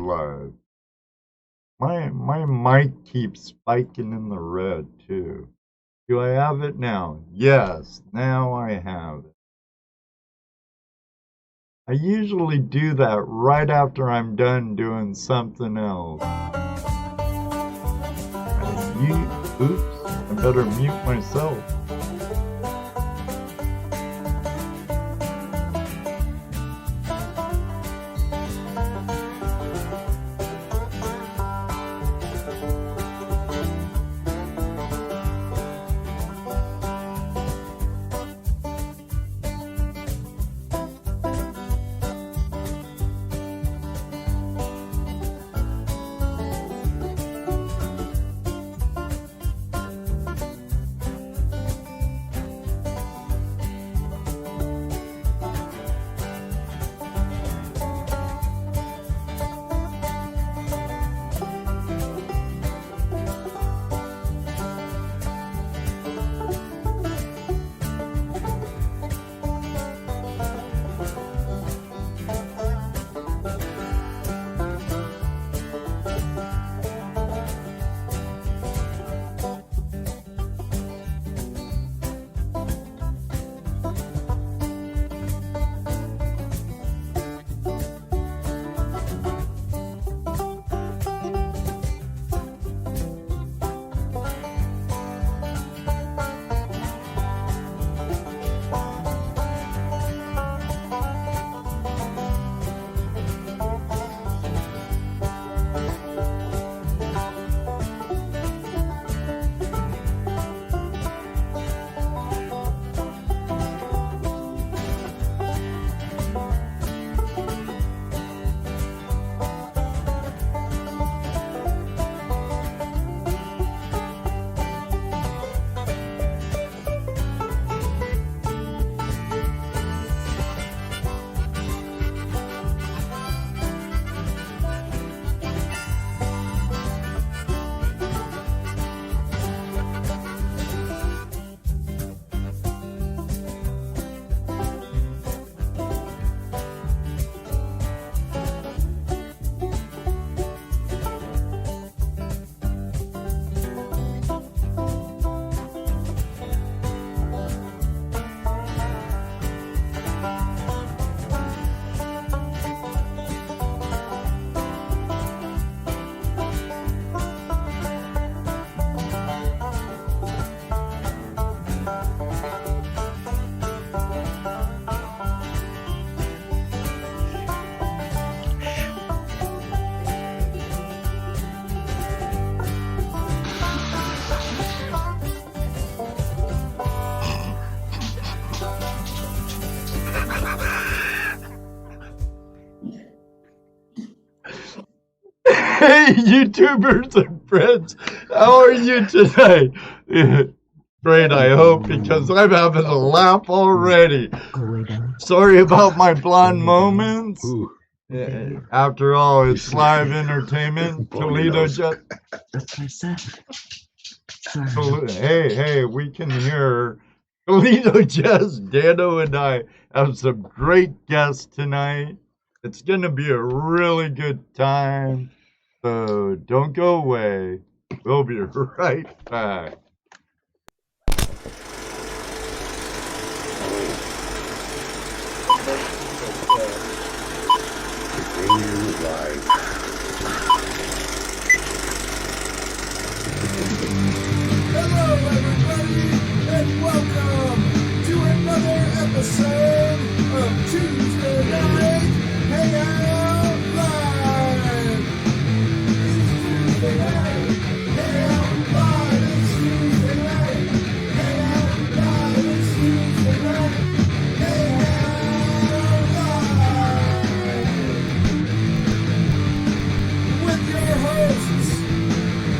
live. My mic keeps spiking in the red too. Do I have it now? Yes, now I have it. I usually do that right after I'm done doing something else. Oops, I better mute myself. Hey, YouTubers and friends, how are you tonight? Great, I hope, because I'm having a laugh already. Sorry about my blonde moments. After all, it's live entertainment. Toledo just... Hey, we can hear Toledo Jazz, Dano, and I have some great guests tonight. It's going to be a really good time. So don't go away. We'll be right back. Hello, everybody, and welcome to another episode of Tuesday Night Hangout Live. It's Tuesday Night Hangout Live. It's Tuesday Night Hangout Live. It's Tuesday Night Hangout Live. With your hosts,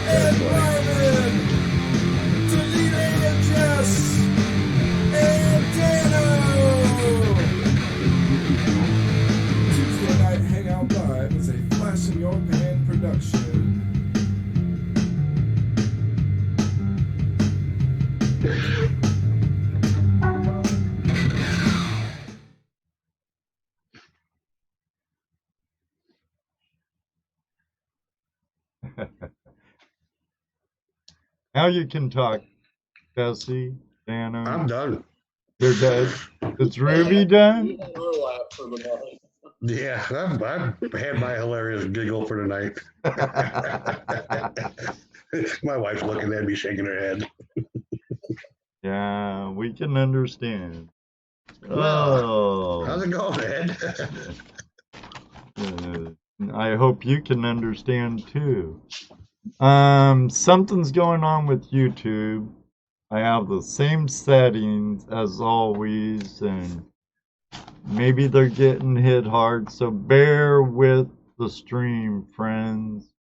Ed Marvin, Toledo Jess, and Dano. Tuesday Night Hangout Live is a Flash in Your Pan production. Now you can talk, Jesse, Dano. I'm done. You're dead. Is Ruby done? For the night. Yeah, I've had my hilarious giggle for tonight. My wife's looking at me, shaking her head. Yeah, we can understand. Well, how's it going, Ed? I hope you can understand too. Something's going on with YouTube. I have the same settings as always, and maybe they're getting hit hard, so bear with the stream, friends,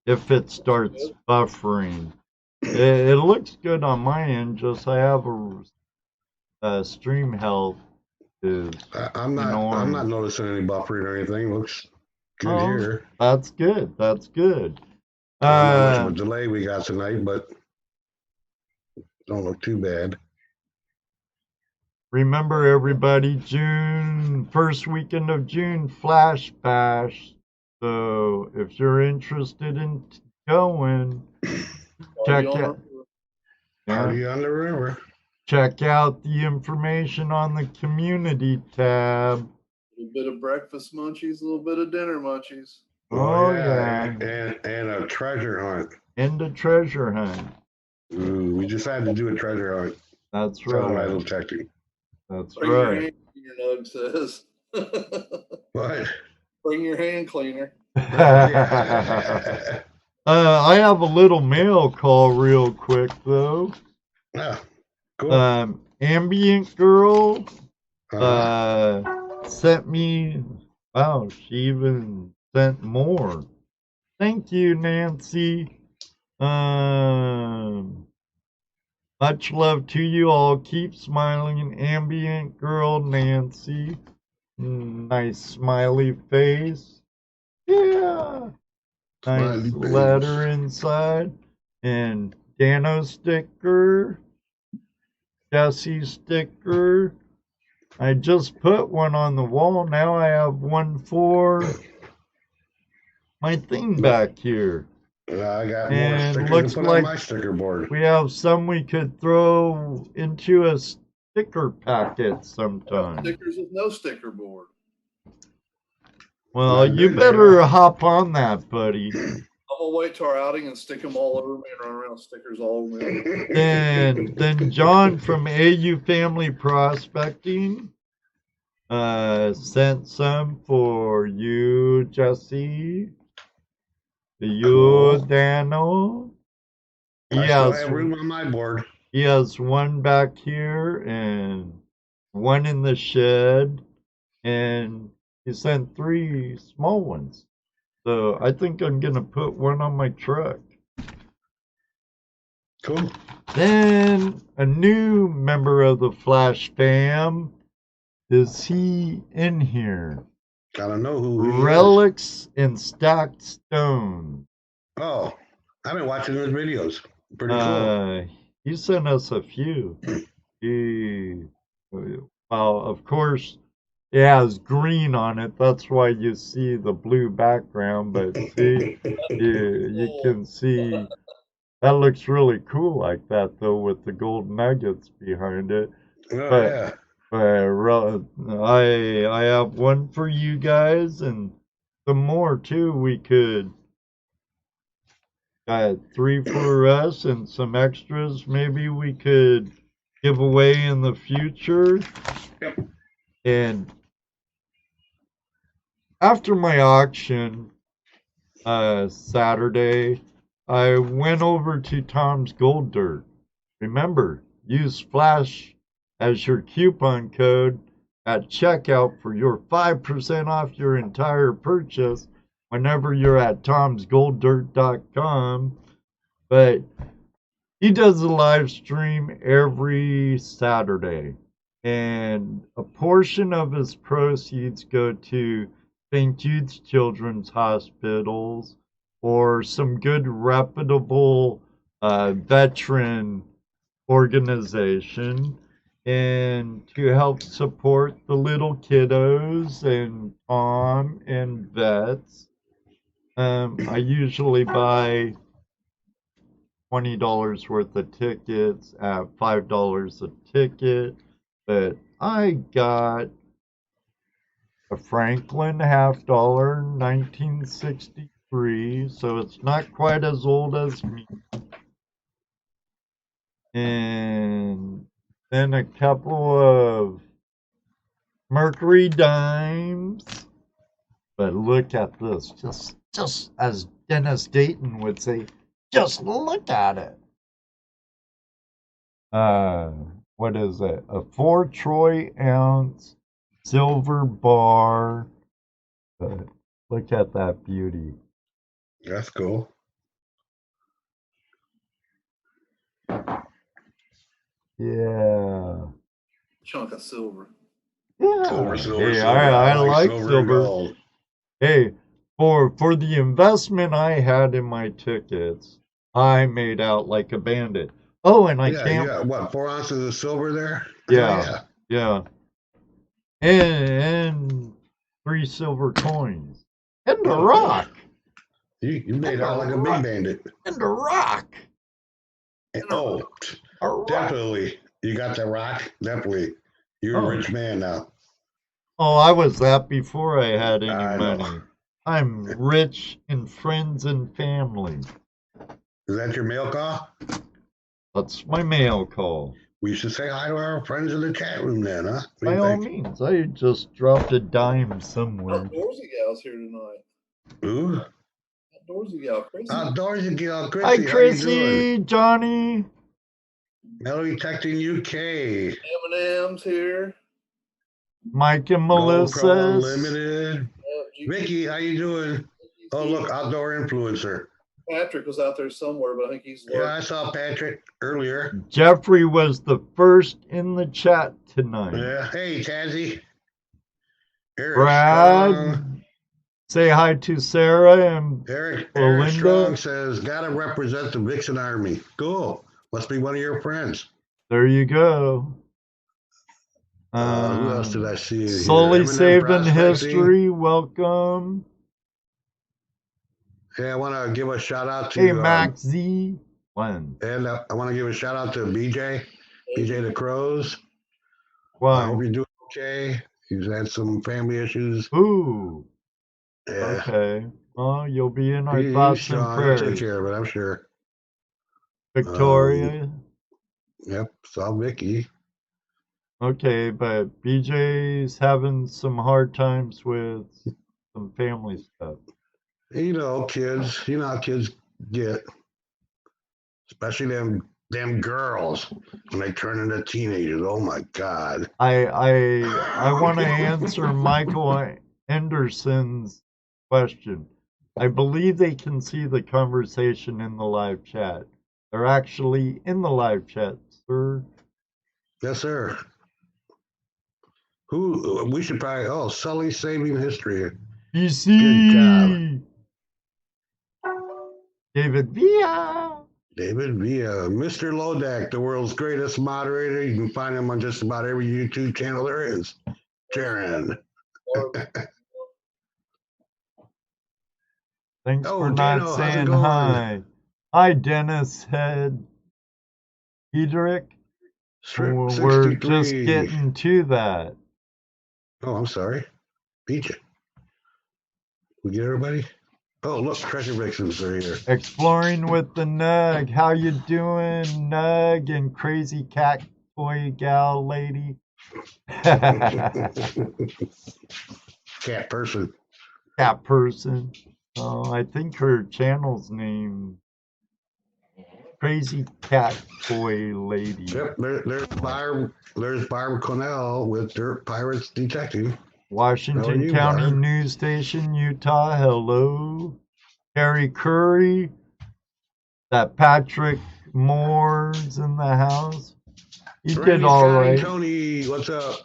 if it starts buffering. It looks good on my end, just I have a stream health is I'm not noticing any buffering or anything. Looks good here. That's good. That's good. Not much of a delay we got tonight, but don't look too bad. Remember, everybody, first weekend of June, Flash Bash. So if you're interested in going, check out. Party on the river. Check out the information on the community tab. A little bit of breakfast munchies, a little bit of dinner munchies. Oh yeah. And a treasure hunt. And a treasure hunt. Ooh, we decided to do a treasure hunt. That's right. My little detective. That's Bring right. Your Nug says. What? Bring your hand cleaner. I have a little mail call real quick though. Yeah, cool. Ambient Girl sent me. Wow, she even sent more. Thank you, Nancy. Much love to you all. Keep smiling, Ambient Girl, Nancy. Nice smiley face. Yeah. Nice letter inside. And Dano sticker. Jesse sticker. I just put one on the wall. Now I have one for my thing back here. I got and more stickers looks to put like on my sticker board. We have some we could throw into a sticker packet sometime. Stickers with no sticker board. Well, you better hop on that, buddy. I'm gonna wait till our outing and stick them all over me and run around with stickers all over me. Then John from AU Family Prospecting sent some for you, Jesse. You, Dano. I still have room on my board. He has one back here and one in the shed, and he sent 3 small ones. So I think I'm gonna put one on my truck. Cool. Then a new member of the Flash fam. Is he in here? I don't know who. Relics and Stacked Stone. Oh, I've been watching his videos. Pretty cool. He sent us a few. Well, of course, it has green on it. That's why you see the blue background. But see, you can see that looks really cool like that, though, with the gold nuggets behind it. Oh, but, yeah. I have one for you guys and some more too. We could got 3 for us and some extras. Maybe we could give away in the future. Yep. And after my auction Saturday, I went over to Tom's Gold Dirt. Remember, use Flash as your coupon code at checkout for your 5% off your entire purchase whenever you're at tomsgolddirt.com. But he does a live stream every Saturday, and a portion of his proceeds go to St. Jude's Children's Hospitals or some good reputable veteran organization, and to help support the little kiddos and Tom and vets. I usually buy $20 worth of tickets at $5 a ticket, but I got a Franklin half dollar, 1963, so it's not quite as old as me. And then a couple of Mercury dimes. But look at this, just as Dennis Dayton would say, just look at it. What is it? A 4 troy ounce silver bar. But look at that beauty. That's cool. Yeah. Chunk of silver. Yeah. Silver, Hey, silver. I like and silver. gold. Hey, for the investment I had in my tickets, I made out like a bandit. Oh, and I Yeah, can't. you got what, 4 ounces of silver there? Yeah, yeah. And 3 silver coins. And a rock. You made out like a big bandit. And a rock. Oh, A rock. definitely. You got the rock? Definitely. You're a rich man now. Oh, I was that before I had any I money. know. I'm rich in friends and family. Is that your mail call? That's my mail call. We should say hi to our friends in the chat room then, huh? What do By you all think? means, I just dropped a dime somewhere. Outdoorsy gal's here tonight. Ooh. Outdoorsy gal, Chrissy. Outdoorsy gal, Chrissy. Hi, How you Chrissy, doing? Johnny. Melody Texting UK. M&M's here. Mike and GoPro Melissa. Unlimited. Vicky, how you doing? Oh, look, outdoor influencer. Patrick was out there somewhere, but I think he's Yeah, working. I saw Patrick earlier. Jeffrey was the first in the chat tonight. Yeah. Hey, Tazzy. Eric Brad, Strong. say hi to Sarah and Eric Belinda. Strong says, gotta represent the Vixen Army. Cool. Must be one of your friends. There you go. Who else did I see? Sully Eminem Saved in Prospecting. History, welcome. Hey, I want to give a shout out to Hey, Max Z. When? And I want to give a shout out to BJ the Crows. Why? I hope you're doing okay. He's had some family issues. Ooh. Yeah. Okay. Well, you'll be in our He's thoughts and strong. He'll take prayers. care of it, I'm sure. Victoria. Yep, saw Vicky. Okay, but BJ's having some hard times with some family stuff. You know, kids. You know how kids get, especially them girls when they turn into teenagers. Oh my God! I want to answer Michael Anderson's question. I believe they can see the conversation in the live chat. They're actually in the live chat, sir. Yes, sir. Who we should probably? Oh, Sully Saving History. BC. Good job. David Villa. David Villa, Mr. Lodak, the world's greatest moderator. You can find him on just about every YouTube channel there is. Jaron. Thanks for Dano, not how's it saying going? hi. Hi, Dennis Head. Hedrick. We're just getting to that. Oh, I'm sorry. Beat you. We get everybody? Oh, look, treasure vixens are here. Exploring with the Nug. How you doing, Nug and crazy cat toy gal lady? Cat person. Cat person. Oh, I think her channel's name Crazy Cat Toy Lady. Yep, there's Barb Cornell with Dirt Pirates Detective. Washington County Barb? News Station, Utah. Hello. Harry Curry. That Patrick Moore's in the house. You did all right. Tony, what's up?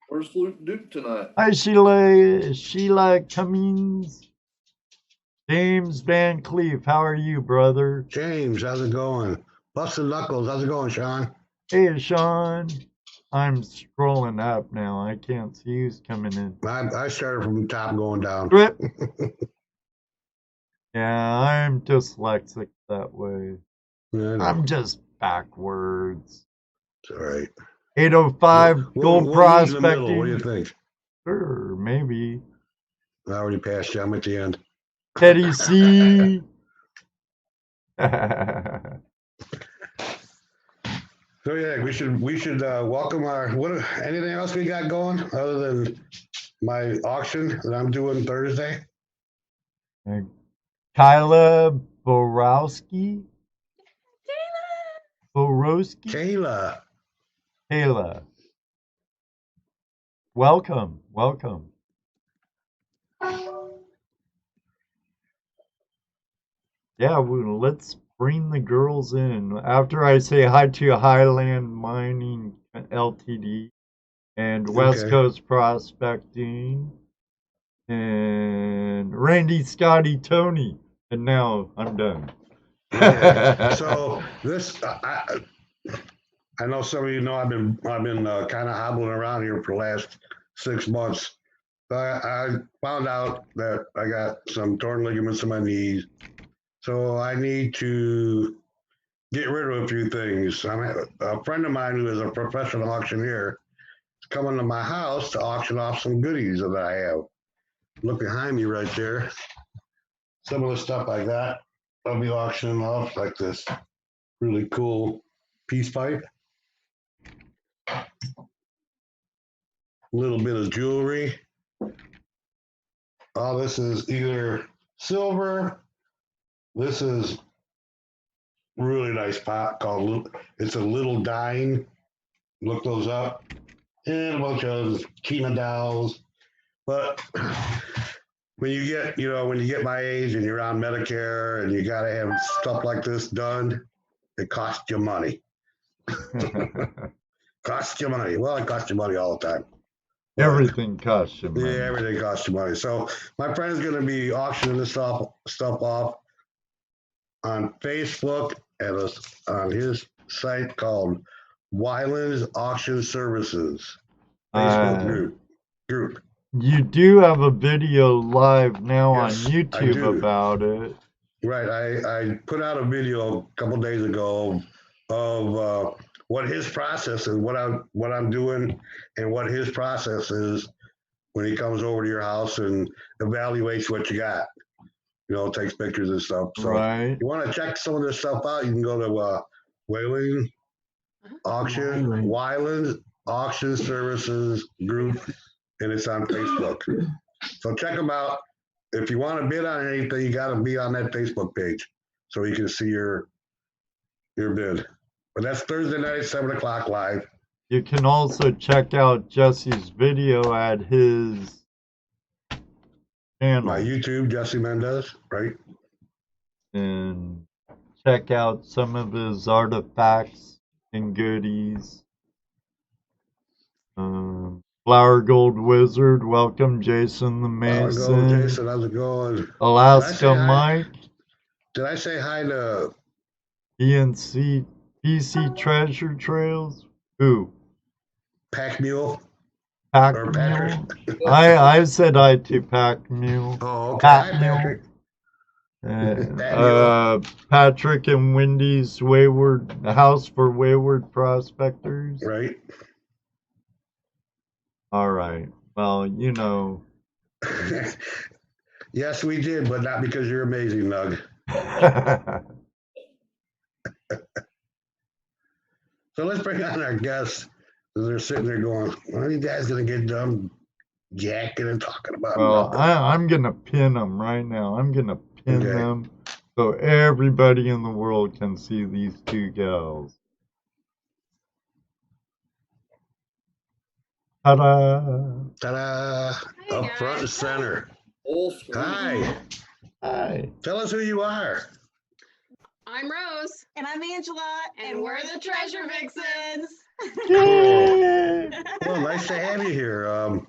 Where's Luke Duke tonight? Hi, Sheila Cummings. James Van Cleef, how are you, brother? James, how's it going? Busted Knuckles, how's it going, Sean? Hey, Sean. I'm scrolling up now. I can't see who's coming in. I started from the top going down. Rip. Yeah, I'm dyslexic that way. Yeah, I know. I'm just backwards. It's all right. 805 gold We'll meet in the middle. prospecting. What do you think? Sure, maybe. I already passed you. I'm at the end. Teddy C. So yeah, we should welcome our anything else we got going other than my auction that I'm doing Thursday. Kyla Borowski. Borowski. Kayla. Welcome. Yeah, well, let's bring the girls in. After I say hi to Highland Mining Ltd. and West Okay. Coast Prospecting and Randy, Scotty, Tony. And now I'm done. Okay. So this, I know some of you know I've been kind of hobbling around here for the last 6 months. I found out that I got some torn ligaments in my knees, so I need to get rid of a few things. A friend of mine who is a professional auctioneer is coming to my house to auction off some goodies that I have. Look behind me right there. Some of the stuff I got, I'll be auctioning off, like this really cool peace pipe. A little bit of jewelry. Oh, this is either silver. This is really nice pot called, it's a Little Dine. Look those up. And a bunch of Kina dolls. But when you get my age and you're on Medicare and you got to have stuff like this done, it costs you money. Costs you money. Well, it costs you money all the time. But Everything costs you money. yeah, everything costs you money. So my friend's going to be auctioning this stuff off on Facebook and on his site called Wyland's Auction Services Facebook group. You do have a video live now Yes, on I YouTube do. about it. Right. I put out a video a couple days ago of what his process is, what I'm doing, and what his process is when he comes over to your house and evaluates what you got. Takes pictures and stuff. So Right. if you want to check some of this stuff out, you can go to Wyland Auction Services group, and it's on Facebook. So check them out. If you want to bid on anything, you got to be on that Facebook page so you can see your bid. But that's Thursday night, 7 o'clock live. You can also check out Jesse's video at his channel. My YouTube, Jesse Mendez, right? And check out some of his artifacts and goodies. Flower Gold Wizard, welcome Jason the Mason. How's it going, Jason? How's it going? Alaska Mike. Did I say hi to PNC PC Treasure Trails? Who? Pack Mule? Pack Or Mule? Patrick? I said hi to Pack Mule. Oh, okay. Pack Hi, Patrick. Patrick and Wendy's House for Wayward Prospectors. Right. All right. Well, Yes, we did, but not because you're amazing, Nug. So let's bring on our guests. They're sitting there going, when are you guys going to get done jacking and talking about Well, nothing? I'm going to pin them right now. I'm going to pin Okay. them so everybody in the world can see these two gals. Ta-da! Ta-da! Up front and center. Wolf. Hi. Hi. Tell us who you are. I'm Rose. And I'm Angela, And we're the Treasure Vixens. Yay! Well, nice to have you here.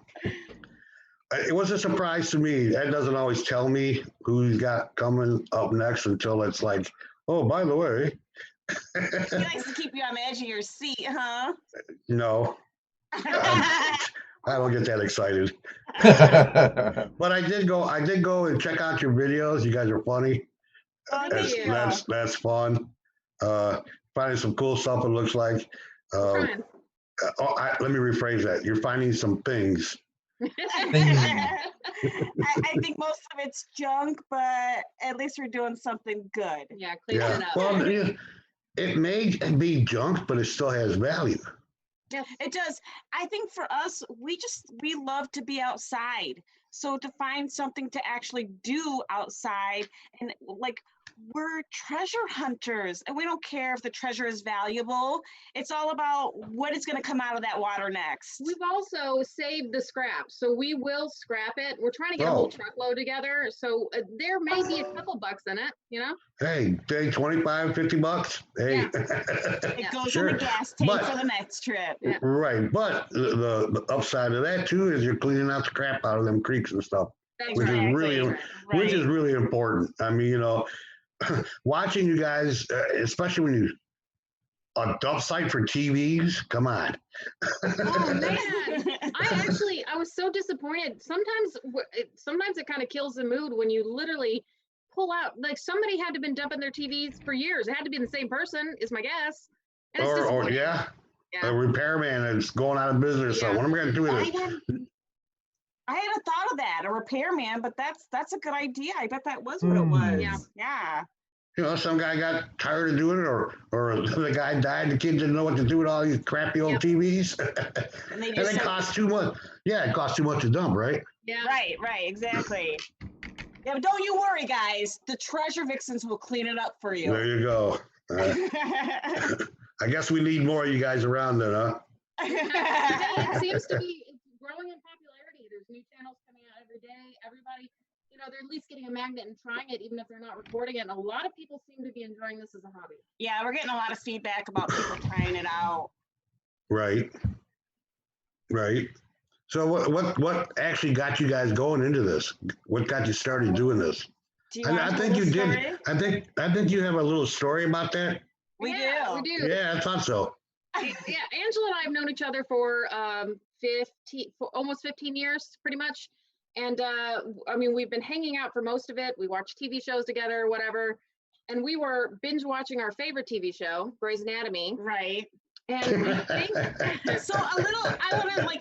It was a surprise to me. Ed doesn't always tell me who he's got coming up next until it's like, oh, by the way. He likes to keep you on the edge of your seat, huh? No. I don't get that excited. But I did go and check out your videos. You guys are funny. Oh, thank you. That's fun. Finding some cool stuff, it looks like. Trying. Let me rephrase that. You're finding some things. I think most of it's junk, but at least we're doing something good. Yeah, cleaning it up. Well, it may be junk, but it still has value. Yes. It does. I think for us, we love to be outside. So to find something to actually do outside, and like, we're treasure hunters, and we don't care if the treasure is valuable. It's all about what is going to come out of that water next. We've also saved the scrap, so we will scrap it. We're trying to get a whole truckload together, so there may be a couple bucks in it, you know? Hey, $25, $50. Hey. Yeah. It goes Sure. in the gas tank But- for the next trip. Yeah. Right. But the upside of that too is you're cleaning out the crap out of them creeks and stuff, That's which right. is really Right. which is really important. I mean, watching you guys, especially when you a dump site for TVs. Come on. Oh man, I was so disappointed. Sometimes it kind of kills the mood when you literally pull out, like somebody had to been dumping their TVs for years. It had to be the same person, is my guess. And it's Or disappointing. yeah, Yeah. a repairman that's going out of business. So Yeah. what am I going to do with it? I hadn't thought of that, a repairman, but that's a good idea. I bet that was what it was. Yeah. Yeah. Some guy got tired of doing it, or the guy died. The kids didn't know what to do with all these crappy old TVs, And they and just it said, costs too much. Yeah, it costs too much to dump, right? Yeah. right, exactly. Yeah, but don't you worry, guys. The treasure vixens will clean it up for There you. you go. I guess we need more of you guys around then, huh? It seems to be growing in popularity. There's new channels coming out every day. Everybody, they're at least getting a magnet and trying it, even if they're not recording it. And a lot of people seem to be enjoying this as a hobby. Yeah, we're getting a lot of feedback about people trying it out. Right. So what actually got you guys going into this? What got you started doing this? Do you want I to think tell you the did. story? I think you have a little story about that. We Yeah, do. We do. Yeah, I thought so. Yeah, Angela and I have known each other for almost 15 years, pretty much. And we've been hanging out for most of it. We watch TV shows together, whatever. And we were binge watching our favorite TV show, Grey's Anatomy. Right. And I think So I want to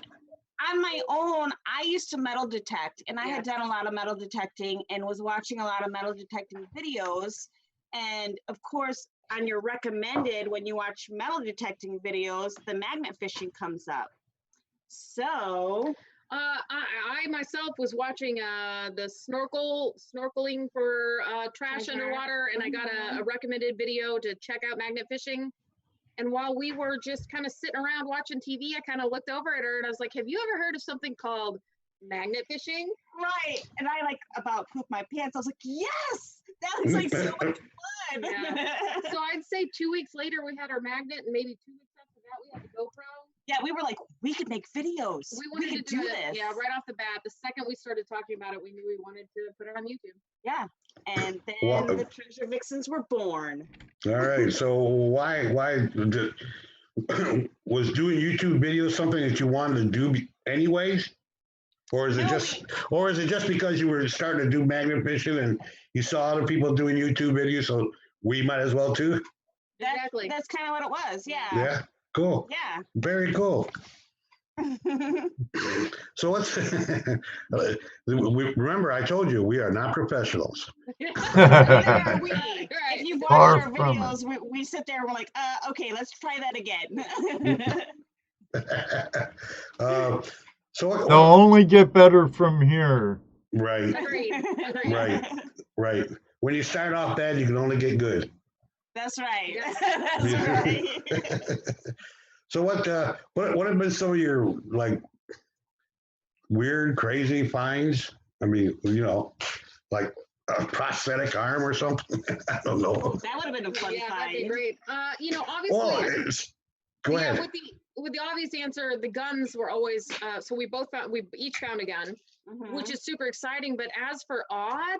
on my own, I used to metal detect, and I had done a lot of metal detecting and was watching a lot of metal detecting videos. And of course, on your recommended, when you watch metal detecting videos, the magnet fishing comes up. So I myself was watching the snorkeling for trash Treasure. underwater, and I got a recommended video to check out magnet fishing. And while we were just kind of sitting around watching TV, I kind of looked over at her and I was like, "Have you ever heard of something called magnet fishing?" right, and I about pooped my pants. I was like, yes, that looks like so much fun. Yeah. So I'd say 2 weeks later we had our magnet, and maybe 2 weeks after that we had the GoPro. Yeah, we were like, we could make videos. We wanted could to do this. it. Yeah, right off the bat. The second we started talking about it, we knew we wanted to put it on YouTube. Yeah, and then Well, the treasure vixens were born. All right. So why was doing YouTube videos something that you wanted to do anyways? Or is it just because you were starting to do magnet fishing and you saw other people doing YouTube videos, so we might as well too? Exactly. That's kind of what it was. Yeah. Yeah. Cool. Yeah. Very cool. So let's remember, I told you we are not professionals. Yeah, we- If right. you Far watch our from videos, we sit there and we're like, okay, let's try that again. So what, They'll only get better from here. right, Agreed. right. When you start off bad, you can only get good. That's right. Yes. That's right. So what have been some of your weird, crazy finds? I mean, like a prosthetic arm or something. I don't know. That would have been a fun Yeah, that'd be find. great. Obviously, Well, go yeah, ahead. with the obvious answer, the guns were always. So we each found a gun, Mhm. which is super exciting. But as for odd,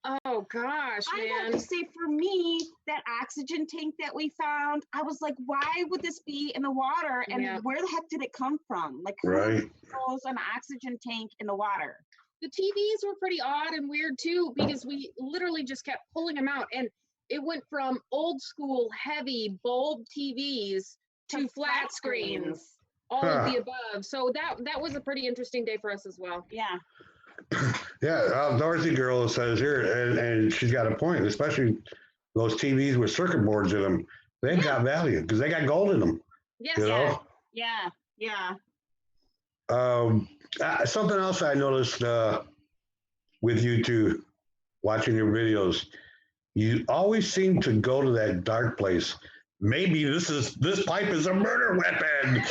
Oh gosh, I have man. to say, for me, that oxygen tank that we found, I was like, why would this be in the water? And Yeah. where the heck did it come from? Like, who Right. throws an oxygen tank in the water? The TVs were pretty odd and weird too, because we literally just kept pulling them out, and it went from old school heavy bulb TVs to flat screens, all of the above. So that was a pretty interesting day for us as well. Yeah. Yeah, Dorothy girl says here, and she's got a point, especially those TVs with circuit boards in them. They've got value because they got gold in them. Yes. You know. Yeah. Yeah. Something else I noticed with you two watching your videos, you always seem to go to that dark place. Maybe this pipe is a murder weapon.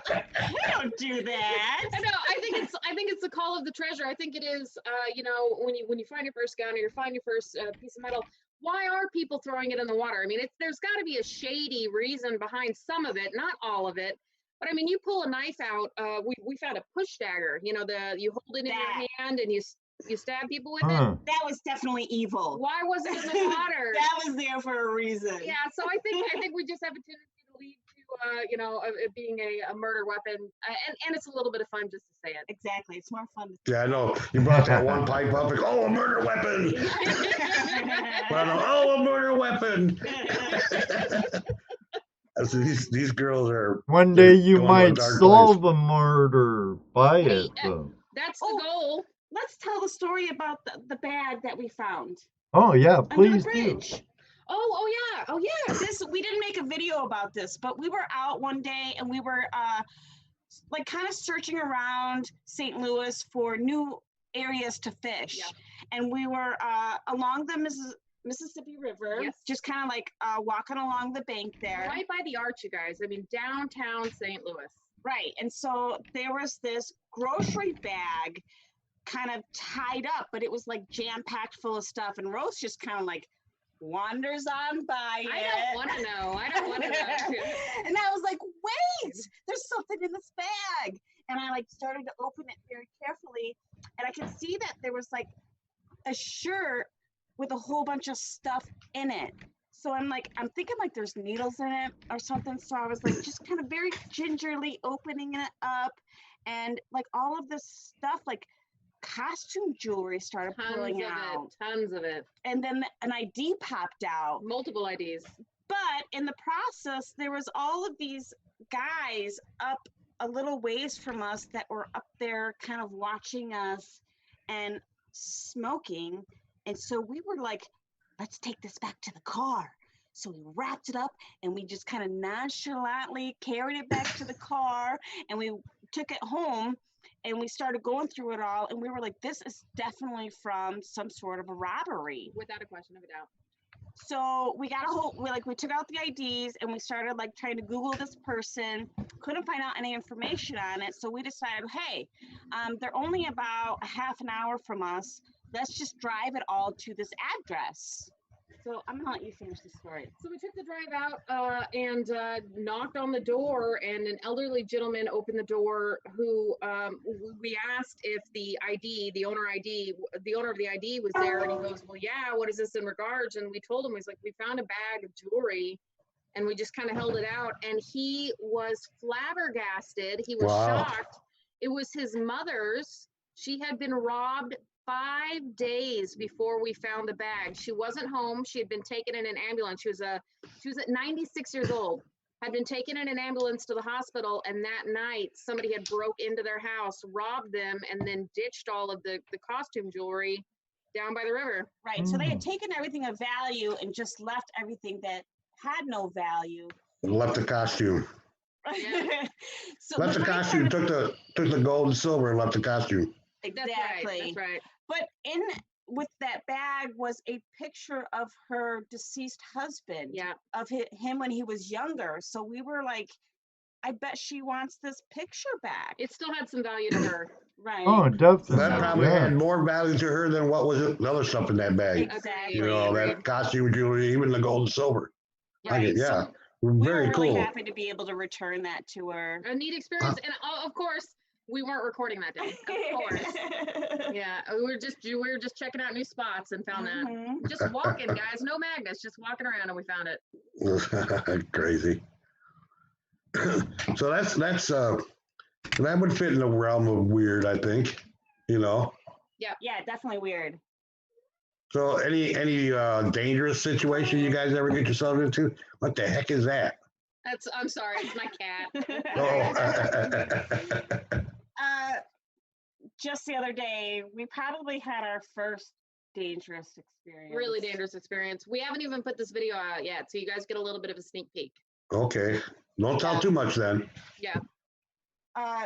We don't do that. I know. I think it's the call of the treasure. I think it is. You know, when you find your first gun or you find your first piece of metal, why are people throwing it in the water? I mean, there's got to be a shady reason behind some of it, not all of it. But I mean, you pull a knife out. We found a push dagger. You know, you hold it in your hand and you stab people with it. That was definitely evil. Why was it in the water? That was there for a reason. Yeah. So I think we just have a tendency to lead to you know, it being a murder weapon, and it's a little bit of fun just to say it. Exactly. It's more fun. Yeah, I know. You brought that one pipe up. Like, oh, a murder weapon. Oh, a murder weapon. So these girls are. One day you going to a might dark solve a murder by it. That's the goal. Let's tell the story about the bag that we found Oh yeah, under the please do. bridge. Oh yeah. We didn't make a video about this, but we were out one day and we were like kind of searching around St. Louis for new areas to fish. Yeah. And we were along the Mississippi River, Yes. just kind of like walking along the bank there. Right by the arch, you guys. I mean, downtown St. Louis. Right. And so there was this grocery bag kind of tied up, but it was like jam-packed full of stuff. And Rose just kind of like wanders on by I it. don't want to know. I don't want to know. And I was like, wait, there's something in this bag. And I like started to open it very carefully. And I could see that there was like a shirt with a whole bunch of stuff in it. So I'm thinking like there's needles in it or something. So I was like just kind of very gingerly opening it up, and like all of this stuff, like costume jewelry started pulling out. Tons of it. And then an ID popped out. Multiple IDs. But in the process, there was all of these guys up a little ways from us that were up there kind of watching us and smoking. And so we were like, let's take this back to the car. So we wrapped it up and we just kind of nonchalantly carried it back to the car, and we took it home and we started going through it all. And we were like, this is definitely from some sort of a robbery. Without a question of a doubt. So we got we took out the IDs and we started like trying to Google this person, couldn't find out any information on it. So we decided, hey, they're only about a half an hour from us. Let's just drive it all to this address. So I'm gonna let you finish the story. So we took the drive out and knocked on the door, and an elderly gentleman opened the door who we asked if the owner of the ID was there, and he goes, well, yeah, what is this in regards? And we told him, he's like, we found a bag of jewelry, and we just kind of held it out, and he was flabbergasted. He was shocked. It was his mother's. She had been robbed 5 days before we found the bag. She wasn't home. She had been taken in an ambulance. She was at 96 years old, had been taken in an ambulance to the hospital, and that night somebody had broke into their house, robbed them, and then ditched all of the costume jewelry down by the river. Right. So they had taken everything of value and just left everything that had no value. Left the costume. So Left the costume. Took the gold and silver and left the costume. Exactly. That's right. But with that bag was a picture of her deceased husband. Yeah. Of him when he was younger. So we were like, I bet she wants this picture back. It still had some value to her. Right. Oh, definitely. That probably had more value to her than what was the other stuff in that bag. Exactly. You know, that costume jewelry, even the gold and silver. Right. Yeah. So we Very were cool. really happy to be able to return that to her. A neat experience. And of course, We weren't recording that day, of course. Yeah, we were just checking out new spots and found that. Mhm. Just walking, guys, no magnets, just walking around and we found it. Crazy. So that's that would fit in the realm of weird, I think. You know. Yeah, definitely weird. So any dangerous situation you guys ever get yourself into? What the heck is that? I'm sorry, it's my cat. Oh. Just the other day, we probably had our first dangerous experience. Really dangerous experience. We haven't even put this video out yet, so you guys get a little bit of a sneak peek. Okay. Don't tell too much then. Yeah.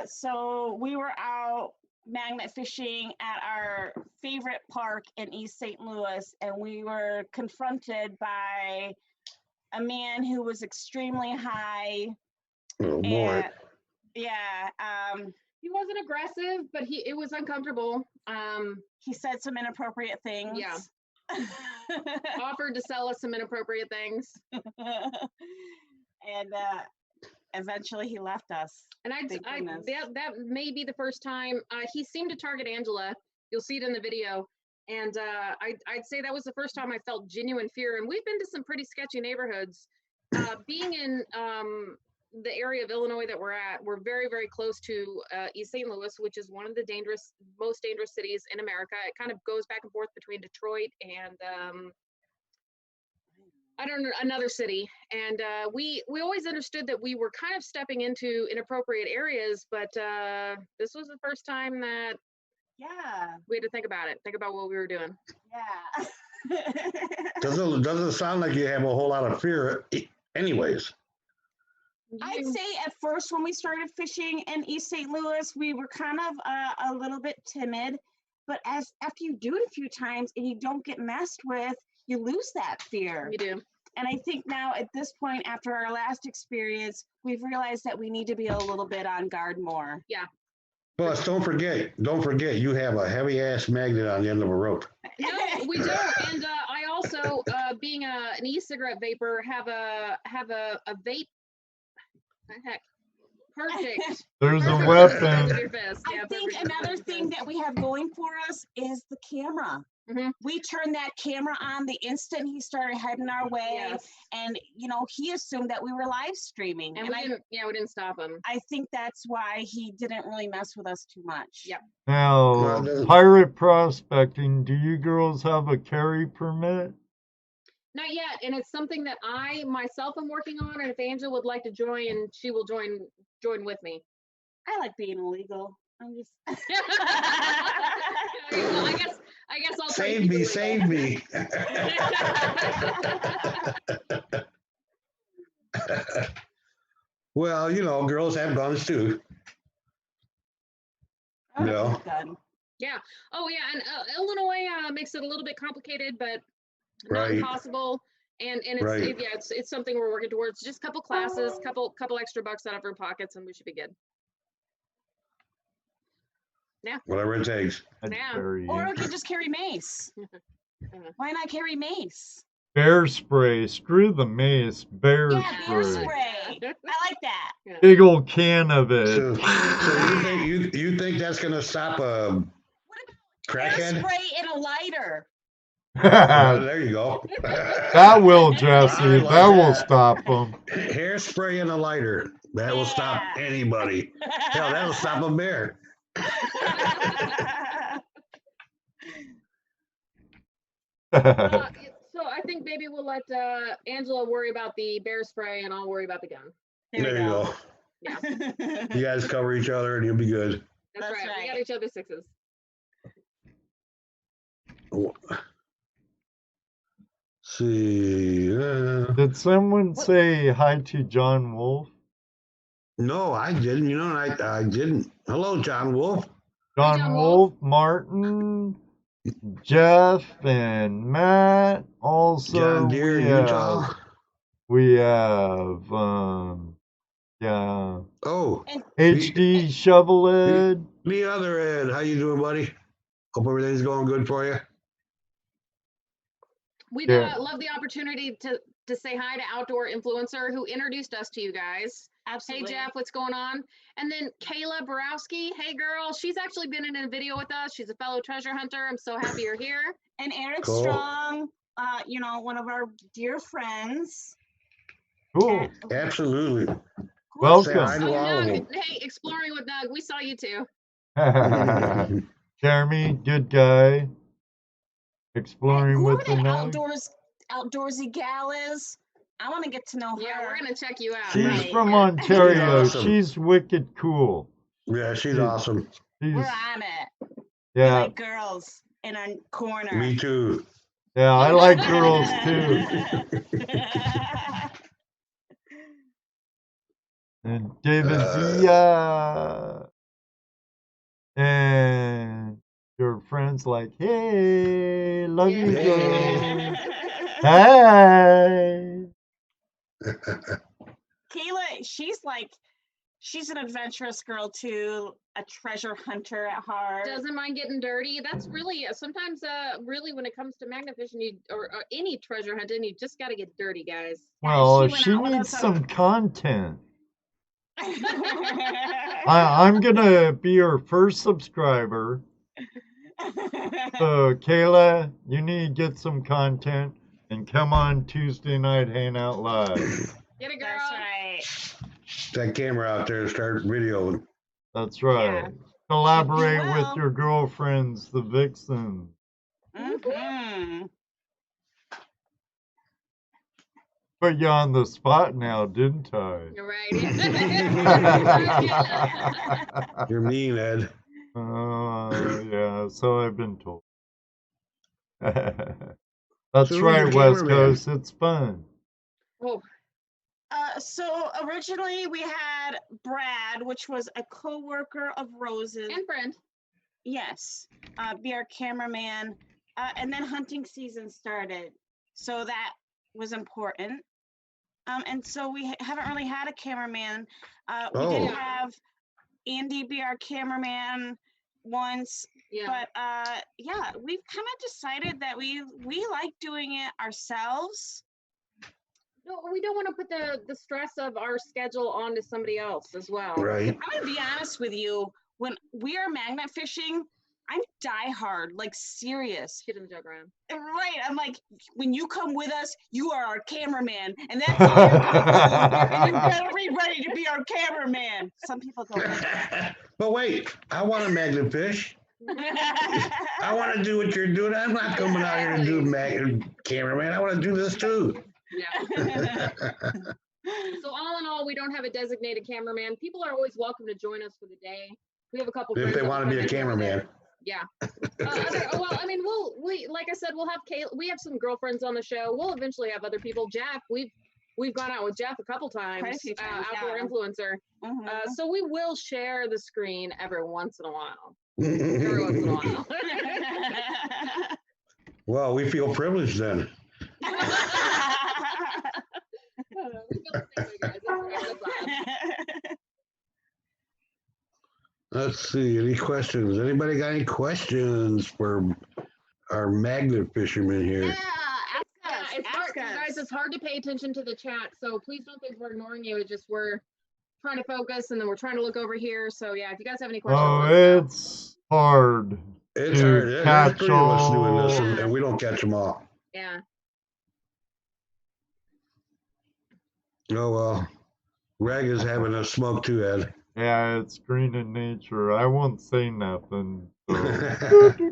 So we were out magnet fishing at our favorite park in East St. Louis, and we were confronted by a man who was extremely high. Oh boy. And, yeah. He wasn't aggressive, but it was uncomfortable. He said some inappropriate things. Yeah. Offered to sell us some inappropriate things. And eventually he left us. And that may be the first time he seemed to target Angela. You'll see it in the video. And I'd say that was the first time I felt genuine fear. And we've been to some pretty sketchy neighborhoods. Being in the area of Illinois that we're at, we're very, very close to East St. Louis, which is one of the most dangerous cities in America. It kind of goes back and forth between Detroit and I don't know, another city. And we always understood that we were kind of stepping into inappropriate areas, but this was the first time that we had to think about what we were doing. Yeah. Doesn't sound like you have a whole lot of fear anyways. I'd say at first when we started fishing in East St. Louis, we were kind of a little bit timid, but after you do it a few times and you don't get messed with, you lose that fear. You do. And I think now at this point, after our last experience, we've realized that we need to be a little bit on guard more. Yeah. Plus, don't forget, you have a heavy ass magnet on the end of a rope. No, we don't. And I also, being an e-cigarette vapor, have a vape. Heck, perfect. There's a Perfect weapon. with your fist. I think another thing that we have going for us is the camera. Mhm. We turned that camera on the instant he started heading our way, Yes. and he assumed that we were live streaming. And we didn't stop him. I think that's why he didn't really mess with us too much. Yep. Now, pirate prospecting, do you girls have a carry permit? Not yet, and it's something that I myself am working on. And if Angela would like to join, she will join with me. I like being illegal. I'm just. Well, I guess I'll try to Save keep me, it save me. Well, girls have guns too. No. Yeah. Oh, yeah. And Illinois makes it a little bit complicated, but not Right. impossible. And it's Right. it's something we're working towards. Just a couple classes, couple extra bucks out of our pockets, and we should be good. Yeah. Whatever it takes. That's Yeah. very Or we could just carry mace. Why not carry mace? bear spray. Screw the mace. Bear Yeah, bear spray. spray. I like that. Big old can of it. So you think that's gonna stop a Bear crackhead? spray and a lighter. There you go. That will, Jesse. I like That will that. stop them. Hairspray and a lighter. That will stop anybody. Hell, that'll stop a bear. So I think maybe we'll let Angela worry about the bear spray, and I'll worry about the gun. There you go. Yeah, You guys cover each other and you'll be good. that's right. We got right. each other sixes. See. Did someone say hi to John Wolf? No, I didn't. I didn't. Hello, John Wolf. John John Wolf, Martin, Jeff, and Matt. Also, John Deere, Utah. we have, yeah, Oh, HD Shovelhead. the other Ed. How you doing, buddy? Hope everything's going good for you. We Yeah. love the opportunity to to say hi to Outdoor Influencer, who introduced us to you guys. Absolutely. Hey Jeff, what's going on? And then Kayla Borowski, hey girl, she's actually been in a video with us. She's a fellow treasure hunter. I'm so happy you're here. And Eric Cool. Strong, you know, one of our dear friends. Cool. Absolutely. Welcome. Say hi to Oh, all of Nug, them. hey, exploring with Nug, we saw you too. Jeremy, good guy. Exploring Whoever with the that Nug. outdoorsy gal is, I want to get to know Yeah, her. we're gonna check you out. She's Right. from Ontario. She's awesome. She's wicked cool. Yeah, she's She's- awesome. She's, Where I'm at. We yeah, like girls in our corner. Me too. yeah, I like girls too. And David Zia. And your friends like, hey, love you Yeah. guys. Hi. Kayla, she's an adventurous girl too, a treasure hunter at heart. Doesn't mind getting dirty. That's really sometimes really when it comes to magnet fishing, you or any treasure hunting, you just got to get dirty, guys. Well, she she went out with needs us some content. I'm gonna be her first subscriber. So Kayla, you need to get some content and come on Tuesday Night Hangout Live. Get a girl. That's right. That camera out there, start videoing. That's right. Yeah. Collaborate You with will. your girlfriends, the Vixens. Mhm. Put you on the spot now, didn't I? You're right. You're mean, Ed. Yeah, so I've been told. That's So who's right, your West cameraman? Coast. It's fun. Oh, So originally we had Brad, which was a co-worker of Rose's. and friend. Yes, be our cameraman. And then hunting season started. So that was important. And so we haven't really had a cameraman. We did Oh. have Andy be our cameraman once, Yeah. but yeah, we've kind of decided that we like doing it ourselves. No, we don't want to put the stress of our schedule onto somebody else as well. Right. I'm gonna be honest with you. When we are magnet fishing, I'm diehard, like serious. Get in the jug around. Right. I'm like, when you come with us, you are our cameraman. And that's all you're gonna do. And you better be ready to be our cameraman. Some people don't like that. But wait, I want to magnet fish. I want to do what you're doing. I'm not coming out here to do cameraman. I want to do this too. Yeah. So all in all, we don't have a designated cameraman. People are always welcome to join us for the day. We have a couple. If friends they that want to will be a come in here and there. cameraman. Yeah. Well, I mean, we like I said, we'll have Kayla. We have some girlfriends on the show. We'll eventually have other people. Jeff, we've gone out with Jeff a couple times. Quite a few times, Outdoor yeah. influencer. Mhm. So we will share the screen every once in a while. Every once in a while. Well, we feel privileged then. We feel the same way, guys. That's awesome. Let's see. Any questions? Anybody got any questions for our magnet fisherman here? Yeah, ask Yeah, us. it's hard, Ask us. guys. It's hard to pay attention to the chat, so please don't think we're ignoring you. It's just we're trying to focus, and then we're trying to look over here. So yeah, if you guys have any questions, Oh, let us know. it's hard. It's To hard. There's catch 3 of us doing this, all- and we don't catch them all. Yeah. Oh well. Greg is having a smoke too, Ed. Yeah, it's green in nature. I won't say nothing. So. Somebody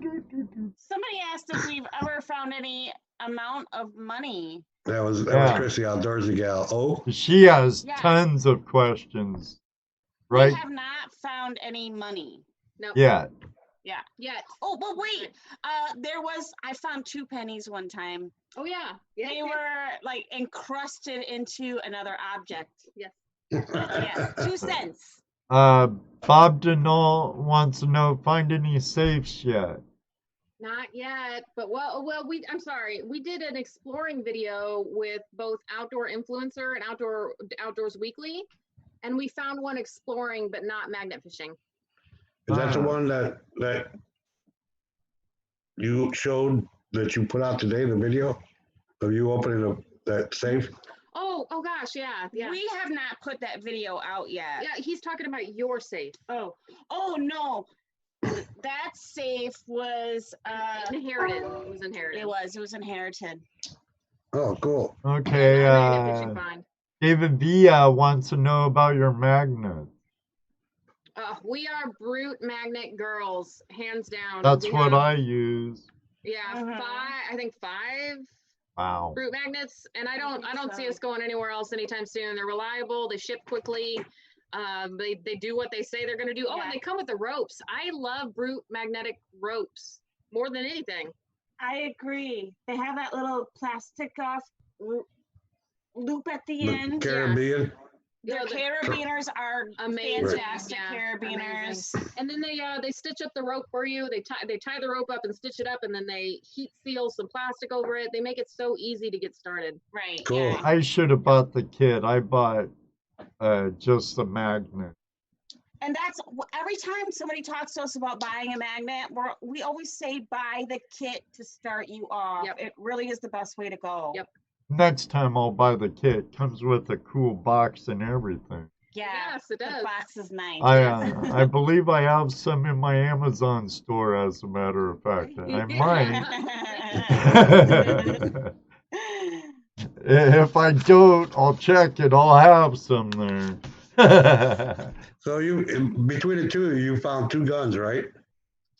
asked if we've ever found any amount of money. That was Yeah. Chrissy Outdoorsy gal. Oh, She has Yeah. tons of questions, We right? have not found any money. No. Yeah. Yet. Oh, but wait. I found 2 pennies one time. Oh yeah. Yeah. They were like encrusted into another object. Yes. Yes, 2 cents. Bob Denault wants to know, find any safes yet? Not yet, but I'm sorry. We did an exploring video with both Outdoor Influencer and Outdoors Weekly, and we found one exploring, but not magnet fishing. is that the Ah. one that you showed that you put out today? The video of you opening that safe? Oh gosh, yeah. We have not put that video out yet. Yeah, he's talking about your safe. Oh no. That safe was Inherited. It was inherited. it was inherited. Oh, cool. Okay, Magnet fishing fine. David Villa wants to know about your magnet. We are brute magnet girls, hands down. That's We what have- I use. Yeah, I think five Wow. brute magnets, and I don't see so. us going anywhere else anytime soon. They're reliable. They ship quickly. They do what they say they're going to do. Oh, Yeah. and they come with the ropes. I love brute magnetic ropes more than anything. I agree. They have that little plastic off loop at the The end. Caribbean. Their carabiners are Amazing. fantastic Yeah, carabiners. And then they stitch up the rope for you. They tie the rope up and stitch it up, and then they heat seal some plastic over it. They make it so easy to get started. Right. Cool. Yeah. I should have bought the kit. I bought just the magnet. And that's every time somebody talks to us about buying a magnet, we always say buy the kit to start you off. Yep. It really is the best way to go. Yep. Next time I'll buy the kit. Comes with a cool box and everything. Yeah. Yes, it The does. box is nice. I believe I have some in my Amazon store, as a matter of fact. I might. If I don't, I'll check it. I'll have some there. So between the two of you found 2 guns, right?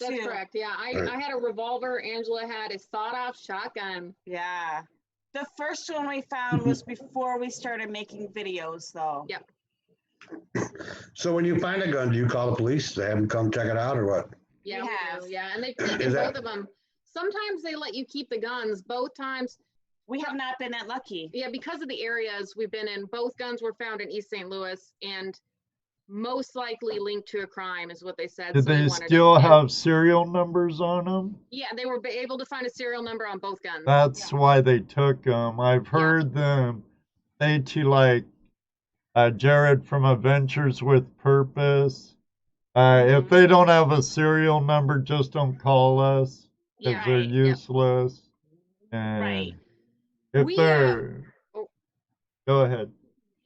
That's Two. correct. Yeah, I had a revolver. Angela had a sawed-off shotgun. Yeah. The first one we found was before we started making videos, though. Yep. So when you find a gun, do you call the police to have them come check it out or what? Yeah, We we have. do. Yeah, and they've Is taken that- both of them. Sometimes they let you keep the guns. Both times, We have not been that lucky. yeah, because of the areas we've been in, both guns were found in East St. Louis and most likely linked to a crime, is what they said. Did so they wanted to- still have serial numbers on them? Yeah, they were able to find a serial number on both guns. That's why they took them. I've heard them say to like Jared from Adventures with Purpose, if they don't have a serial number, just don't call us because Yeah, they're right, yep. useless. And Right. if We, they're, oh. go ahead.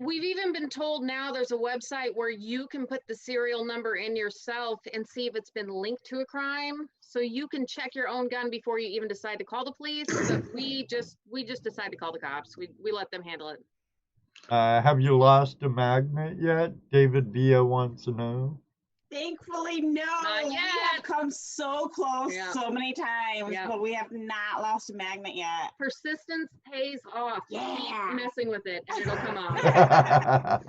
We've even been told now there's a website where you can put the serial number in yourself and see if it's been linked to a crime. So you can check your own gun before you even decide to call the police. But we just decide to call the cops. We let them handle it. Have you lost a magnet yet? David Villa wants to know. Thankfully, no. Not We yet. have come so close Yeah. so many times, Yeah. but we have not lost a magnet yet. Persistence pays off. Yeah. Keep messing with it and it'll come off.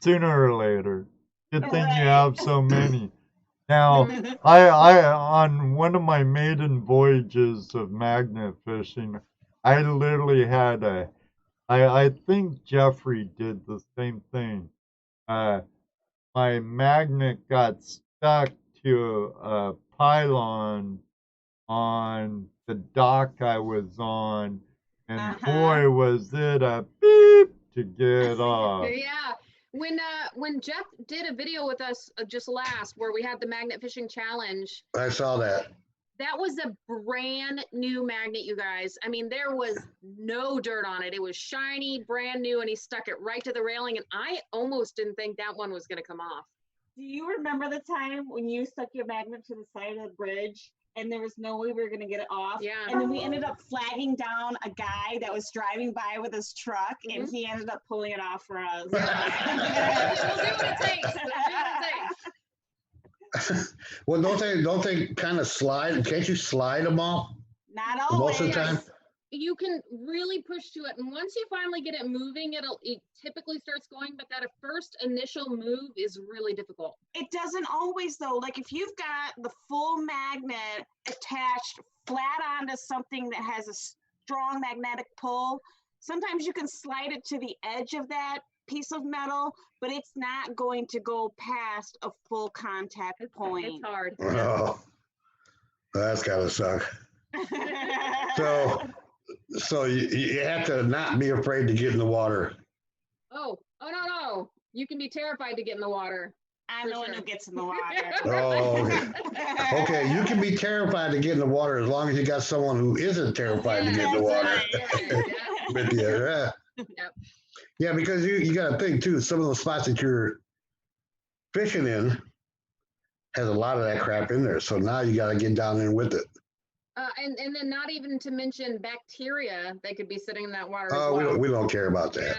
Sooner or later. Good thing Right. you have so many. Now, I on one of my maiden voyages of magnet fishing, I literally had I think Jeffrey did the same thing. My magnet got stuck to a pylon on the dock I was on, and boy was it a beep to get off. Yeah. When Jeff did a video with us just last where we had the magnet fishing challenge, I saw that. that was a brand new magnet, you guys. I mean, there was no dirt on it. It was shiny, brand new, and he stuck it right to the railing. And I almost didn't think that one was going to come off. Do you remember the time when you stuck your magnet to the side of the bridge and there was no way we were going to get it off? Yeah. And then we ended up flagging down a guy that was driving by with his truck and Mhm. he ended up pulling it off for us. We'll do what it takes. We'll do what it takes. Well, don't they kind of slide? Can't you slide them off Not always. most of the time? You can really push to it, and once you finally get it moving, it typically starts going, but that first initial move is really difficult. It doesn't always though. Like if you've got the full magnet attached flat onto something that has a strong magnetic pull, sometimes you can slide it to the edge of that piece of metal, but it's not going to go past a full contact point. It's hard. Oh, that's gotta suck. So you have to not be afraid to get in the water. Oh no. You can be terrified to get in the water. I'm For the one sure. who gets in the water. Oh, okay. Okay, you can be terrified to get in the water as long as you got someone who isn't terrified to get in the water. Yeah. With you, yeah. Yep. Yeah, because you got to think too. Some of those spots that you're fishing in has a lot of that crap in there. So now you got to get down in with it. And then not even to mention bacteria, they could be sitting in that water as Oh, well. we don't care about that.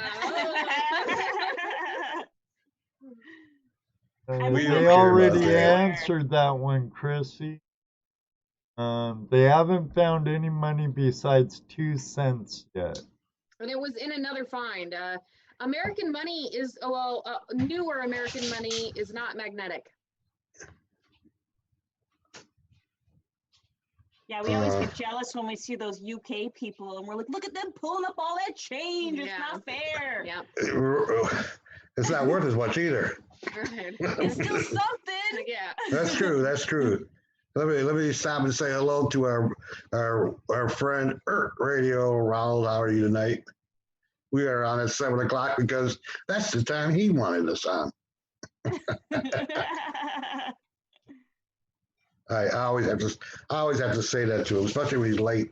Yeah. We don't They care already about that. answered that one, Chrissy. They haven't found any money besides 2 cents yet. And it was in another find. American money is, newer American money is not magnetic. Yeah, we always get jealous when we see those UK people and we're like, look at them pulling up all that change. It's not fair. Yeah. It's not worth as much either. Right. It's still something. Yeah. That's true. That's true. Let me stop and say hello to our friend Radio. Ronald, how are you tonight? We are on at 7 o'clock because that's the time he wanted us on. I always have to say that to him, especially when he's late.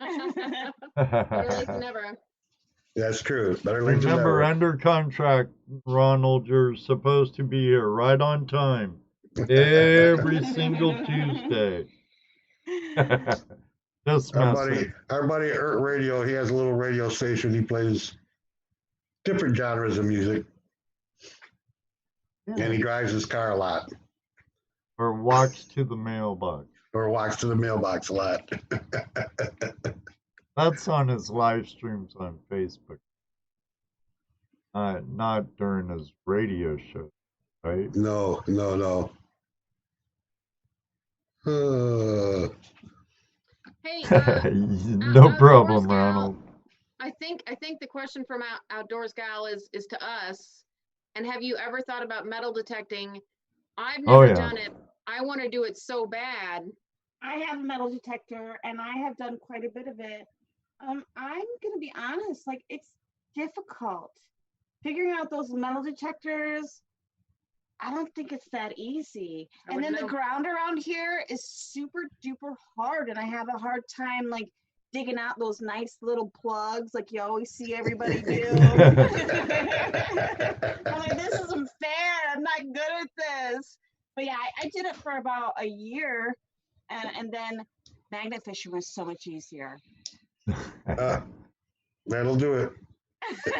Better late than never. That's true. Better late than Remember, never. under contract, Ronald, you're supposed to be here right on time every single Tuesday. Just messing. Our buddy Radio, he has a little radio station. He plays different genres of music, and he drives his car a lot. Or walks to the mailbox. Or walks to the mailbox a lot. That's on his live streams on Facebook. Not during his radio show, right? No. Hey, no problem, Ronald. I think the question from Outdoors Gal is to us. And have you ever thought about metal detecting? I've never done it. I want to do it so bad. I have a metal detector and I have done quite a bit of it. I'm gonna be honest, like it's difficult. Figuring out those metal detectors, I don't think it's that easy. And then the ground around here is super duper hard and I have a hard time like digging out those nice little plugs like you always see everybody do. I'm like, this isn't fair. I'm not good at this. But yeah, I did it for about a year and then magnet fishing was so much easier. That'll do it.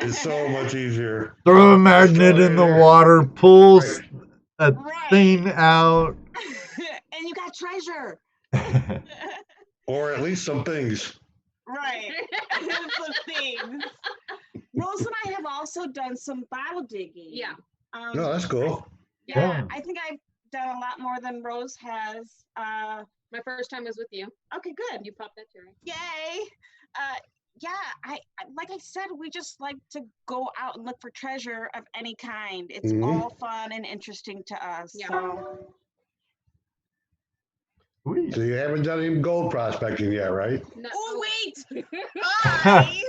It's so much easier. Throw a magnet in the water, pulls a thing out. And you got treasure. Or at least some things. Right. Some things. Rose and I have also done some bottle digging. Yeah. No, that's cool. Yeah, I think I've done a lot more than Rose has. My first time was with you. Okay, good. You popped that cherry. Yay. Yeah, I like I said, we just like to go out and look for treasure of any kind. It's all fun and interesting to us. Yeah. So you haven't done any gold prospecting yet, right? No. Oh wait! I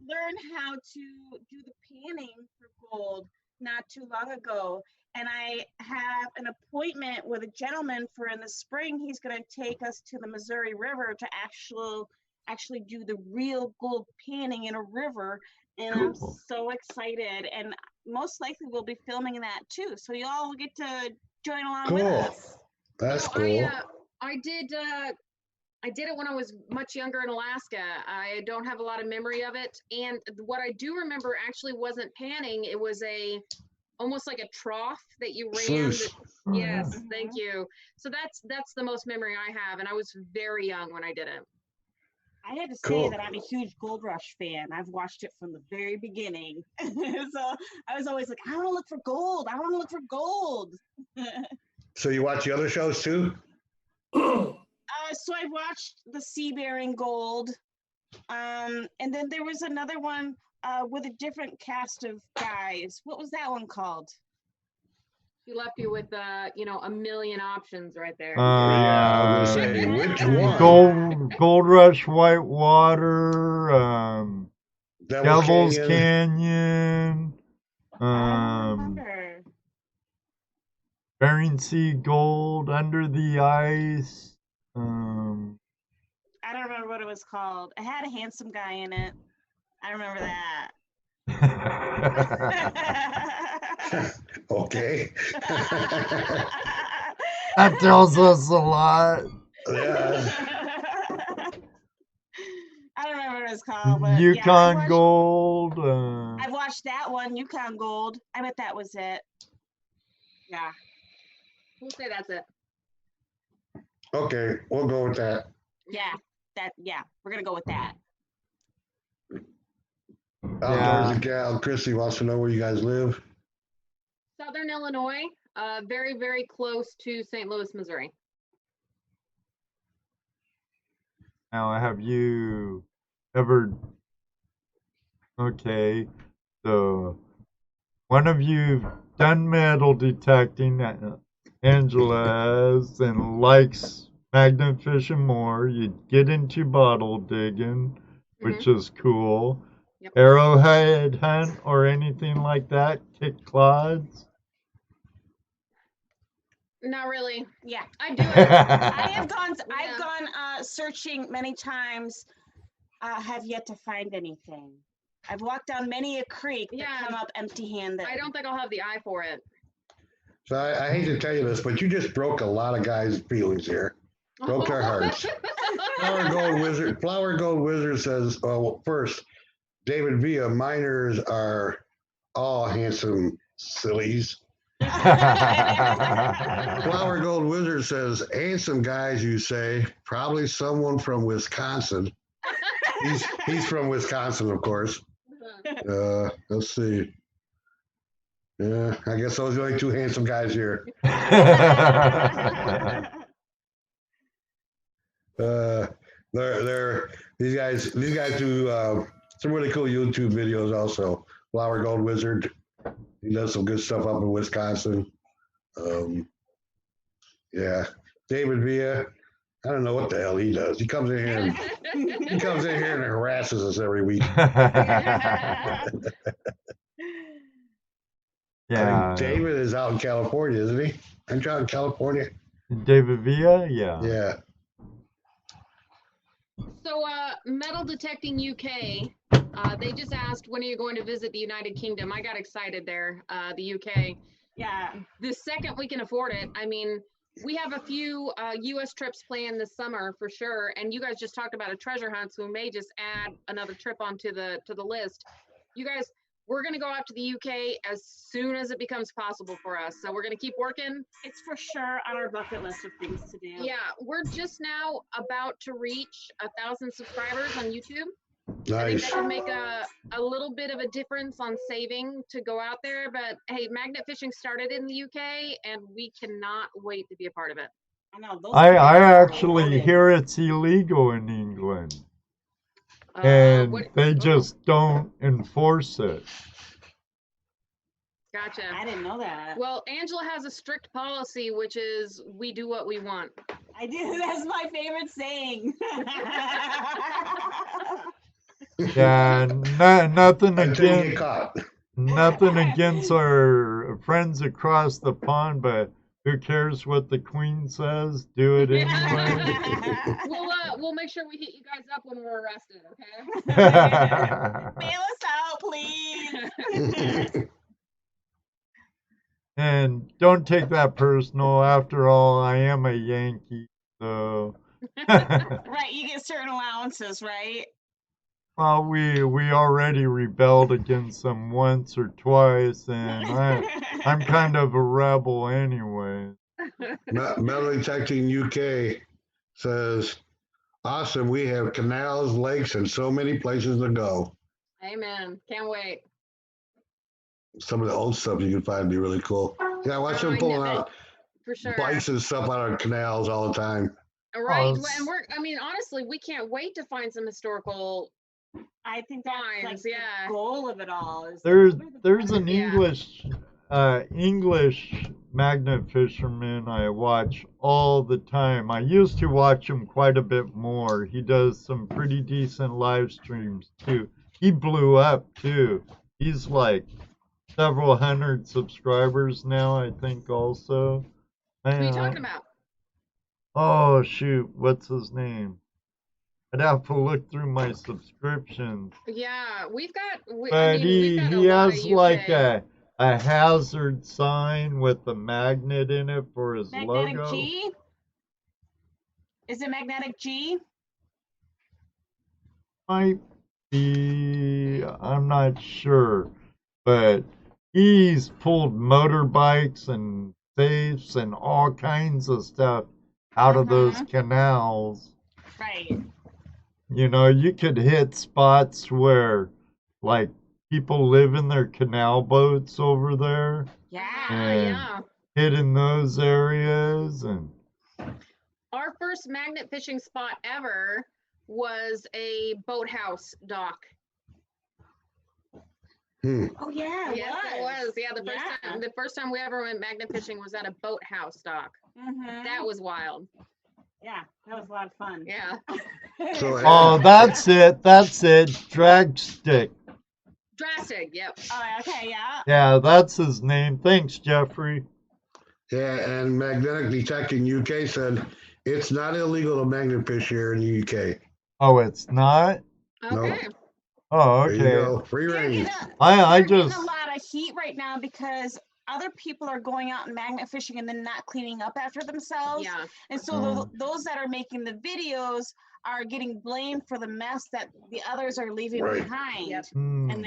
learned how to do the panning for gold not too long ago. And I have an appointment with a gentleman for in the spring. He's going to take us to the Missouri River to actually do the real gold panning in a river. And I'm so excited. And most likely we'll be filming that too. So you all get to join along with us. That's cool. I did it when I was much younger in Alaska. I don't have a lot of memory of it. And what I do remember actually wasn't panning. It was almost like a trough that you ran. Yes, thank you. So that's the most memory I have. And I was very young when I did it. I had to say that I'm a huge Gold Rush fan. I've watched it from the very beginning. So I was always like, I want to look for gold. I want to look for gold. So you watch the other shows too? So I watched the Sea Bearing Gold. And then there was another one with a different cast of guys. What was that one called? She left you with a million options right there. Yeah, I was gonna say which one? Gold Rush, Whitewater, Devil's Canyon, Bering Sea Gold, Under the Ice. I don't remember what it was called. It had a handsome guy in it. I remember that. Okay. That tells us a lot. Yeah. I don't remember what it's called, but Yukon yeah, Gold. I've watched that one, Yukon Gold. I bet that was it. Yeah. We'll say that's it. Okay, we'll go with that. Yeah. We're gonna go with that. Outdoorsy gal Chrissy wants to know where you guys live. Southern Illinois, very, very close to St. Louis, Missouri. Now, have you ever? Okay, so one of you done metal detecting. Angela has and likes magnet fishing more. You get into bottle digging, which is cool. Yep. Arrowhead hunt or anything like that. Kick clods. Not really. Yeah. I do it. I've gone Yeah. searching many times. Have yet to find anything. I've walked down many a creek that Yeah. come up empty-handed. I don't think I'll have the eye for it. So I hate to tell you this, but you just broke a lot of guys' feelings here. Broke their hearts. Flower Gold Wizard says, well, first, David Villa, miners are all handsome sillies. Flower Gold Wizard says, handsome guys, you say, probably someone from Wisconsin. He's from Wisconsin, of course. Let's see. Yeah, I guess those are the only two handsome guys here. These guys do some really cool YouTube videos also. Flower Gold Wizard, he does some good stuff up in Wisconsin. Yeah, David Villa, I don't know what the hell he does. He comes in here and harasses us every week. Yeah. David is out in California, isn't he? Aren't you out in California? David Villa, yeah. Yeah. So, Metal Detecting UK, they just asked, when are you going to visit the United Kingdom? I got excited there, the UK. Yeah. The second we can afford it, I mean, we have a few US trips planned this summer for sure, and you guys just talked about a treasure hunt, so we may just add another trip onto the list. You guys, we're going to go out to the UK as soon as it becomes possible for us. So we're going to keep working. It's for sure on our bucket list of things to do. Yeah, we're just now about to reach 1,000 subscribers on YouTube. I think Nice. that could make a little bit of a difference on saving to go out there. But hey, magnet fishing started in the UK, and we cannot wait to be a part of it. I know. I actually hear it's illegal in England. And they just don't enforce it. Gotcha. I didn't know that. Well, Angela has a strict policy, which is we do what we want. I do. That's my favorite saying. Yeah, nothing Until you get against caught. nothing against our friends across the pond, but who cares what the Queen says? Do it anyway. We'll make sure we hit you guys up when we're arrested, okay? Bail us out, please. And don't take that personal. After all, I am a Yankee, so. Right, you get certain allowances, right? Well, we already rebelled against them once or twice, and I'm kind of a rebel anyway. Metal Detecting UK says, awesome, we have canals, lakes, and so many places to go. Amen. Can't wait. Some of the old stuff you can find would be really cool. Yeah, I watch them I pulling know. out For sure. bikes and stuff out of canals all the time. Right. Oh, And I mean, honestly, we can't wait to find some historical. I think that's like Fines, the yeah. goal of it all. Is There's an Yeah. English magnet fisherman I watch all the time. I used to watch him quite a bit more. He does some pretty decent live streams too. He blew up too. He's like several hundred subscribers now, I think also. Who are you talking about? Oh shoot, what's his name? I'd have to look through my subscriptions. Yeah, we've got. I But mean, we've got a he lot has of like UK. a hazard sign with a magnet in it for his Magnetic logo. G? Is it Magnetic G? Might be, I'm not sure, but he's pulled motorbikes and safes and all kinds of stuff out of those canals. Right. You know, you could hit spots where like people live in their canal boats over there Yeah. and Yeah. hit in those areas. And Our first magnet fishing spot ever was a boathouse dock. Oh yeah, it Yes, was. it was. Yeah, Yeah. the first time we ever went magnet fishing was at a boathouse dock. That was wild. Yeah, that was a lot of fun. Yeah. So, oh, that's it. Drag stick. Drastic. Yep. Oh, okay, yeah. Yeah, that's his name. Thanks, Jeffrey. yeah, and Magnetic Detecting UK said it's not illegal to magnet fish here in the UK. Oh, it's not? Okay. Oh, There you okay. go. Free They're range. getting I they're getting just a lot of heat right now because other people are going out and magnet fishing and then not cleaning up after themselves. Yeah. And so those that are making the videos are getting blamed for the mess that the others are leaving Right. behind. Yep. And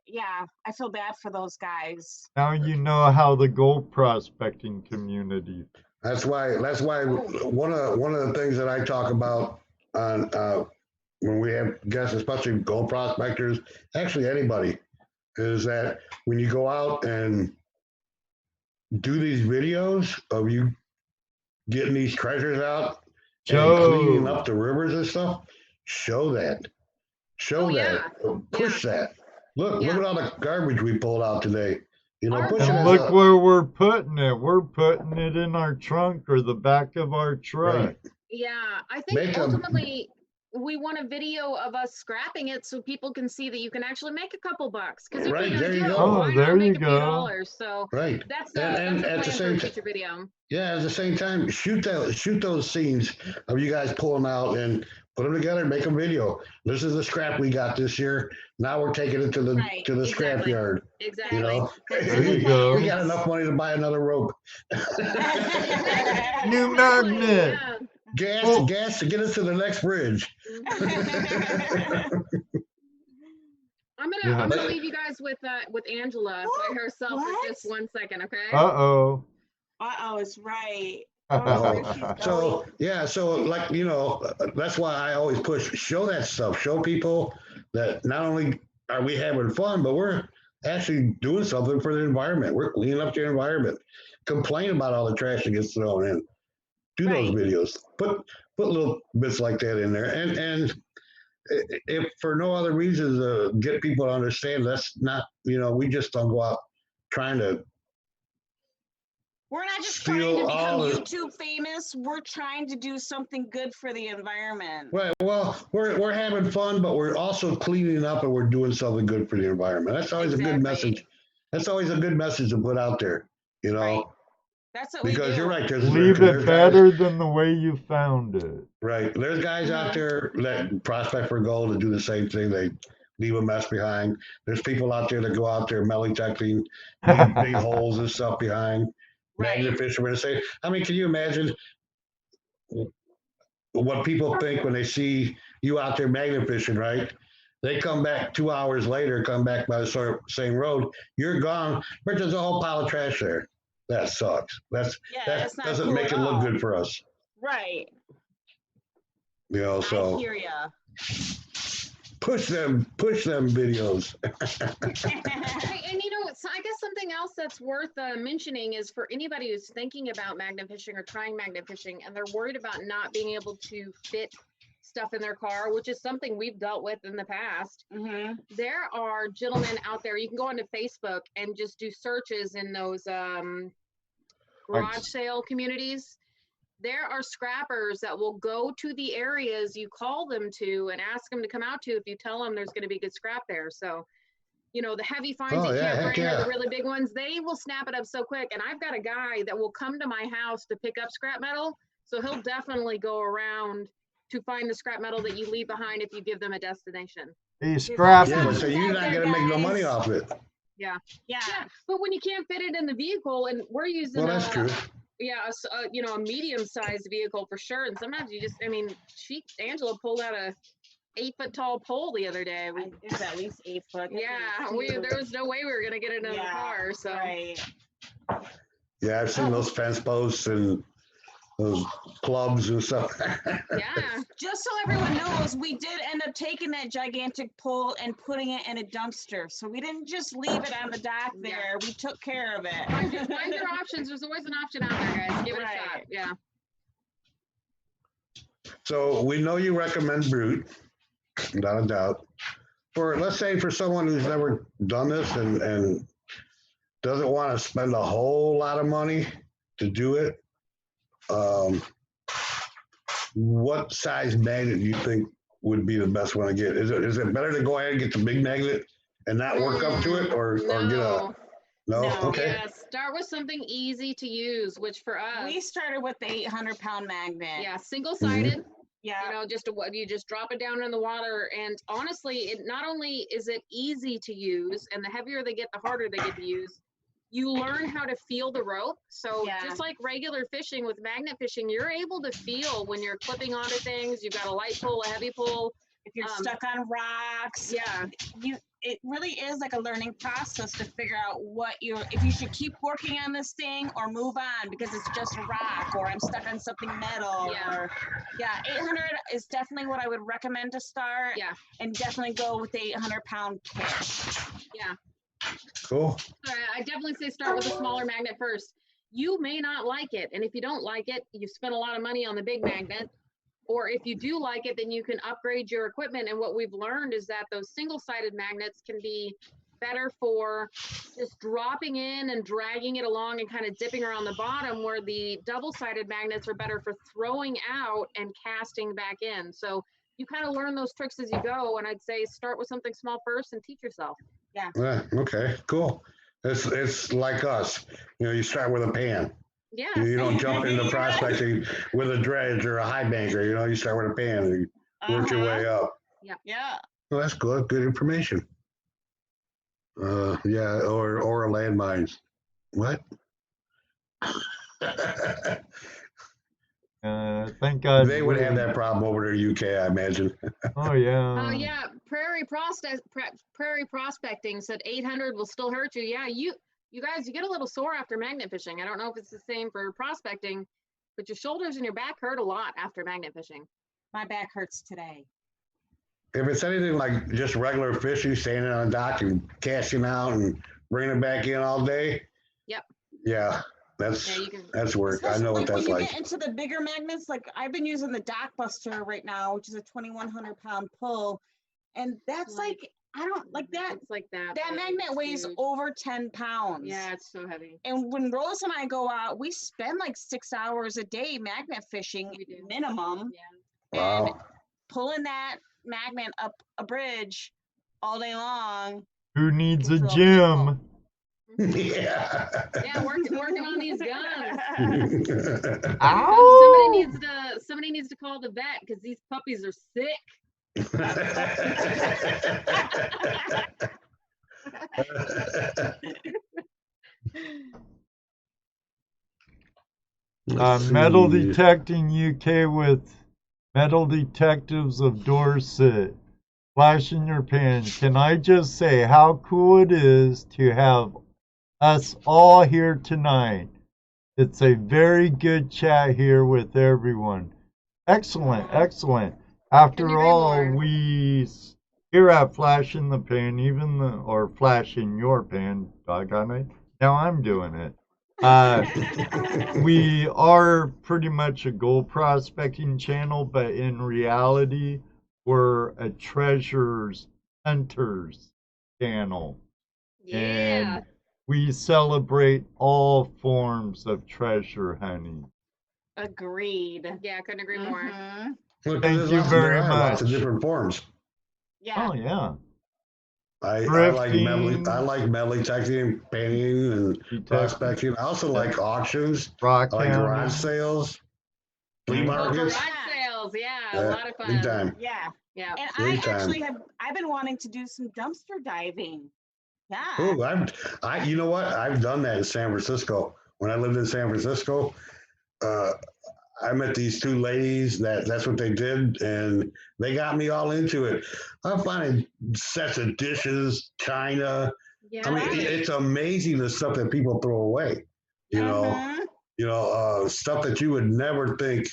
yeah, I feel bad for those guys. now you know how the gold prospecting community. That's why one of the things that I talk about on when we have guests, especially gold prospectors, actually anybody, is that when you go out and do these videos of you getting these treasures out and cleaning up the rivers and stuff, show that. Oh, Push that. Look at all the garbage we pulled out today. You know, Our push it And as look a, where we're putting it. We're putting it in our trunk or the back of our truck. Right. Yeah. I think Make 'em- ultimately we want a video of us scrapping it so people can see that you can actually make a couple bucks. Because if Right, you're there gonna you do it, go. Oh, why there not make you a few go. dollars? So right. that's And the at the plan for same a time, future video. yeah, at the same time, shoot those scenes of you guys pulling out and put them together, make a video. This is the scrap we got this year. Now we're taking it to the Right, scrap exactly. yard. Exactly. You know, There you go. we got enough money to buy another rope. New Exactly, magnet. yeah. Gas to get us to the next bridge. I'm Yeah. gonna leave you guys with Angela by herself What? for just 1 second, okay? Uh-oh. Uh-oh, it's right. So yeah, so like that's why I always push show that stuff. Show people that not only are we having fun, but we're actually doing something for the environment. We're cleaning up the environment. Complain about all the trash that gets thrown in. Do those videos. Put little bits like that in there, and if for no other reason to get people to understand, that's not we just don't go out trying to. We're not just Steal trying to all become the- YouTube famous. We're trying to do something good for the environment. Right. Well, we're having fun, but we're also cleaning up and we're doing something good for the environment. That's always a good Exactly. message. That's always a good message to put out there, Right. That's what we do. because you're right. Leave there's it better than the way you found it. Right. There's guys out there that prospect for gold and do the same thing. They leave a mess behind. There's people out there that go out there metal detecting, leave big holes and stuff behind. Right. Magnet fishermen say, I mean, can you imagine what people think when they see you out there magnet fishing, right? They come back 2 hours later, come back by the same road. You're gone, but there's a whole pile of trash there. That sucks. That it's not doesn't cool make at it look all. good for us. Right. I I hear ya. push them videos. And I guess something else that's worth mentioning is for anybody who's thinking about magnet fishing or trying magnet fishing and they're worried about not being able to fit stuff in their car, which is something we've dealt with in the past. There are gentlemen out there. You can go onto Facebook and just do searches in those garage sale communities. There are scrappers that will go to the areas you call them to and ask them to come out to if you tell them there's going to be good scrap there. So, the heavy finds you can't bring or the really big ones, they will snap it up so quick. And I've got a guy that will come to my house to pick up scrap metal. So he'll definitely go around to find the scrap metal that you leave behind if you give them a destination. Hey, scrap. Yeah, but Sounds so you're not out there, gonna make no money guys. off it. Yeah. Yeah. Yeah, but when you can't fit it in the vehicle, and we're using Well, that's true. you know, a medium-sized vehicle for sure. And sometimes you just, I mean, Angela pulled out a 8-foot tall pole the other day. It's at least 8 foot. That's Yeah, huge. there was no way we were gonna get it in the car. So Right. Yeah, I've seen those fence posts and those clubs and stuff. yeah, Just so everyone knows, we did end up taking that gigantic pole and putting it in a dumpster. So we didn't just leave it on the dock Yeah. there. We took care of it. find your options. There's always an option out there, guys. Give it a shot. Right. Yeah. So we know you recommend Brute, without a doubt. Let's say for someone who's never done this and doesn't want to spend a whole lot of money to do it, what size magnet do you think would be the best one to get? Is it better to go ahead and get the big magnet and not work up to it, or get a no? No. Okay. Yeah, start with something easy to use, which for us, We started with the 800-pound magnet. yeah, single-sided. Yeah. You know, you just drop it down in the water, and honestly, it not only is it easy to use, and the heavier they get, the harder they get to use. You learn how to feel the rope. So Yeah. just like regular fishing, with magnet fishing, you're able to feel when you're clipping onto things. You've got a light pull, a heavy pull. If you're stuck on rocks, Yeah, it really is like a learning process to figure out if you should keep working on this thing or move on because it's just a rock, or I'm stuck on something metal. Yeah. 800 is definitely what I would recommend to start. Yeah. And definitely go with the 800-pound kit. yeah. Cool. I definitely say start with a smaller magnet first. You may not like it, and if you don't like it, you spend a lot of money on the big magnet. Or if you do like it, then you can upgrade your equipment. And what we've learned is that those single-sided magnets can be better for just dropping in and dragging it along and kind of dipping around the bottom, where the double-sided magnets are better for throwing out and casting back in. So you kind of learn those tricks as you go. And I'd say start with something small first and teach yourself. Yeah. Okay. Cool. It's like us. You know, you start with a pan. Yeah. You don't jump into prospecting with a dredge or a high banker. You know, you start with a pan and you work your way up. Yeah. Well, that's good. Good information. Yeah, or landmines. What? Thank God. They would have that problem over there, UK, I imagine. Oh yeah. Yeah, prairie prospecting said 800 will still hurt you. Yeah, you guys, you get a little sore after magnet fishing. I don't know if it's the same for prospecting, but your shoulders and your back hurt a lot after magnet fishing. My back hurts today. If it's anything like just regular fishing, standing on a dock and casting out and bringing it back in all day. Yep. Yeah, that's work. Especially I know what that's when you like. get into the bigger magnets, like I've been using the Dock Buster right now, which is a 2,100-pound pull, and that's like I don't like that. It's like that. That magnet weighs over 10 pounds. Yeah, it's so heavy. And when Rose and I go out, we spend like 6 hours a day magnet fishing minimum. Yeah. And Wow. pulling that magnet up a bridge all day long. Who needs a It's all gym? Yeah. Yeah, working on these guns. Ow! Somebody needs to call the vet because these puppies are sick. Metal Detecting UK with Metal Detectives of Dorset. Flash in your pan. Can I just say how cool it is to have us all here tonight? It's a very good chat here with everyone. Excellent, excellent. After all, we here at Flash in the Pan, or Flash in your pan, doggone it. Now I'm doing it. We are pretty much a gold prospecting channel, but in reality, we're a treasures hunters channel. Yeah. And we celebrate all forms of treasure hunting. Agreed. Yeah, I couldn't agree more. Mhm. Look, Thank there's you lots- very there are Lots of much. different forms. Yeah. Oh yeah. I like Thrifting. metal detecting, painting, and prospecting. I also like auctions. Rock I like garage hounding. sales, flea Yeah. Oh, markets. garage sales. trails. Yeah, a Yeah, lot of fun. big time. Yeah. Yeah. And Big I time. actually I've been wanting to do some dumpster diving. Yeah. Oh, you know what? I've done that in San Francisco. When I lived in San Francisco, uh, I met these two ladies that's what they did, and they got me all into it. I'm finding sets of dishes, china. Yeah. I mean, it's amazing the stuff that people throw away. Mhm. Stuff that you would never think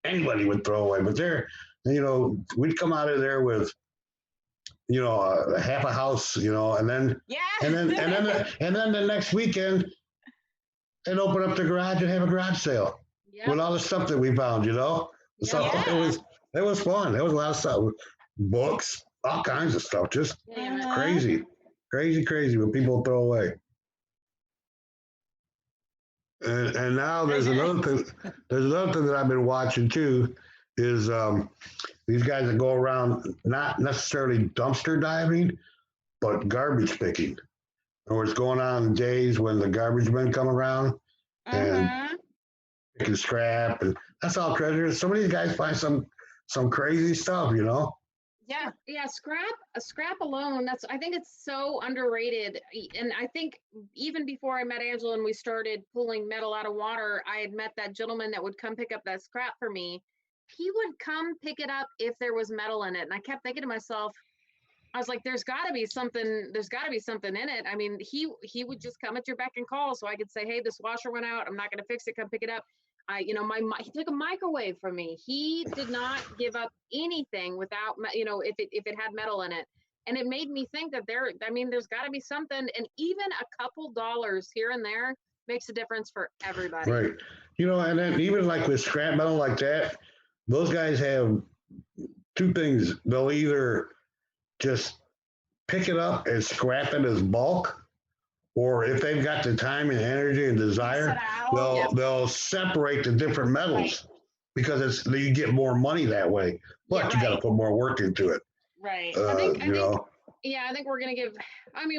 anybody would throw away. But we'd come out of there with, half a house, and then Yeah. and then the next weekend, they'd open up the garage and have a garage sale with all the stuff that we found. So Yeah. it was fun. There was a lot of stuff, books, all kinds of stuff, just Mhm. crazy what people throw away. And now there's another thing. There's another thing that I've been watching too, is these guys that go around not necessarily dumpster diving, but garbage picking. Or it's going on days when the garbage men come around and Mhm. picking scrap, and that's all treasure. Some of these guys find some crazy stuff. Yeah. Yeah, scrap alone, I think it's so underrated. And I think even before I met Angela and we started pulling metal out of water, I had met that gentleman that would come pick up that scrap for me. He would come pick it up if there was metal in it. And I kept thinking to myself, I was like, there's gotta be something in it. I mean, he would just come at your beck and call. So I could say, hey, this washer went out. I'm not gonna fix it, come pick it up. He took a microwave from me. He did not give up anything without, if it had metal in it. And it made me think that there's got to be something, and even a couple dollars here and there makes a difference for everybody. Right. And then even like with scrap metal like that, those guys have two things. They'll either just pick it up and scrap it as bulk, or if they've got the time and energy and desire, they'll separate the different metals because you get more money that way. But you got to put more work into it. Right. I think we're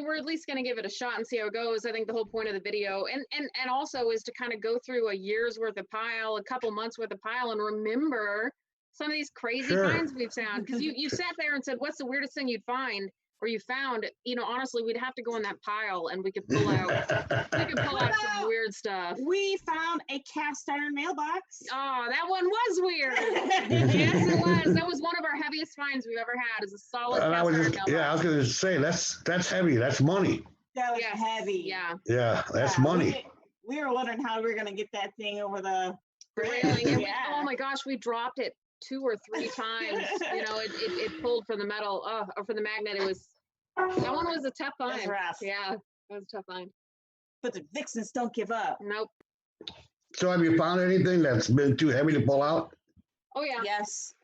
we're at least gonna give it a shot and see how it goes. I think the whole point of the video and also is to kind of go through a year's worth of pile, a couple months worth of pile, and remember some of these crazy finds we've found. Because you sat there and said, what's the weirdest thing you'd find or you found? Honestly, we'd have to go in that pile and we could pull out some weird stuff. We found a cast iron mailbox. Oh, that one was weird. Yes, it was. That was one of our heaviest finds we've ever had, is a solid cast iron mailbox. Yeah, I was going to say, that's heavy. That's money. That was heavy. Yeah. Yeah, that's money. We were wondering how we were going to get that thing over the railing. And oh my gosh, we dropped it 2 or 3 times. It pulled from the metal, or from the magnet. That one was a tough find. It was rough. Yeah, it was a tough find. But the Vixens don't give up. Nope. So have you found anything that's been too heavy to pull out? Oh yeah. Yes.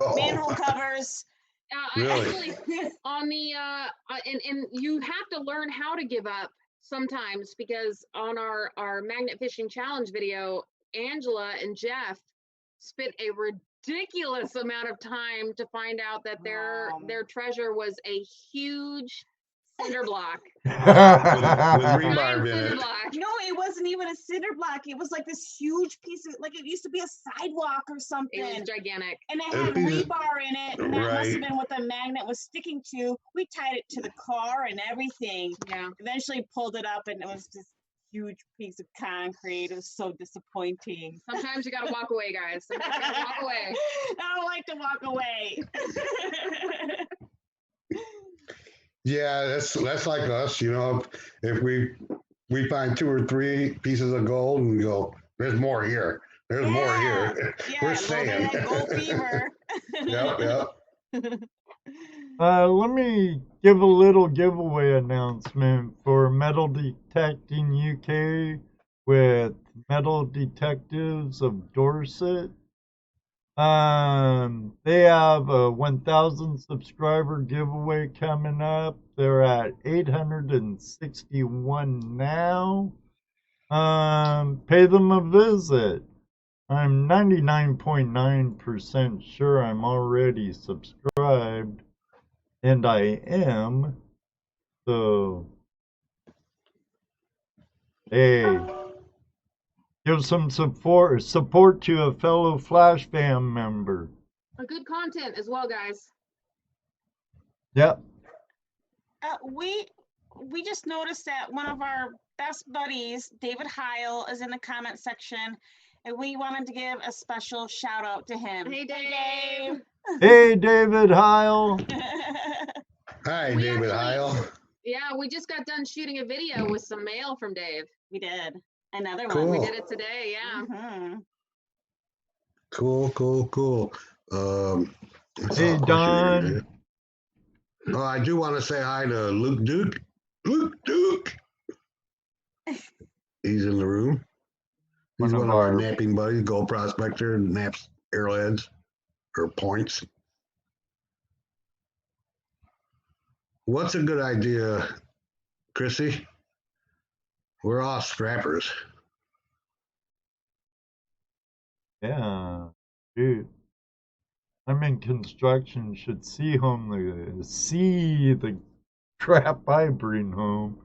Oh. Manhole covers. Really? Actually, on the and you have to learn how to give up sometimes, because on our magnet fishing challenge video, Angela and Jeff spent a ridiculous amount of time to find out that their treasure was a huge cinder block. with rebar in it. No, it wasn't even a cinder block. It was like this huge piece of, like, it used to be a sidewalk or something. It was gigantic. And it had rebar in it, and that must have been what the magnet was sticking to. We tied it to the car and everything. Yeah. Eventually pulled it up, and it was this huge piece of concrete. It was so disappointing. Sometimes you gotta walk away, guys. Sometimes you gotta walk away. I don't like to walk away. Yeah, that's like us. If we find 2 or 3 pieces of gold and go, there's more here. There's more here. Yeah, we're saying. Gold fever. Yep. Let me give a little giveaway announcement for Metal Detecting UK with Metal Detectives of Dorset. They have a 1,000 subscriber giveaway coming up. They're at 861 now. Pay them a visit. I'm 99.9% sure I'm already subscribed, and I am. So, hey, give some support to a fellow Flash Fam member. A good content as well, guys. Yep. We just noticed that one of our best buddies, David Heil, is in the comment section, and we wanted to give a special shout out to him. Hey, Dave. Hey, David Heil. Hi, We David actually- Heil. Yeah, we just got done shooting a video with some mail from Dave. We did another Cool. one. We did it today, yeah. Mhm. Cool. That's Hey, all question Don. here. Oh, I do want to say hi to Luke Duke. Luke Duke. He's in the room. He's One one of of our our- napping buddies, gold prospector, and naps arrowheads or points. What's a good idea, Chrissy? We're all strappers. Yeah, dude. I'm in construction. Should see the crap I bring home.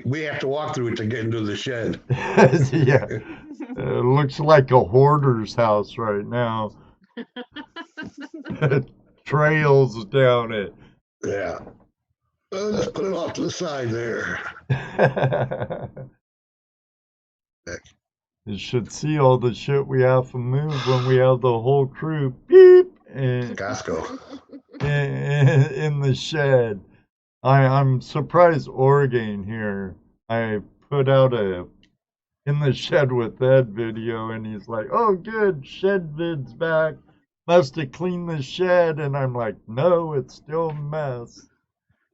We have to walk through it to get into the shed. Yeah, it looks like a hoarder's house right now. Trails down it. Yeah. Let's put it off to the side there. You should see all the shit we have to move when we have the whole crew beep Costco. in the shed. I'm surprised Oregon here. I put out a in the shed with Ed video, and he's like, "Oh, good, shed vid's back. Must have cleaned the shed." And I'm like, "No, it's still a mess."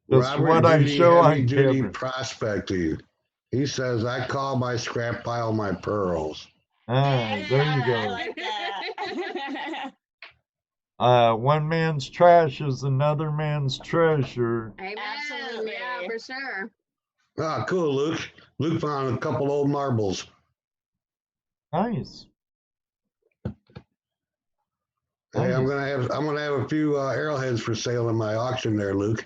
That's Robert what I Duty, show heavy on duty camera. prospecting. He says, I call my scrap pile my pearls. Ah, there you I go. like that. One man's trash is another man's treasure. Amen. Absolutely. Yeah, for sure. Ah, cool, Luke. Luke found a couple old marbles. Nice. Hey, I'm Nice. gonna have a few arrowheads for sale in my auction there, Luke.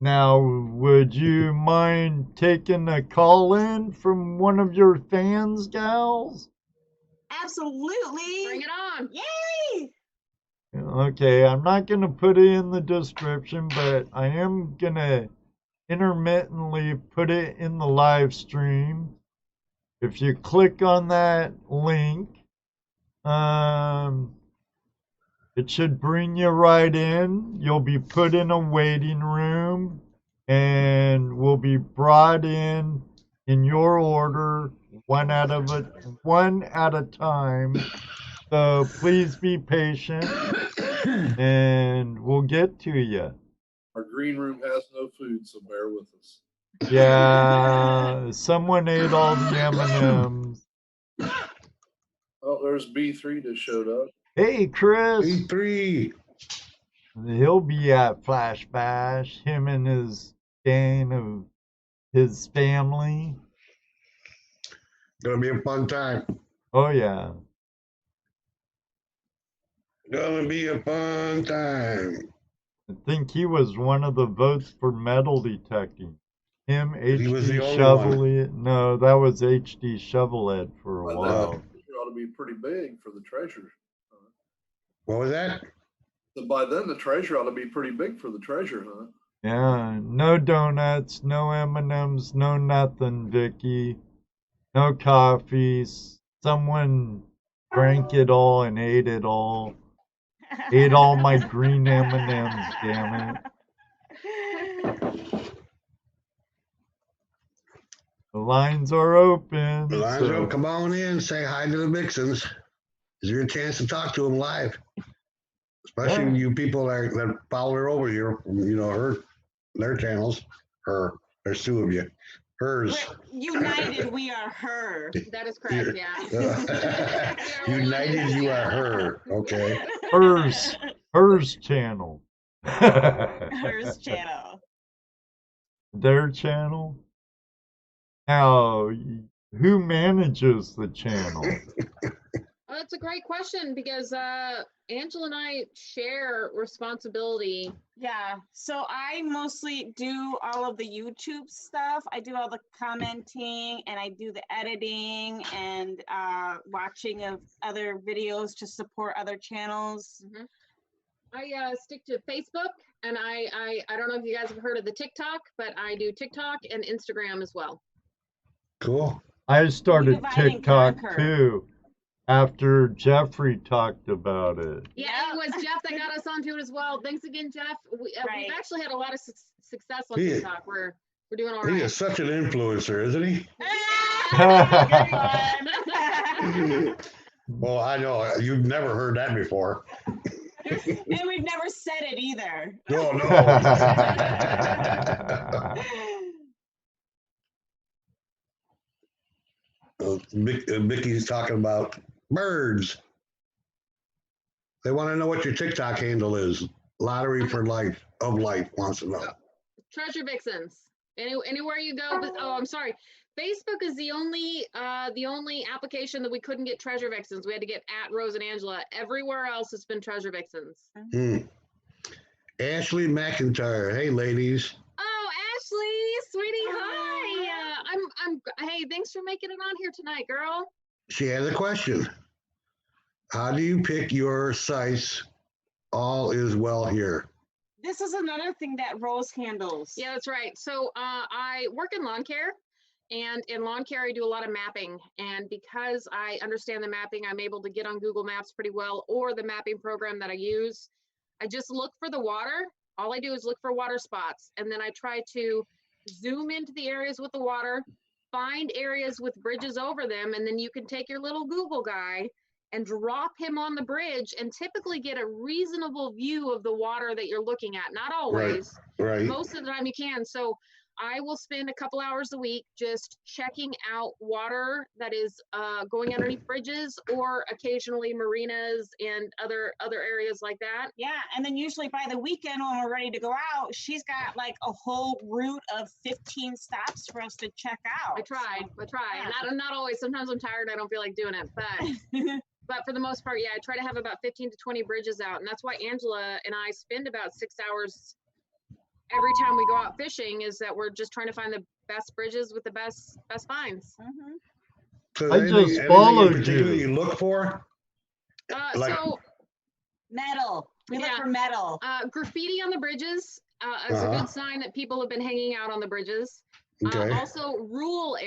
Now, would you mind taking a call in from one of your fans, gals? Absolutely. Bring it on. Yay! Okay, I'm not going to put it in the description, but I am going to intermittently put it in the live stream. If you click on that link, it should bring you right in. You'll be put in a waiting room and will be brought in your order, one at a time. So please be patient and we'll get to you. Our green room has no food, so bear with us. Yeah, someone ate all the M&Ms. Oh, there's B3 just showed up. Hey, Chris. E3. He'll be at Flash Bash, him and his gang of his family. Gonna be a fun time. Oh, yeah. Gonna be a fun time. I think he was one of the votes for metal detecting. Him, He was HD the only Shovelhead. No, that was HD Shovelhead for a But while. that ought to be pretty big for the treasure. What was that? So by then, the treasure ought to be pretty big for the treasure hunt. Yeah, no donuts, no M&Ms, no nothing, Vicky. No coffees. Someone drank it all and ate it all. Ate all my green M&Ms, damn it. The lines are open. The lines so- will come on in, say hi to the Vixens. Is there a chance to talk to them live? Especially Yeah. you people that follow her over here, you know, their channels. There's two of you. Hers. We're united, we are her. That is correct, yeah. United, you are her. Okay. Hers channel. Hers channel. Their channel? Now, who manages the channel? Well, That's a great question because Angela and I share responsibility. Yeah, so I mostly do all of the YouTube stuff. I do all the commenting and I do the editing and watching of other videos to support other channels. Mhm. I stick to Facebook, and I don't know if you guys have heard of the TikTok, but I do TikTok and Instagram as well. Cool. I started divide and TikTok conquer. too after Jeffrey talked about it. Yeah, Yep. it was Jeff that got us onto it as well. Thanks again, Jeff. We've Right. actually had a lot of success on He- TikTok. We're doing all He right. is such an influencer, isn't he? Good one. Well, I know you've never heard that before. And we've never said it either. No, no. Mickey's talking about birds. They want to know what your TikTok handle is. Lottery for life of life wants to know. Treasure Vixens. Anywhere you go, but oh, I'm sorry. Facebook is the only application that we couldn't get Treasure Vixens. We had to get @Rose and Angela. Everywhere else has been Treasure Vixens. Hmm. Ashley McIntyre. Hey, ladies. Oh, Ashley, sweetie, hi. Hey, thanks for making it on here tonight, girl. She has a question. How do you pick your sites? All is well here. This is another thing that Rose handles. Yeah, that's right. So I work in lawn care, and in lawn care, I do a lot of mapping. And because I understand the mapping, I'm able to get on Google Maps pretty well, or the mapping program that I use. I just look for the water. All I do is look for water spots, and then I try to zoom into the areas with the water, find areas with bridges over them, and then you can take your little Google guy and drop him on the bridge and typically get a reasonable view of the water that you're looking at. Not always, Right. most of the time you can. So I will spend a couple hours a week just checking out water that is going underneath bridges, or occasionally marinas and other areas like that. Yeah, and then usually by the weekend when we're ready to go out, she's got like a whole route of 15 stops for us to check out. I try. Yeah. Not always. Sometimes I'm tired. I don't feel like doing it, but for the most part, yeah, I try to have about 15 to 20 bridges out, and that's why Angela and I spend about 6 hours every time we go out fishing, is that we're just trying to find the best bridges with the best finds. Mhm. So I just followed in particular you. you look for? Like- So Metal. We look Yeah. for metal. graffiti on the bridges is a good sign that people have been hanging out on the bridges. Okay. Also rural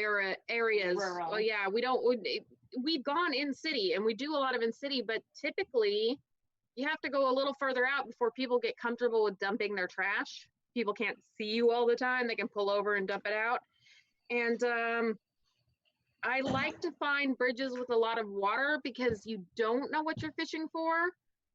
areas. Rural. Oh yeah, we've gone in city, and we do a lot of in city, but typically you have to go a little further out before people get comfortable with dumping their trash. People can't see you all the time. They can pull over and dump it out. And I like to find bridges with a lot of water because you don't know what you're fishing for.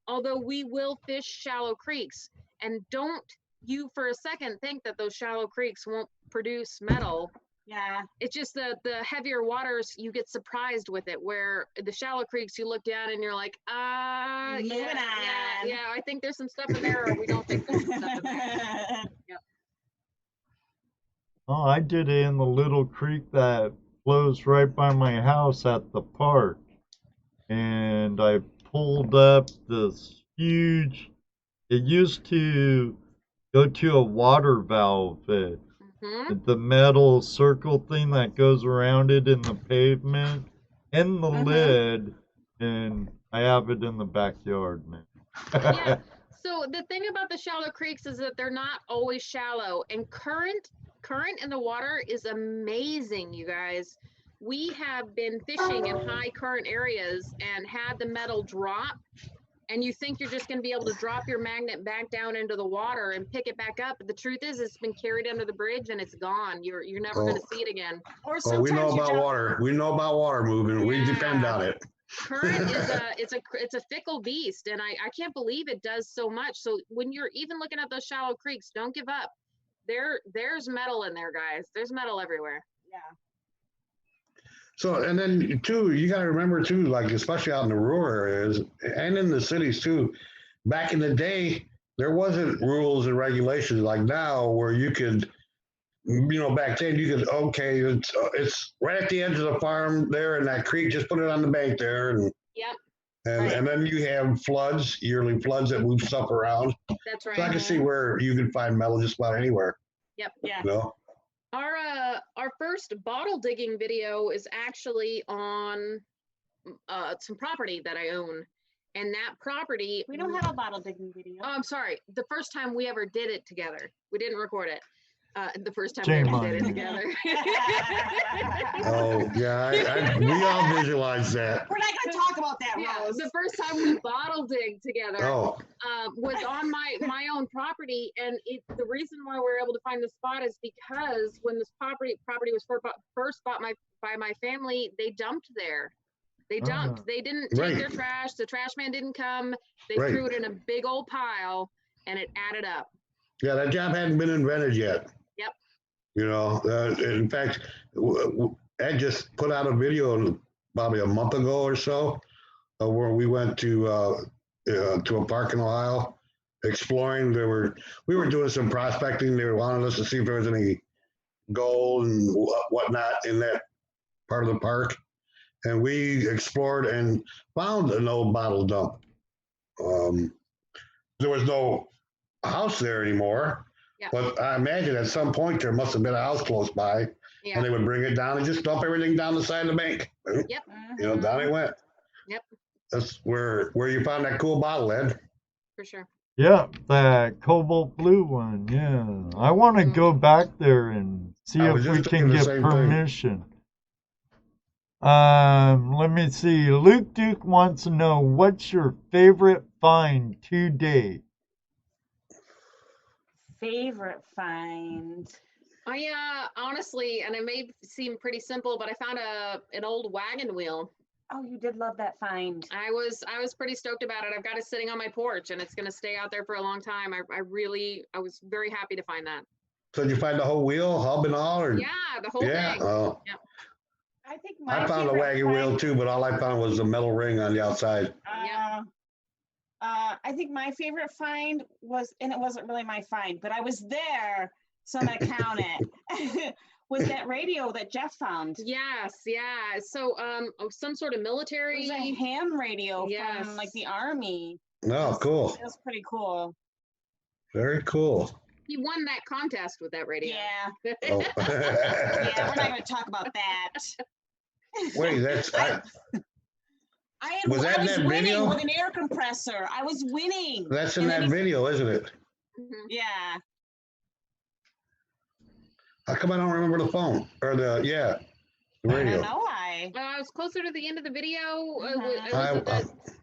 Although we will fish shallow creeks, and don't you for a second think that those shallow creeks won't produce metal. Yeah. It's just the heavier waters, you get surprised with it, where the shallow creeks, you look down and you're like, Moving on. yeah, I think there's some stuff in there, or we don't think there's some stuff in there. Oh, I did it in the little creek that flows right by my house at the park. And I pulled up this huge, it used to go to a water valve, the metal circle thing that goes around it in the pavement, and the lid, and I have it in the backyard now. Yeah. So the thing about the shallow creeks is that they're not always shallow, and current in the water is amazing, you guys. We have been fishing in high current areas and had the metal drop, and you think you're just going to be able to drop your magnet back down into the water and pick it back up, but the truth is it's been carried under the bridge and it's gone. You're never going to see it again. Or Oh, sometimes we know you about jump- water. We know about water moving. We depend on it. Current is it's a fickle beast, and I can't believe it does so much. So when you're even looking at those shallow creeks, don't give up. There's metal in there, guys. There's metal everywhere. Yeah. So, and then too, you got to remember too, like especially out in the rural areas and in the cities too. Back in the day, there wasn't rules and regulations like now, where you could, back then you could, okay, it's right at the edge of the farm there in that creek, just put it on the bank there, and Yep. And then you have floods, yearly floods that move stuff around. That's So I right. can see where you can find metal just about anywhere. Yep. Yeah. You know? Our first bottle digging video is actually on some property that I own, and that property. We don't have a bottle digging video. Oh, I'm sorry. The first time we ever did it together, we didn't record it. The first time Shame we ever on did it you. together. Oh, yeah. We all visualize that. We're not going to talk about that, Yeah, Rose. the first time we bottle digged together Oh, was on my own property, and the reason why we were able to find the spot is because when this property was first bought by my family, they dumped there. They dumped. Ah. They didn't take Right. their trash. The trash man didn't come. They Right. threw it in a big old pile, and it added up. yeah, that job hadn't been invented yet. Yep. You know, in fact, Ed just put out a video probably a month ago or so where we went to a park in Ohio exploring. We were doing some prospecting. They wanted us to see if there was any gold and whatnot in that part of the park. And we explored and found an old bottle dump. There was no house there anymore, Yeah. but I imagine at some point there must have been a house close by, Yeah. and they would bring it down and just dump everything down the side of the bank. Yep. You know, down it went. Yep. That's where you found that cool bottle, Ed. For sure. Yeah, that cobalt blue one. Yeah, I want to go back there and see I if was we just can thinking the get same thing. permission. Let me see. Luke Duke wants to know, what's your favorite find to date? Favorite find. I honestly, and it may seem pretty simple, but I found an old wagon wheel. Oh, you did love that find. I was pretty stoked about it. I've got it sitting on my porch, and it's gonna stay out there for a long time. I was very happy to find that. So did you find the whole wheel, hub and all, or Yeah, the whole yeah? thing. Oh, I think my I found a favorite wagon find- wheel too, but all I found was the metal ring on the outside. Yeah. I think my favorite find was, and it wasn't really my find, but I was there, so I'm gonna count it. Was that radio that Jeff found? Yes, yeah. So some sort of It military. was a ham radio Yes. from like the army. Oh, cool. It was pretty cool. Very cool. He won that contest with that radio. Yeah. Oh. Yeah, we're not gonna talk about that. Wait, that's I Was that in was that winning video? with an air compressor. I was winning. that's in And then that video, isn't it? Mhm. Yeah. How come I don't remember the phone or the I radio? don't know why. I was closer to the end of the video. Mhm. It was at the- it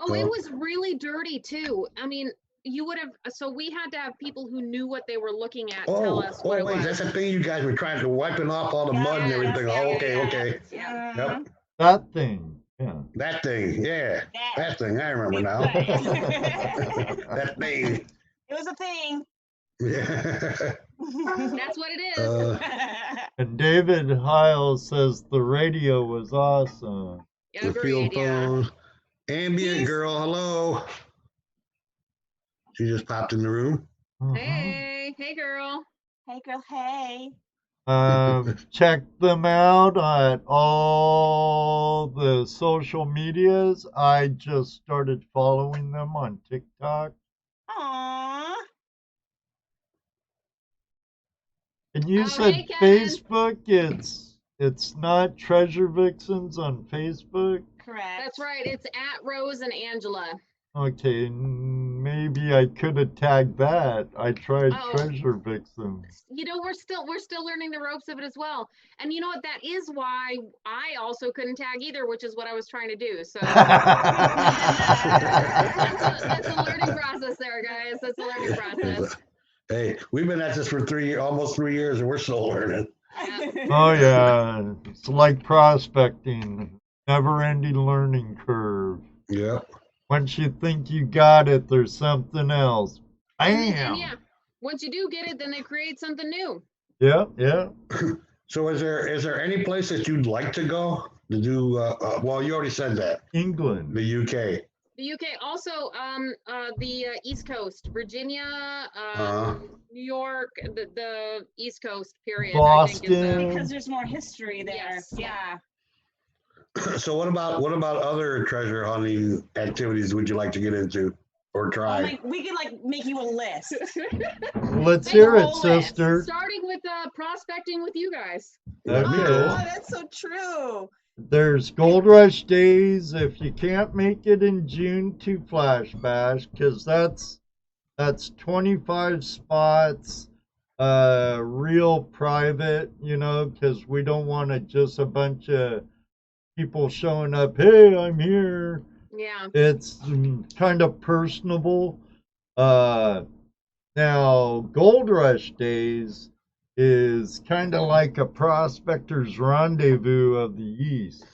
well- was really dirty too. I mean, you would have. So we had to have people who knew what they were looking at tell us what it wait, was. that's the thing you guys were trying to wiping off all the mud and Yeah, everything. yeah, Oh, yeah, okay, yeah. okay. Yeah. Yep. Mhm. That thing. Yeah. That thing, yeah. That thing, I remember now. It That thing. was a thing. Yeah. That's what it is. And David Heil says the radio was awesome. The field Agreed. Yeah. phone. Ambient He's- girl, hello. She just popped in the room. Mhm. Hey, girl. Hey, girl. Hey. Check them out at all the social medias. I just started following them on TikTok. Aww. And you Oh, said hey, Kevin. Facebook. It's not Treasure Vixens on Facebook. Correct. That's right. It's at Rose and Angela. Okay, maybe I could have tagged that. I tried Oh. Treasure Vixens. You know, we're still learning the ropes of it as well. And you know what? That is why I also couldn't tag either, which is what I was trying to do. So that's a learning process there, guys. That's a learning process. Hey, we've been at this for almost 3 years, and we're still learning. Oh yeah, it's like prospecting, never-ending learning curve. Yep. Once you think you got it, there's something else. And Bam! yeah, once you do get it, then they create something new. Yeah, yeah. So is there any place that you'd like to go to do? Well, you already said that. England. The UK. The UK, also the East Coast, Virginia, New York, the East Coast period. I think is Boston. Because there's more history there. Yes. Yeah. So what about other treasure hunting activities would you like to get into or Oh try? my, we could like make you a list. Let's Make hear a it, whole list. sister. Starting with prospecting with you guys. That'd be Okay. cool. Oh, that's so true. There's Gold Rush Days. If you can't make it in June to Flash Bash, because that's 25 spots, real private, because we don't want just a bunch of people showing up. Hey, I'm here. Yeah. It's kind of personable. Now, Gold Rush Days is kind of like a prospector's rendezvous of the East.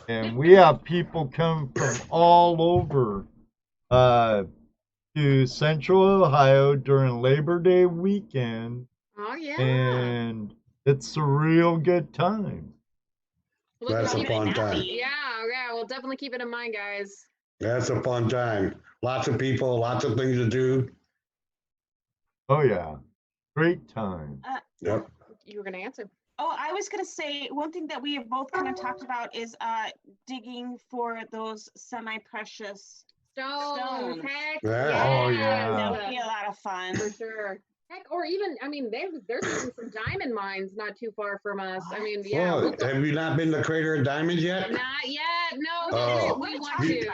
And we have people come from all over to Central Ohio during Labor Day weekend. Oh yeah. And it's a real good time. Look, That's a keep it- fun time. Yeah, we'll definitely keep it in mind, guys. That's a fun time. Lots of people, lots of things to do. Oh, yeah. Great time. Yep. You were gonna answer. Oh, I was gonna say one thing that we have both kind of talked about is digging for those semi-precious. Stones, Stones. heck. Yeah. Oh, yeah. That would be a lot of fun. For sure. Heck, or even, I mean, there's even some diamond mines not too far from us. I mean, yeah. Oh, we'll go- have you not been to Crater of Diamonds yet? Not yet. No, Oh. we want Talking to.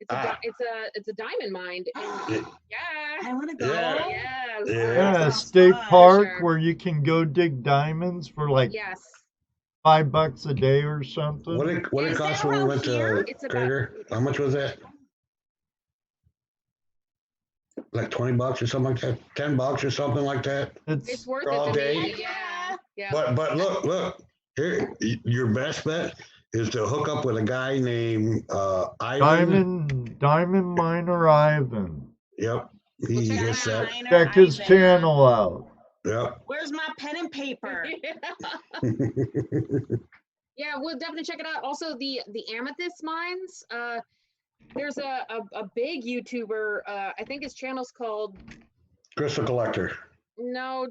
about- It's a diamond mine. And, yeah. I want to go. Yeah. Yes. Yeah. Yeah, sounds state fun. park Sure. where you can go dig diamonds for like Yes. $5 a day or something. What it Is cost that when we around went here? to It's about- Crater? How much was that? Like $20 or something like that? $10 or something like that? It's worth all it to day. me. Yeah. Yeah. But look, here your best bet is to hook up with a guy named Ivan. Diamond Miner Ivan. Yep. Well, He check hits him out. that. Miner Check his Ivan. channel out. Yep. Where's my pen and paper? Yeah, we'll definitely check it out. Also, the amethyst mines. There's a big YouTuber. I think his channel's called. Crystal Collector. No,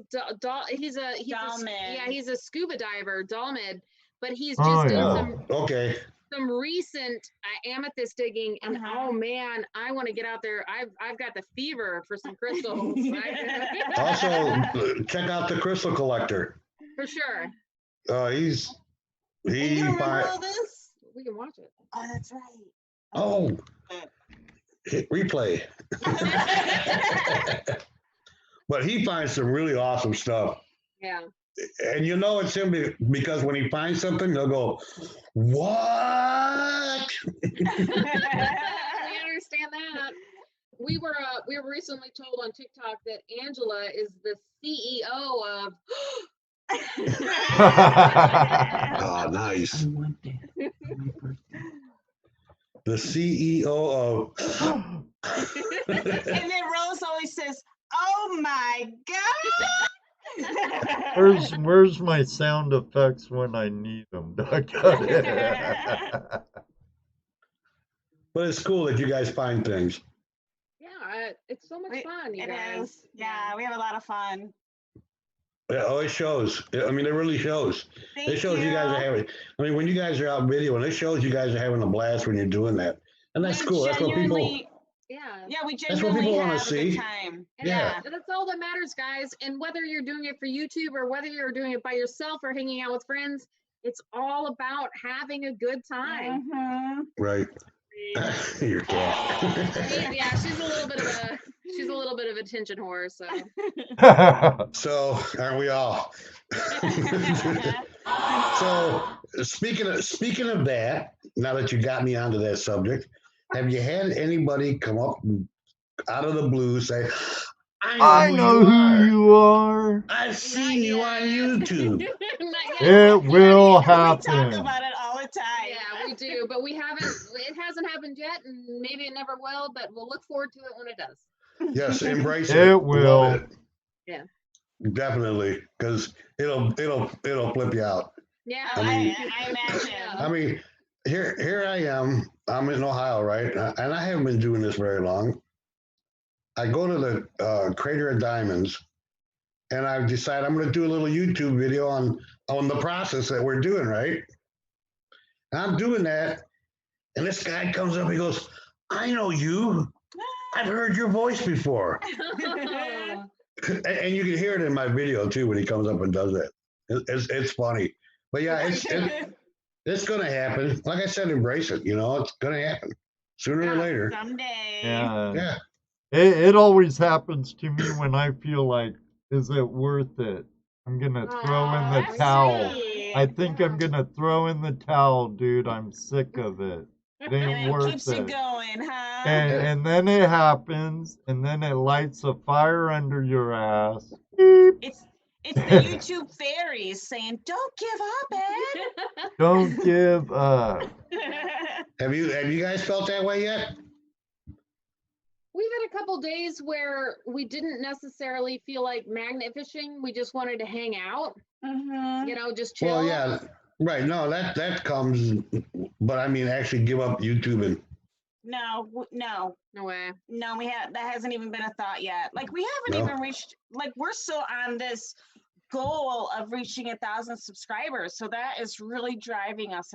he's a Dalmid. yeah, he's a scuba diver, Dalmid, but he's Oh, just yeah. done Okay. some recent amethyst digging, and Uh-huh. oh man, I want to get out there. I've got the fever for some crystals. Also, check out the Crystal Collector. For sure, Are you He gonna remember all find, this? we can watch it. Oh, that's right. oh, hit replay. But he finds some really awesome stuff. Yeah. And you know it's him because when he finds something, he'll go, "What?" We understand that. We were recently told on TikTok that Angela is the CEO of. Oh, nice. The CEO of. And then Rose always says, "Oh my God." Where's my sound effects when I need them? But it's cool that you guys find things. Yeah, it's so much fun, you It guys. is. Yeah, we have a lot of fun. It always shows. I mean, it really shows. Thank It shows you guys are having. I mean, when you guys are out videoing, it shows you guys are having a blast when you're doing that, and that's We cool. That's what people. genuinely- Yeah. Yeah, we That's what genuinely people wanna have a good see. time. And Yeah. that's all that matters, guys. And whether you're doing it for YouTube or whether you're doing it by yourself or hanging out with friends, it's all about having a good time. Mhm. Right. Your cat. Yeah, she's a little bit of a attention whore. So So aren't we all? So speaking of that, now that you got me onto that subject, have you had anybody come up out of the blue say, I know who you are. I've seen you on YouTube. Not yet. It will We talk happen. about it all the time. Yeah, we do, but we haven't. It hasn't happened yet, and maybe it never will. But we'll look forward to it when it does. Yes, embrace it. It Love will. it. Yeah. Definitely, because it'll flip you out. Yeah, I imagine. I mean, here I am. I'm in Ohio, right? And I haven't been doing this very long. I go to the Crater of Diamonds, and I decide I'm going to do a little YouTube video on the process that we're doing, right? I'm doing that, and this guy comes up. He goes, "I know you. I've heard your voice before." And you can hear it in my video too when he comes up and does that. It's funny, but yeah, it's gonna happen. Like I said, embrace it. It's gonna happen sooner or later. Someday. Yeah. Yeah. It always happens to me when I feel like, is it worth it? I'm gonna throw in the Aw, towel. sweet. I think I'm gonna throw in the towel, dude. I'm sick of it. It ain't And it worth keeps you it. going, huh? And then it happens, and then it lights a fire under your ass. Beep. It's the YouTube fairies saying, "Don't give up, Ed." Don't give up. Have you guys felt that way yet? We've had a couple days where we didn't necessarily feel like magnet fishing. We just wanted to hang out, just chill. Well, yeah, right. No, that comes, but I mean, actually, give up YouTube and. No, No way. no, that hasn't even been a thought yet. Like we haven't No. even reached. Like we're still on this goal of reaching 1,000 subscribers, so that is really driving us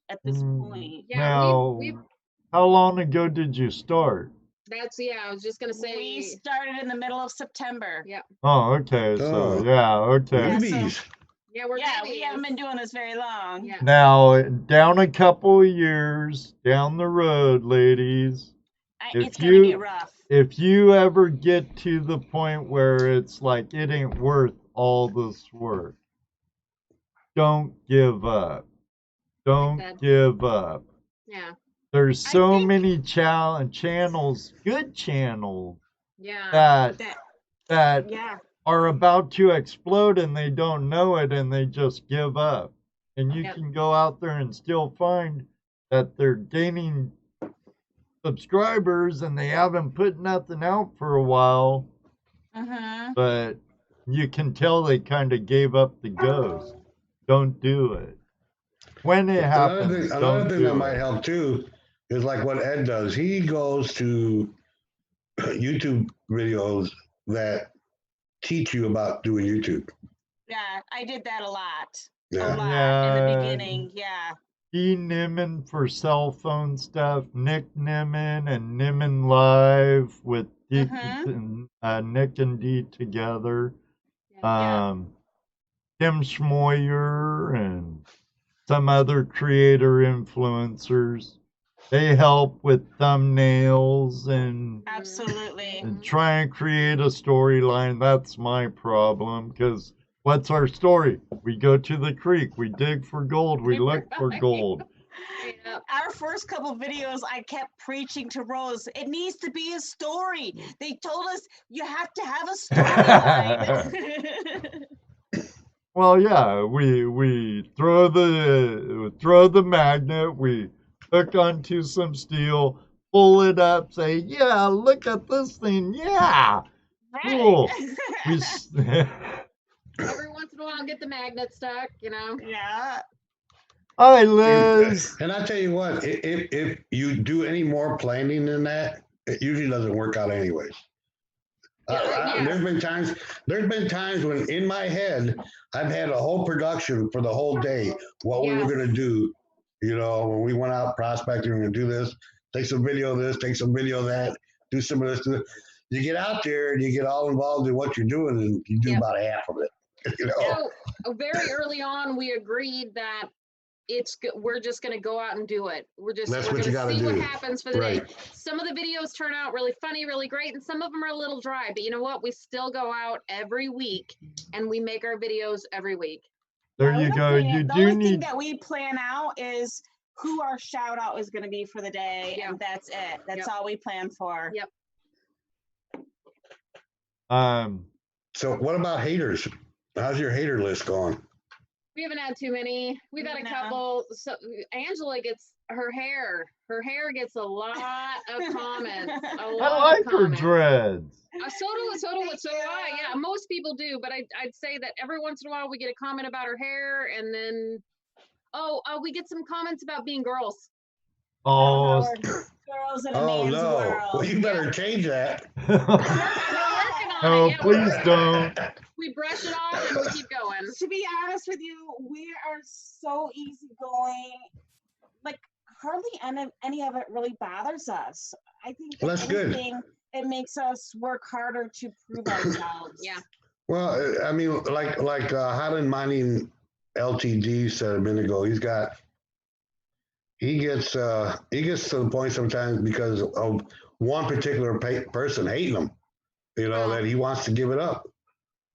at this point. Yeah, Now, we've how long ago did you start? I was just gonna say. We started in the middle of September. Yeah. Oh, okay. So, Oh. yeah, okay. Yeah, Newbies. Yeah, we're we babies. haven't been doing this very long. Yeah. Now, down a couple of years down the road, ladies, It's gonna be rough. if you ever get to the point where it's like it ain't worth all this work, don't give up. Don't said. give up. Yeah. There's I so think- many channels, good channels, Yeah. that Yeah. are about to explode and they don't know it and they just give up. And you Yep. can go out there and still find that they're gaining subscribers and they haven't put nothing out for a while, but you can tell they kind of gave up the ghost. Don't do it. When it happens, Another don't thing do that might it. help too is like what Ed does. He goes to YouTube videos that teach you about doing YouTube. Yeah, I did that a lot. Yeah. A lot in Yeah. the beginning. Yeah. E. Nimmin for cell phone stuff. Nick Nimmin and Nimmin Live with Nick and D together. Yeah. Tim Schmoyer and some other creator influencers. They help with thumbnails and Absolutely. try and create a storyline. That's my problem, because what's our story? We go to the creek, we dig for gold, we look for gold. Yeah. Our first couple videos, I kept preaching to Rose, it needs to be a story. They told us you have to have a storyline. Well, yeah, we throw the magnet, we hook onto some steel, pull it up, say, yeah, look at this thing, yeah, cool. Every once in a while, get the magnet stuck. Yeah. Hi, Liz. And I tell you what, if you do any more planning than that, it usually doesn't work out anyways. There's been times when in my head I've had a whole production for the whole day, what we were gonna do. When we went out prospecting, we're gonna do this, take some video of this, take some video of that, do some of this. You get out there and you get all involved in what you're doing, and you do about half of it. So very early on, we agreed that we're just going to go out and do it. We're going to see what happens for the day. Some of the videos turn out really funny, really great, and some of them are a little dry. But you know what? We still go out every week and we make our videos every week. There you go. The only thing that we plan out is who our shout out is going to be for the day, and that's it. That's all we plan for. Yep. So what about haters? How's your hater list going? We haven't had too many. We've had a couple. So Angela gets her hair gets a lot of comments. I like her dreads. So do I. Yeah, most people do, but I'd say that every once in a while we get a comment about her hair, and then we get some comments about being girls. Oh, girls in a man's world. Well, you better change that. Oh, please don't. We brush it off and we keep going. To be honest with you, we are so easygoing like hardly any of it really bothers us. I think Well, if that's good. anything, it makes us work harder to prove ourselves. Yeah. Well, I mean, like Highland Mining LTD said a minute ago, he gets to the point sometimes because of one particular person hating him, Oh. that he wants to give it up.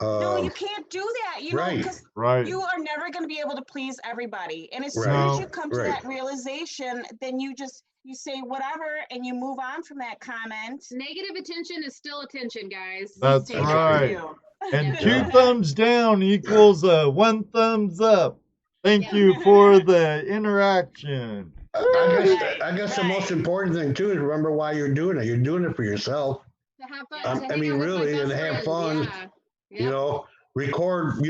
No, you can't do that, right. because Right. you are never going to be able to please everybody. And as Right. soon as No. you come to Right. that realization, then you say whatever and you move on from that comment. Negative attention is still attention, guys. That's Take it right. with you. And Yeah. 2 thumbs down equals 1 thumbs up. Thank Yeah. you for the interaction. I guess the Right. most important thing too is remember why you're doing it. You're doing it for yourself. To have fun. I to hang mean, out with my really, and best have friends, fun. Yeah. You know, record,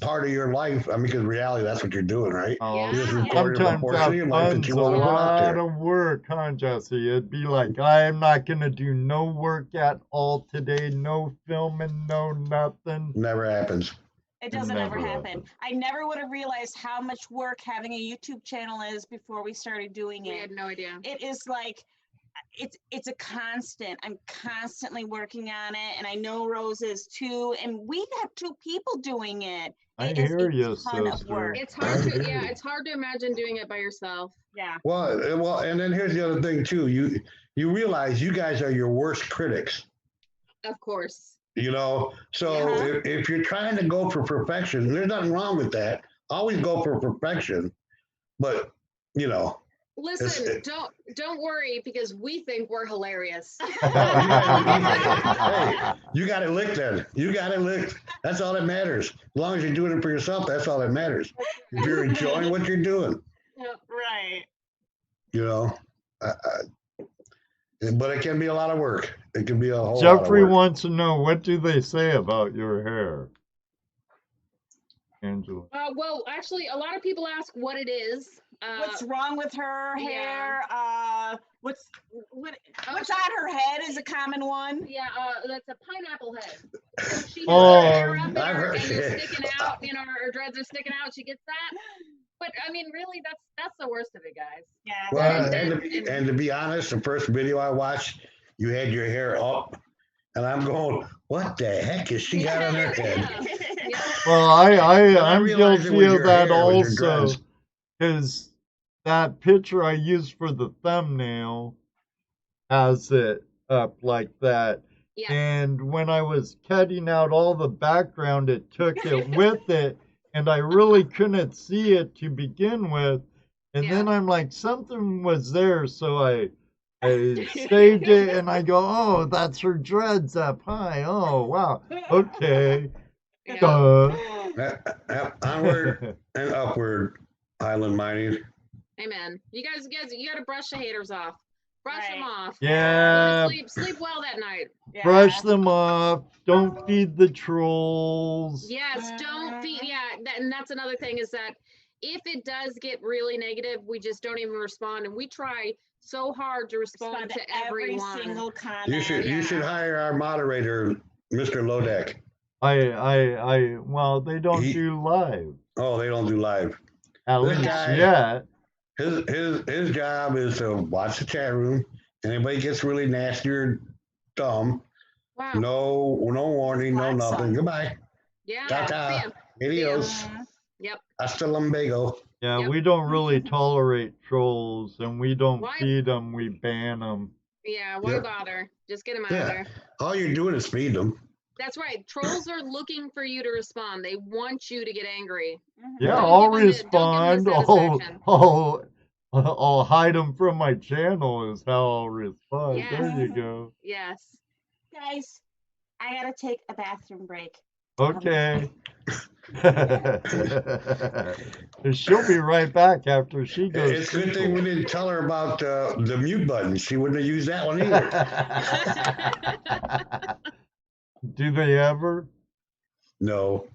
part of your life. I mean, because reality, that's what you're doing, right? Oh, Yeah. You just recorded a sometimes portion of that your life that fun's you a want to put out lot there. of work, huh, Jesse? It'd be like, I'm not going to do no work at all today, no filming, no nothing. Never happens. It doesn't Never ever happen. happens. I never would have realized how much work having a YouTube channel is before we started doing We it. had no idea. It is like it's a constant. I'm constantly working on it, and I know Rose is too. And we have 2 people doing it. I It is hear a you, ton of sister. work. It's hard I to hear you. it's hard to imagine doing it by yourself. Yeah. Well, and then here's the other thing too. You realize you guys are your worst critics. Of course. So Yeah. if you're trying to go for perfection, there's nothing wrong with that. Always go for perfection, but Listen, don't worry because we think we're hilarious. hey, you got it licked then. You got it licked. That's all that matters. As long as you're doing it for yourself, that's all that matters. If you're enjoying what you're doing, Right. but it can be a lot of work. It can be a whole lot Jeffrey of work. wants to know, what do they say about your hair? Angela. Well, actually, a lot of people ask what it is. What's wrong with her yeah. hair? What's on her head is a common one. Yeah, that's a pineapple head. So she has Oh, her hair up I've there heard- and they're sticking out. Her dreads are sticking out. She gets that. But I mean, really, that's the worst of it, guys. Yeah. Well, And- and to be honest, the first video I watched, you had your hair up, and I'm going, "What the heck is she got on her head?" Yeah. Well, I I'm realized it guilty was of your that hair, it was your also, dreads. because that picture I used for the thumbnail has it up like that. Yeah. And when I was cutting out all the background, it took it with it, and I really couldn't see it to begin with. And Yeah. then I'm like, something was there, so I saved it, and I go, oh, that's her dreads up high. Oh, wow. Okay. Yeah. Duh. Onward and upward, Highland Mining. Amen. You guys, you got to brush the haters off. Brush them off. Yeah. Go to sleep well that night. Yeah. Brush them off. Don't feed the trolls. Yes, don't feed. Yeah, and that's another thing is that if it does get really negative, we just don't even respond, and we try so hard to respond to every everyone. single comment. You should hire our moderator, Mr. Lodek. Well, they don't do live. Oh, they don't do live. At This least guy- yet. His job is to watch the chat room. Anybody gets really nasty or dumb, Wow. no warning, no Black nothing. sun. Goodbye. Yeah. Ta-ta. See ya. Adios. Yep. Hasta lumbago. Yeah, Yep. we don't really tolerate trolls, and we don't Why- feed them. We ban them. Yeah. Why Yeah. bother? Just get them out Yeah. of there. All you're doing is feed them. That's right. Trolls are looking for you to respond. They want you to get angry. Yeah, Don't I'll give 'em the- don't give 'em respond. the I'll, satisfaction. I'll hide them from my channel is how I'll respond. Yes. There you go. Yes. Guys, I gotta take a bathroom break. Okay. She'll be right back after she goes. It's a good thing we didn't tell her about the mute button. She wouldn't have used that one either. Do they ever? No.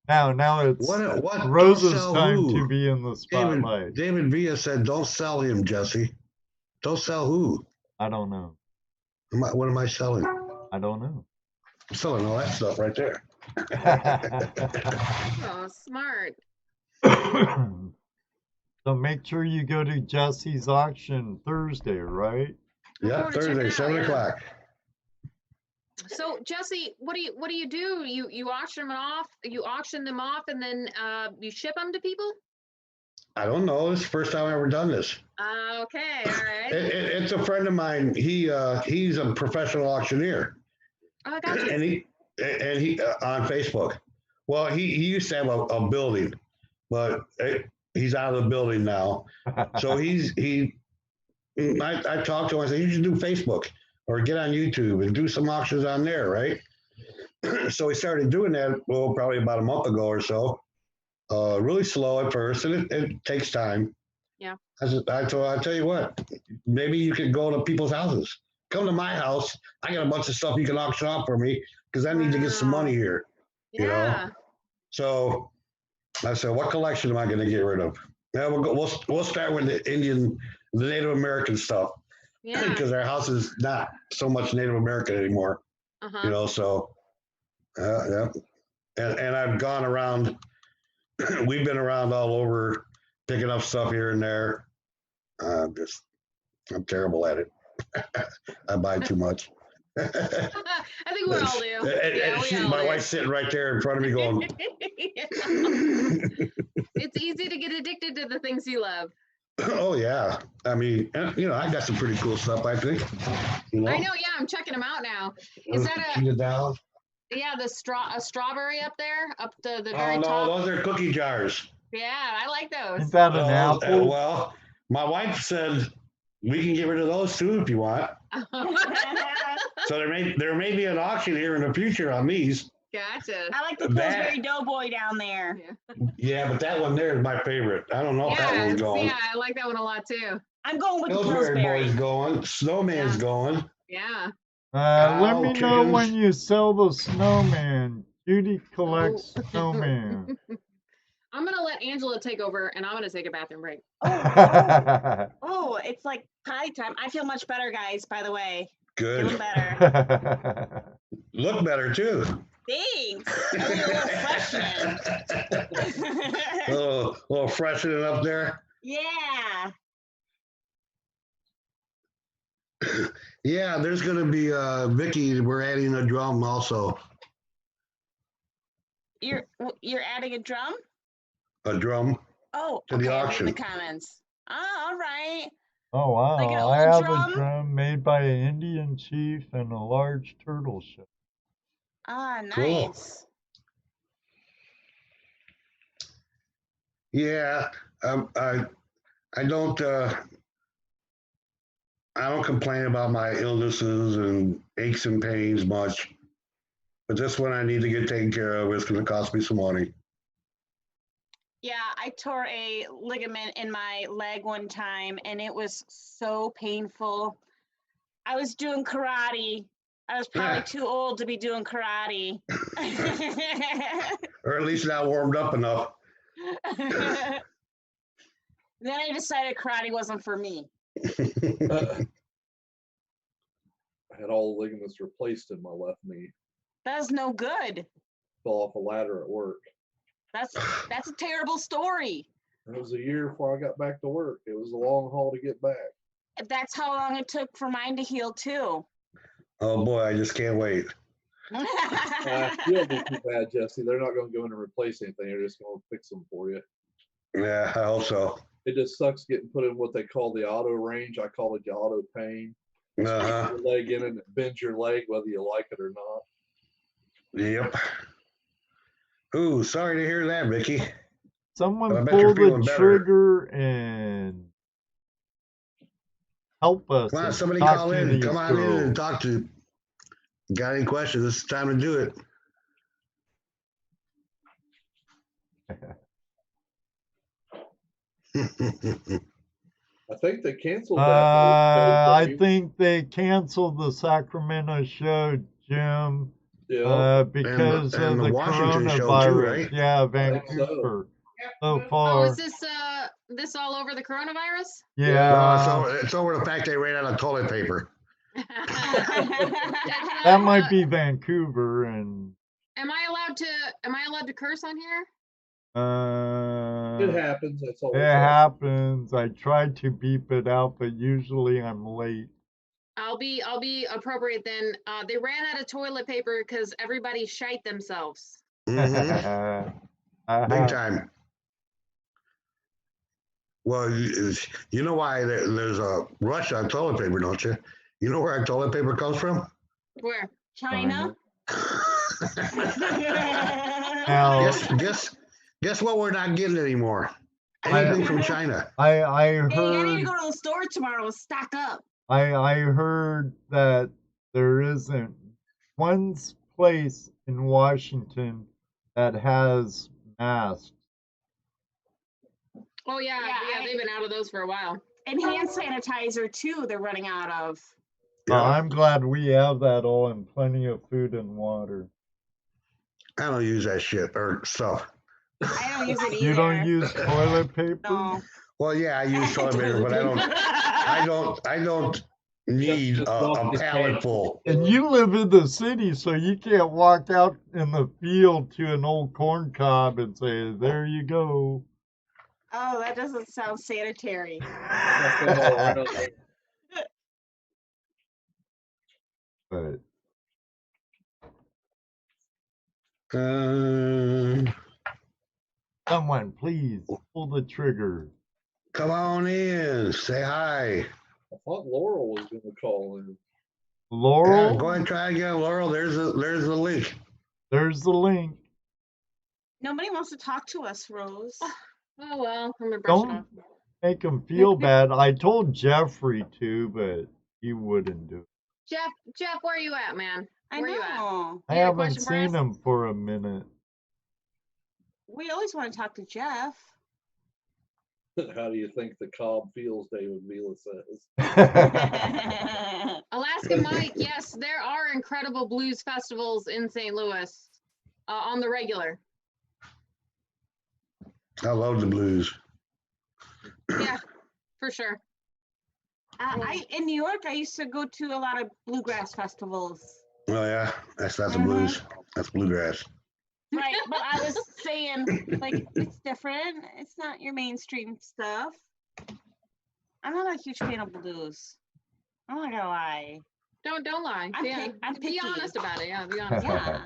Now it's What? Rose's Don't sell time who? to be in the spotlight. David Villa said, "Don't sell him, Jesse. Don't sell who? I don't know. What am I selling? I don't know. I'm selling all that stuff right there." Oh, smart. So make sure you go to Jesse's auction Thursday, right? Yeah, forward to checking Thursday, it out, 7 yeah. o'clock. So Jesse, what do you do? You auction them off. You auction them off, and then you ship them to people. I don't know. It's the first time I've ever done this. Okay, all right. It's a friend of mine. He's a professional auctioneer, Oh, I got you. and he on Facebook. Well, he used to have a building, but he's out of the building now. So I talked to him. I said, you should do Facebook or get on YouTube and do some auctions on there, right? So he started doing that, well, probably about a month ago or so. Really slow at first, and it takes time. Yeah. I tell you what, maybe you could go to people's houses. Come to my house. I got a bunch of stuff you can auction off for me because I need to get some Wow. money here. You know? Yeah. So I said, what collection am I going to get rid of? Yeah, we'll start with the Native American stuff Yeah. because our house is not so much Native American anymore. Uh-huh. You know, so yeah, and I've gone around. We've been around all over, picking up stuff here and there. I'm terrible at it. I buy too much. I think we all do. And my wife's sitting right there in front of me going, It's easy to get addicted to the things you love. oh yeah. I mean, you know, I got some pretty cool stuff, I think. You know? I know, yeah, I'm checking them out now. Is that a strawberry up there, up to the very Oh no, top? those are cookie jars. Yeah, I like those. Is that an apple? Well, my wife said we can get rid of those too if you want. So there may be an auction here in the future on these. Gotcha. I like the Pillsbury Doughboy down there. Yeah, but that one there is my favorite. I don't know if that one's going. Yeah, I like that one a lot too. I'm going with the Pillsbury Pillsbury. Boy's going. Snowman's going. Yeah. Let me know chickens. when you sell the snowman. Judy collects snowman. I'm gonna let Angela take over, and I'm gonna take a bathroom break. Oh, it's like potty time. I feel much better, guys, by the way. Good. Feeling better. Look better too. Thanks. A little freshening. little freshening up there. Yeah. Yeah, there's gonna be Vicky. We're adding a drum also. You're adding a drum? A drum. Oh, To the okay, auction. in the comments. Oh, all right. Oh wow! Like an I old have drum? a drum made by an Indian chief and a large turtle shell. Ah, Cool. nice. Yeah, I don't complain about my illnesses and aches and pains much, but this one I need to get taken care of. It's going to cost me some money. Yeah, I tore a ligament in my leg one time and it was so painful. I was doing karate. I was probably too old to be doing karate. Or at least not warmed up enough. Then I decided karate wasn't for me. I had all the ligaments replaced in my left knee. That's no good. Fell off a ladder at work. That's a terrible story. It was a year before I got back to work. It was a long haul to get back. That's how long it took for mine to heal too. Oh boy, I just can't wait. You don't be too bad, Jesse. They're not going to go in and replace anything. They're just going to fix them for you. Yeah, I hope so. It just sucks getting put in what they call the auto range. I call it the auto pain. Uh-huh. Your leg in it and it bends your leg whether you like it or not. Yep. Ooh, sorry to hear that, Vicky. But I Someone bet you're pull the feeling better. trigger and help us. Come on, and somebody talk call to in. these Come on in girls. and talk to. Got any questions? It's time to do it. I think they canceled that. I think they canceled the Sacramento show, Jim, Yeah. because and of the the Washington show too, coronavirus. right? Yeah, think so. Vancouver. So Oh, far, is this all over the coronavirus? yeah, It's over the fact they ran out of toilet paper. that might be Vancouver, and Am I allowed to curse on here? It happens. That's all. It happens. I tried to beep it out, but usually I'm late. I'll be appropriate then. They ran out of toilet paper because everybody shite themselves. Mhm. Big time. Well, you know why there's a rush on toilet paper, don't you? You know where our toilet paper comes from? Where? China. Now, Guess what we're not getting anymore? Anything from China. I Hey, I need to heard go to the store tomorrow and stock up. I heard that there isn't one place in Washington that has masks. Oh yeah, they've been out of those for a while. And hand sanitizer too, they're running out of. Yeah. I'm glad we have that all and plenty of food and water. I don't use that shit or stuff. I don't use it either. You don't use toilet paper? No. Well, yeah, I use toilet paper, but I don't need a pallet full. And you live in the city, so you can't walk out in the field to an old corn cob and say, "There you go." Oh, that doesn't sound sanitary. But someone, please pull the trigger. Come on in, say hi. I thought Laurel was going to call in. Laurel, Yeah, go ahead and try again, Laurel. There's the link. there's the link. Nobody wants to talk to us, Rose. Oh well, I'm gonna brush it off. Don't make him feel bad. I told Jeffrey to, but he wouldn't do it. Jeff, where are you at, man? I Where you at? know. I You got a haven't question for us? seen him for a minute. We always want to talk to Jeff. How do you think the cob feels, David Vila says? Alaska Mike, yes, there are incredible blues festivals in St. Louis on the regular. I love the blues. Yeah, for sure. In New York, I used to go to a lot of bluegrass festivals. Oh yeah, that's not the blues. That's bluegrass. Right, but I was saying, like, it's different. It's not your mainstream stuff. I'm not a huge fan of blues. I'm not gonna lie. Don't lie. I'm Be picky. honest about it. Yeah, be honest. Yeah,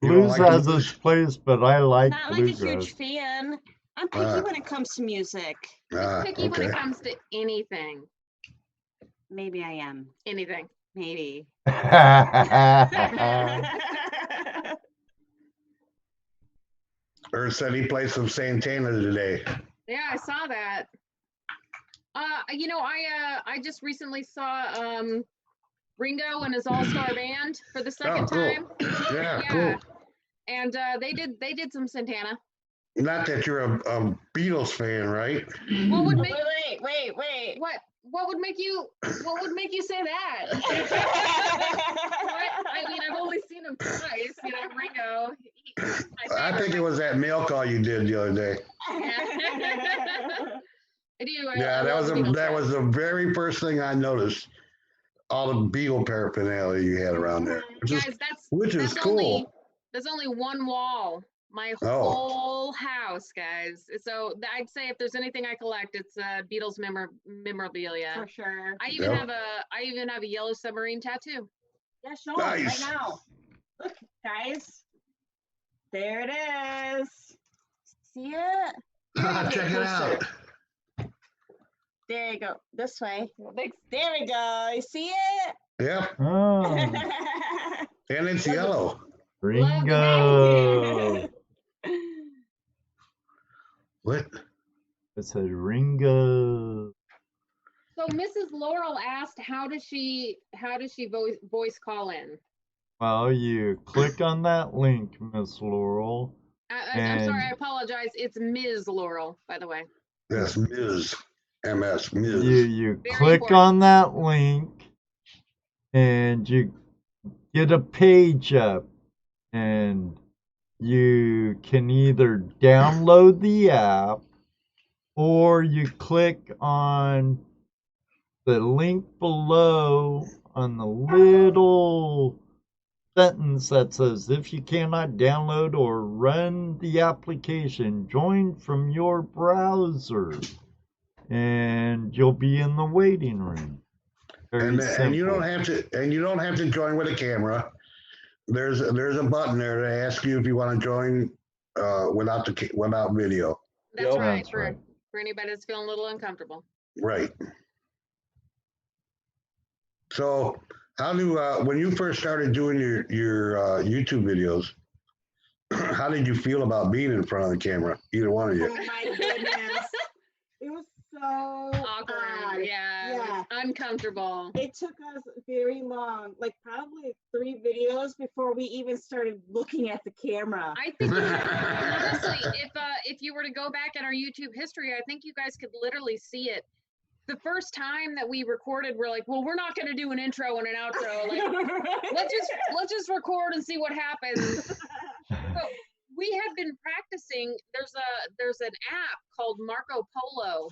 You don't Blues like has blues? its place, but I like not like a bluegrass. huge fan. I'm picky when it comes to music. He's picky when Okay. it comes to anything. Maybe I am. Anything. Maybe. Ern said he played some Santana today. Yeah, I saw that. You know, I just recently saw Ringo and his all-star band for the second cool. time. Yeah, Yeah. cool. And they did some Santana. Not that you're a Beatles fan, right? What would make Wait. what would make you say that? What? I mean, I've only seen him twice, you know, Ringo. I think it was that mail call you did the other day. I do. Yeah, I that love was the Beatles that guys. was the very first thing I noticed. All the Beatle paraphernalia you had around there, Guys, which is that's cool. There's only one wall. My Oh. whole house, guys. So I'd say if there's anything I collect, it's Beatles memorabilia. For sure. I even Yep. have a yellow submarine tattoo. Yeah, show 'em right Nice. now. Look, guys. There it is. See it? Check it out. There you go. This way. There we go. You see it? Yep, Oh, and it's yellow. Ringo. What? It said Ringo. So Mrs. Laurel asked, how does she voice call in? Well, you click on that link, Miss Laurel. I'm sorry, I And- apologize. It's Ms. Laurel, by the way. That's Ms. MS Ms. You Very click important. on that link and you get a page up, and you can either download the app or you click on the link below on the little sentence that says, if you cannot download or run the application, join from your browser, and you'll be in the waiting room. Very simple. And you don't have to join with a camera. There's a button there to ask you if you want to join without video. That's Yep. right. That's For right. for anybody that's feeling a little uncomfortable. Right. So how do when you first started doing your YouTube videos, how did you feel about being in front of the camera? Either one of you. Oh my goodness. It was so Awkward. odd. Yeah. It was uncomfortable. It took us very long, like probably 3 videos before we even started looking at the camera. I think honestly, if you were to go back in our YouTube history, I think you guys could literally see it. The first time that we recorded, we're like, well, we're not going to do an intro and an outro. Like, let's just record and see what happens. But we had been practicing. There's an app called Marco Polo,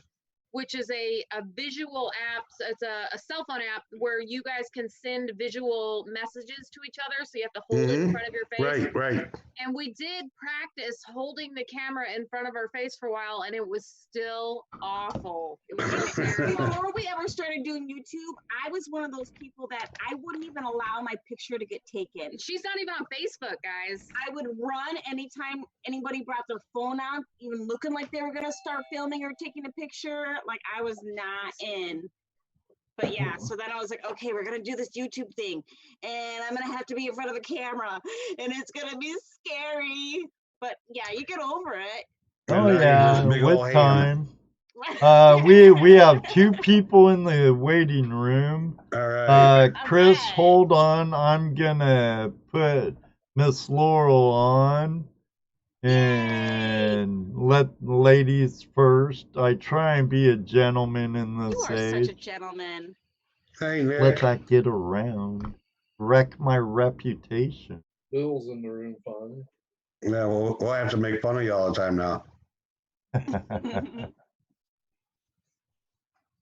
which is a visual app. So it's a cell phone app where you guys can send visual messages to each other. So you have to hold it in front of your face. Right. And we did practice holding the camera in front of our face for a while, and it was still awful. It was terrible. Before we ever started doing YouTube, I was one of those people that I wouldn't even allow my picture to get taken. She's not even on Facebook, guys. I would run anytime anybody brought their phone out, even looking like they were going to start filming or taking a picture. Like, I was not in. But yeah, so then I was like, okay, we're going to do this YouTube thing, and I'm going to have to be in front of a camera, and it's going to be scary. But yeah, you get over it. Oh And yeah, big ol' with hand. time. We have 2 people in the waiting room. All right. Chris, Okay. hold on. I'm gonna put Miss Laurel on, and let ladies first. I try and be a gentleman in You this are such a age. gentleman. Hey, Let Nick. that get around. Wreck my reputation. Bill's in the room finally. Yeah, we'll have to make fun of you all the time now.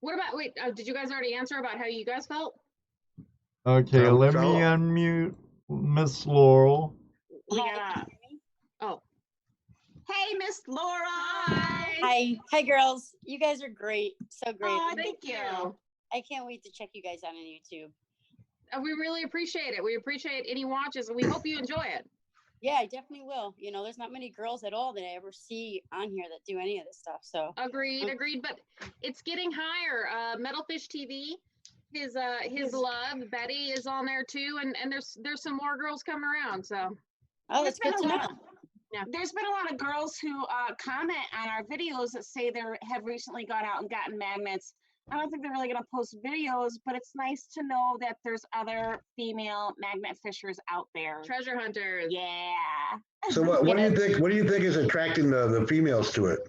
What about, wait, did you guys already answer about how you guys felt? Okay, So- let so- me unmute Miss Laurel. We got, Oh, hey, Miss Laura. Hi girls. You guys are great. So great. Oh, thank you. I can't wait to check you guys out on YouTube. We really appreciate it. We appreciate any watches, and we hope you enjoy it. Yeah, I definitely will. You know, there's not many girls at all that I ever see on here that do any of this stuff. So Agreed. But it's getting higher. Metalfish TV, his love, Betty is on there too, and there's some more girls coming around. So oh, that's good to know. Yeah. There's been a lot of girls who comment on our videos that say they have recently gone out and gotten magnets. I don't think they're really going to post videos, but it's nice to know that there's other female magnet fishers out there. treasure hunters. Yeah. So what do you think? What do you think is attracting the females to it?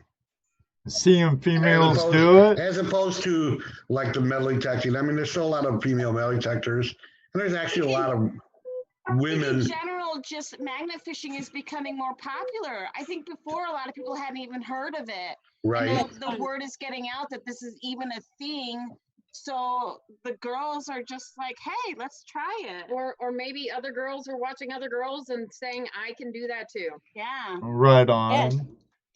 Seeing females do it. As opposed to like the metal detecting. I mean, there's still a lot of female metal detectors, and there's actually a lot of women. In general, just magnet fishing is becoming more popular. I think before a lot of people hadn't even heard of it. Right. And the word is getting out that this is even a thing. So the girls are just like, hey, let's try it. Or maybe other girls are watching other girls and saying, I can do that too. Yeah. Right on. Yes.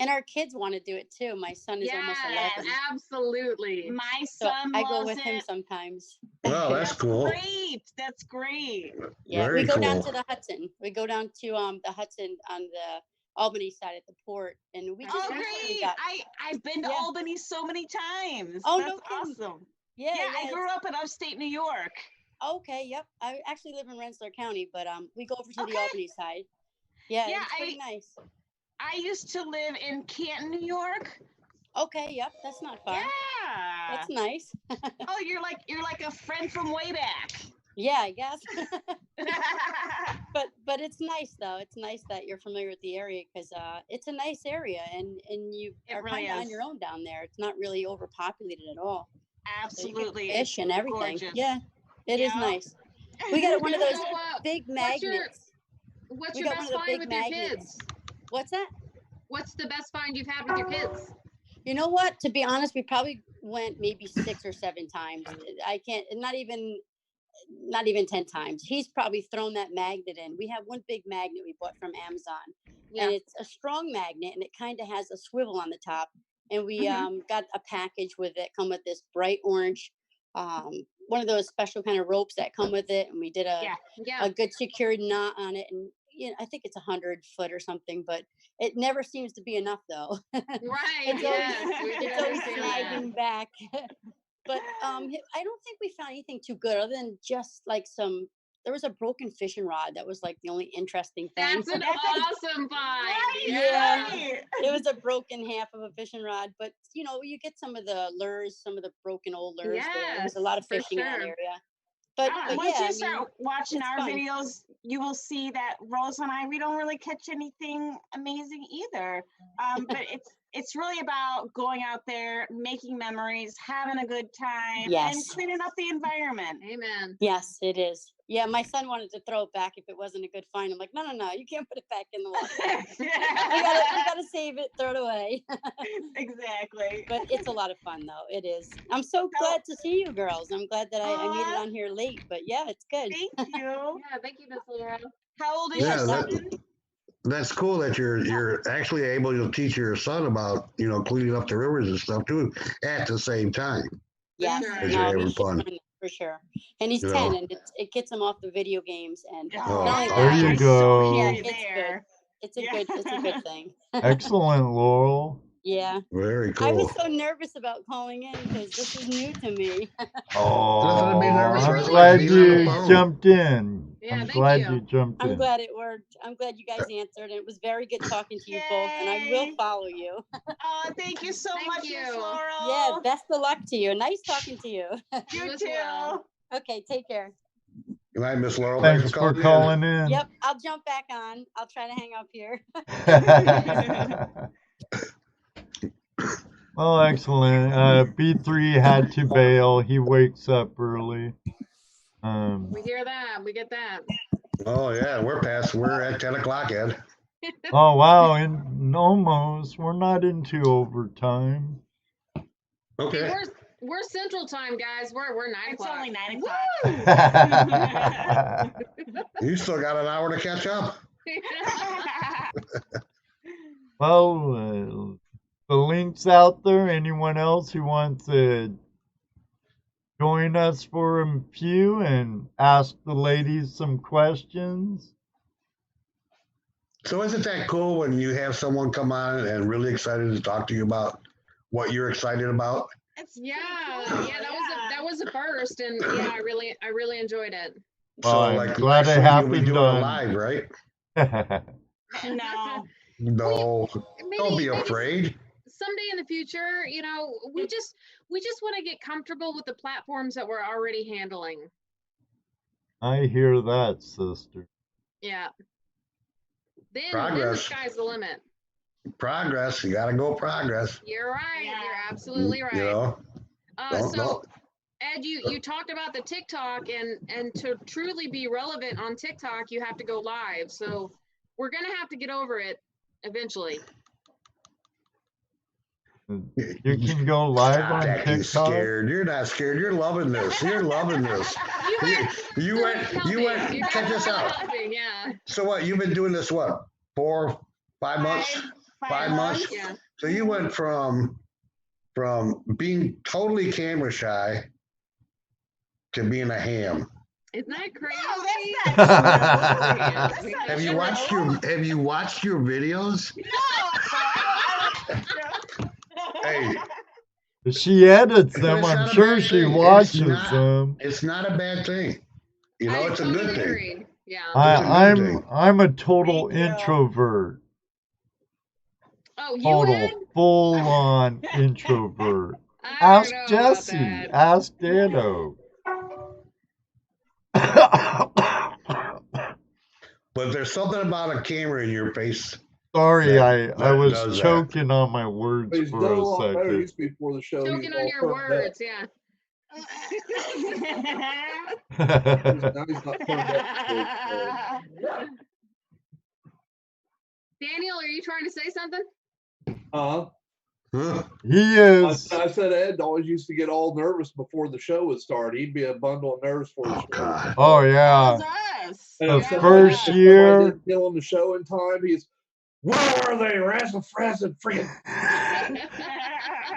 And our kids want to do it too. My son is almost Yes, 11. absolutely. My So son I go loves with him it. sometimes. Well, that's cool. Great. That's great. Yeah, Very we go down cool. to the Hudson. We go down to the Hudson on the Albany side at the port, and we just Oh, recently great. got. I've been to Yeah. Albany so many times. Oh, That's no kidding. awesome. Yeah, Yeah, I it's- grew up in upstate New York. Okay, yep. I actually live in Rensselaer County, but we go over to Okay. the Albany side. Yeah, Yeah, it's pretty nice. I used to live in Canton, New York. Okay, yep, that's not far. Yeah. That's nice. Oh, you're like a friend from way back. Yeah, I guess. but it's nice though. It's nice that you're familiar with the area because it's a nice area and you It are really kind of on is. your own down there. It's not really overpopulated at all. So you can Absolutely. fish and everything. gorgeous. Yeah, it is Yeah. nice. We got one of those So, big what's your- magnets. What's We your got best one of the find big with your magnets. kids? What's that? What's the best find you've had with your kids? You know what? To be honest, we probably went maybe 6 or 7 times. I can't, not even not even 10 times. He's probably thrown that magnet in. We have one big magnet we bought from Amazon, Yeah. and it's a strong magnet, and it kind of has a swivel on the top. And we got a package with it, come with this bright orange, one of those special kind of ropes that come with it, and we did Yeah. Yeah. a good secured knot on it, and I think it's 100 foot or something, but it never seems to be enough though. Right. It's Yes. always, We can it's always understand that. snagging back. But I don't think we found anything too good other than just like there was a broken fishing rod that was like the only interesting thing. That's an awesome find. Yeah. Right. It was a broken half of a fishing rod, but you get some of the lures, some of the broken old lures there. There's a lot of Yes, for fishing in that sure. area. But Once yeah, you start watching it's our fun. videos, you will see that Rose and I, we don't really catch anything amazing either. But it's really about going out there, making memories, having a good time, and Yes. cleaning up the environment. Amen. Yes, it is. Yeah, my son wanted to throw it back if it wasn't a good find. I'm like, no, you can't put it back in the water. we gotta save it, throw it away. Exactly. But it's a lot of fun though. It is. I'm so glad to see you girls. I'm glad that I made it on here late, but yeah, it's good. Thank you. Yeah, thank you, Miss Laura. How old is Yeah, your that- son? That's cool that you're actually able to teach your son about cleaning up the rivers and stuff too at the same time. Yes, sure. As you're no, having he should fun. learn that for sure. And he's You 10, know. and it gets him off the video games. And Oh, not only there that, you it's- go. Yeah, You're it's good. there. It's a Yeah. good thing. Excellent, Laurel. Yeah. Very I was cool. so nervous about calling in because this is new to me. Oh, Nothing to be nervous I'm about, glad being on the you phone. jumped in. Yeah, I'm thank glad you. you jumped I'm in. glad it worked. I'm glad you guys answered. And it was very good talking to you both. And I will Yay. follow you. Oh, thank you so Thank much, Miss you. Laurel. Yeah, best of luck to you. Nice talking to you. You You as too. well. Okay, take care. Good night, Miss Laurel. Thanks for calling in. Yep, I'll jump back on. I'll try to hang up here. Well, excellent. B3 had to bail. He wakes up early. We hear that. We get that. Oh yeah, we're at 10 o'clock, Ed. Oh, wow. And almost. We're not into overtime. Hey, Okay. we're Central Time, guys. We're 9 It's o'clock. only 9 o'clock. You still got an hour to catch up. Well, the link's out there. Anyone else who wants to join us for a few and ask the ladies some questions? So isn't that cool when you have someone come on and really excited to talk to you about what you're excited about? It's Yeah, pretty yeah, cool. that was a first, and yeah, I really enjoyed it. Well, I'm like glad next it week you'll be happened doing on- it live, right? No. No, Maybe, don't be maybe afraid. someday in the future, we just want to get comfortable with the platforms that we're already handling. I hear that, sister. Yeah. Then the Progress. sky's the limit. Progress. You got to go progress. You're right. Yeah. You're absolutely right. You know, So Ed, you talked about the TikTok, and to truly be relevant on TikTok, you have to go live. So we're gonna have to get over it eventually. You can go live Stop on acting TikTok. scared. You're not scared. You're loving this. You're loving this. You went. Check this out. Yeah. So what? You've been doing this what? 4, 5 months? 5 months? Yeah. So you went from being totally camera shy to being a ham. Isn't that crazy? No, that's not true. That's That's not Have you true. watched your videos? No, that's not true. Hey, She edits them. It's I'm not a sure bad she thing. It's watches not. them. it's not a bad thing. You know, I it's a totally good thing. agree. Yeah. I'm a total Thank you. introvert. Oh, you Total Ed? full on introvert. I Ask don't know about Jesse. that. Ask Dano. But there's something about a camera in your face. Sorry, I that was does that. choking on my words He's done for a a lot better. He second. used to be before the show. Choking on your words, yeah. Now he's not turned up. Daniel, are you trying to say something? Uh-huh. He is. I said Ed always used to get all nervous before the show would start. He'd be a bundle of nerves for the Oh show. God. Oh That yeah. was us. And The if somebody- first if somebody year. didn't kill him the show in time, he's, where are they? Razzle frazzle freaking.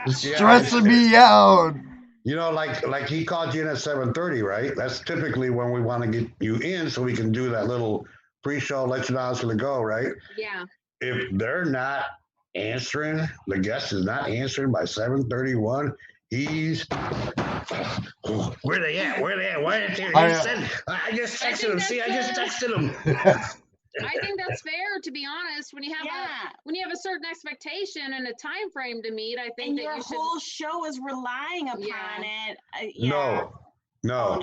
Stressing me out. You know, like he called you in at 7:30, right? That's typically when we want to get you in so we can do that little pre-show, let you know how it's gonna go, right? Yeah. If they're not answering, the guest is not answering by 7:31, he's where they at? Where they at? Why didn't they send? I just I texted think him. See, I just that's texted him. I think that's fair, to be honest. When you have a certain expectation and a time frame to meet, I think And that your you should. whole show is relying upon Yeah. it. No, Oh,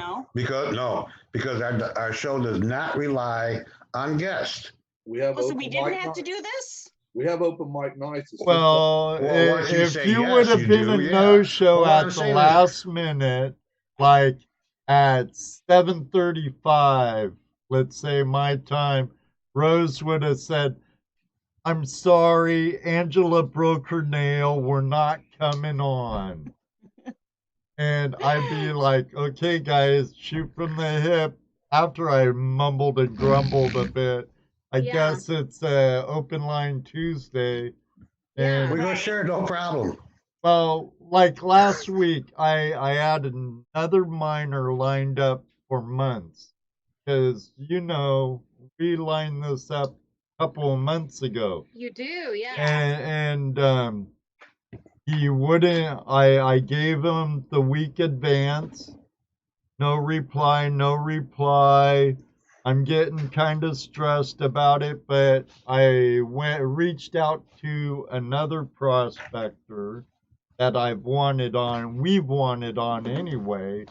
no? because our show does not rely on guests. We have Oh, so open we didn't mic have to nights. do this? We have open mic nights. It's just Well, Well, once you if say you yes, would have you been do, a yeah. no-show Well, I'm at the saying last minute, like at 7:35, let's say my time, Rose would have said, "I'm sorry, Angela broke her nail. We're not coming on." And I'd be like, "Okay, guys, shoot from the hip." After I mumbled and grumbled a bit, I Yeah. guess it's Open Line Tuesday. Yeah. And We're gonna share, no problem. well, like last week, I had another miner lined up for months because we lined this up a couple of months ago, You do, yeah. and he wouldn't. I gave him the week advance. No reply. No reply. I'm getting kind of stressed about it, but I reached out to another prospector that we've wanted on anyway,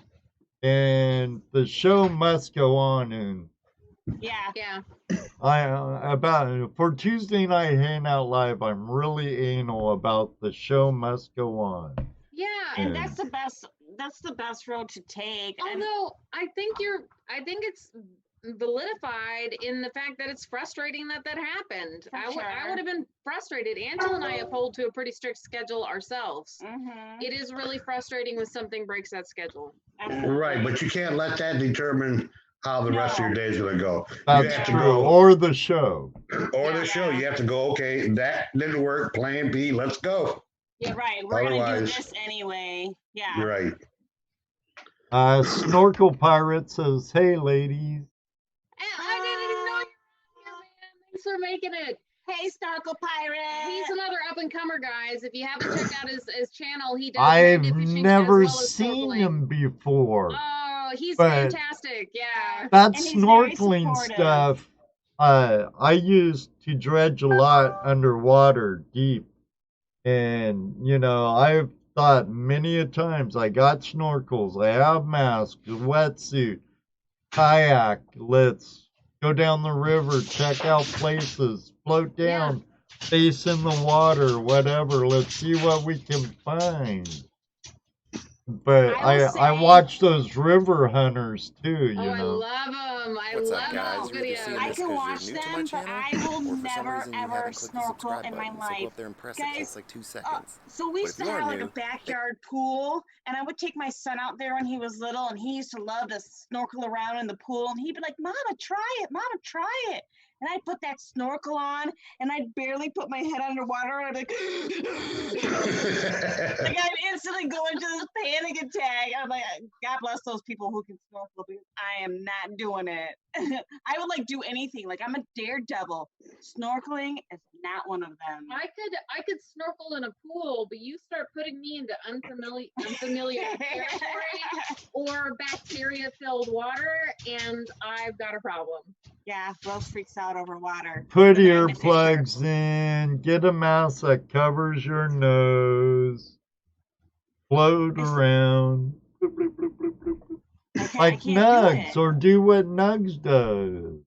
and the show must go on. And Yeah. for Tuesday Night Hangout Live, I'm really anal about the show must go on. Yeah. And that's the best road to take. Although I think it's validified in the fact that it's frustrating that happened. I would have been frustrated. Angela and I uphold to a pretty strict schedule ourselves. It is really frustrating when something breaks that schedule. Right, but you can't let that determine how the rest of your day is gonna go. That's you have true. to go, Or the show. or the show. You have to go. Okay, that didn't work. Plan B. Let's go. Yeah, right. We're gonna do Otherwise- this anyway. Yeah. You're right. Snorkel Pirate says, "Hey, ladies." I didn't even know you were here, man. Thanks for making it. Hey, Snorkel Pirate. He's another up and comer, guys. If you haven't checked out his channel, he does. I've native fishing never as well as seen snorkeling. him before. Oh, he's but fantastic. Yeah. That And he's very snorkeling supportive. stuff, I used to dredge a lot underwater deep. And, I've thought many a times I got snorkels, I have masks, a wetsuit, kayak, let's go down the river, check out places, float down, face in the water, whatever, let's see what we can find. But I watch those river hunters too, I love them. I What's up, love guys? those You're either seeing videos. I this can 'cause watch you're new to my them, but channel, I will or for some never reason you ever haven't clicked the snorkel subscribe in my button. So go life. up there and press it. Guys, Takes like 2 seconds. So we But used if to you are have like new- a backyard pool, and I would take my son out there when he was little, and he used to love to snorkel around in the pool, and he'd be like, "Mama, try it, Mama, try it." And I'd put that snorkel on, and I'd barely put my head underwater, and I'd be like I'd instantly go into this panic attack. I'm like, God bless those people who can snorkel, because I am not doing it. I would like do anything. Like, I'm a daredevil. Snorkeling is not one of them. I could snorkel in a pool, but you start putting me into unfamiliar territory or bacteria-filled water, and I've got a problem. Yeah, Rose freaks out over water. Put But I'm a earplugs in, get a mask that covers your nose, float around, bloop, bloop, bloop, bloop, bloop, bloop. Okay, I like can't do Nugs, it. or do what Nugs does.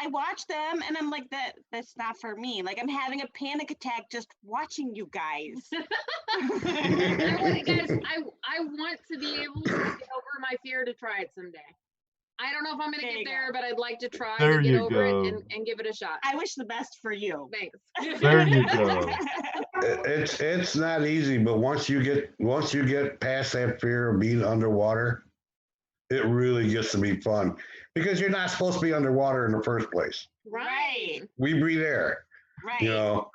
I watch them and I'm like, that's not for me. Like, I'm having a panic attack just watching you guys. Guys, I want to be able to get over my fear to try it someday. I don't know if I'm gonna There you get there, go. but I'd like to try There to get you over it go. and give it a shot. I wish the best for you. Thanks. There you go. It's not easy, but once you get past that fear of being underwater, it really gets to be fun because you're not supposed to be underwater in the first place. Right. We breathe air, Right. you know,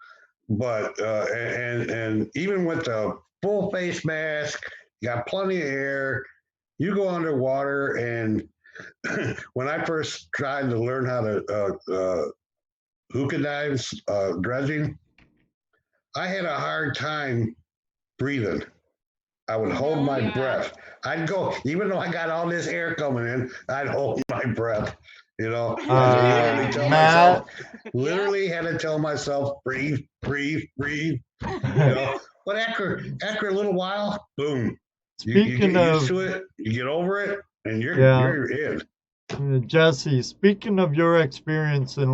but and even with the full face mask, you got plenty of air. You go underwater, and when I first tried to learn how to hookah dives, dredging, I had a hard time breathing. I would hold my Yeah. breath. I'd go, even though I got all this air coming in, I'd hold my breath. You know, I literally tell myself, literally had to tell myself, breathe, breathe, breathe. You know, but after a little while, boom, you Speaking get used of to it, you get over it, and you're in. Jesse, speaking of your experience in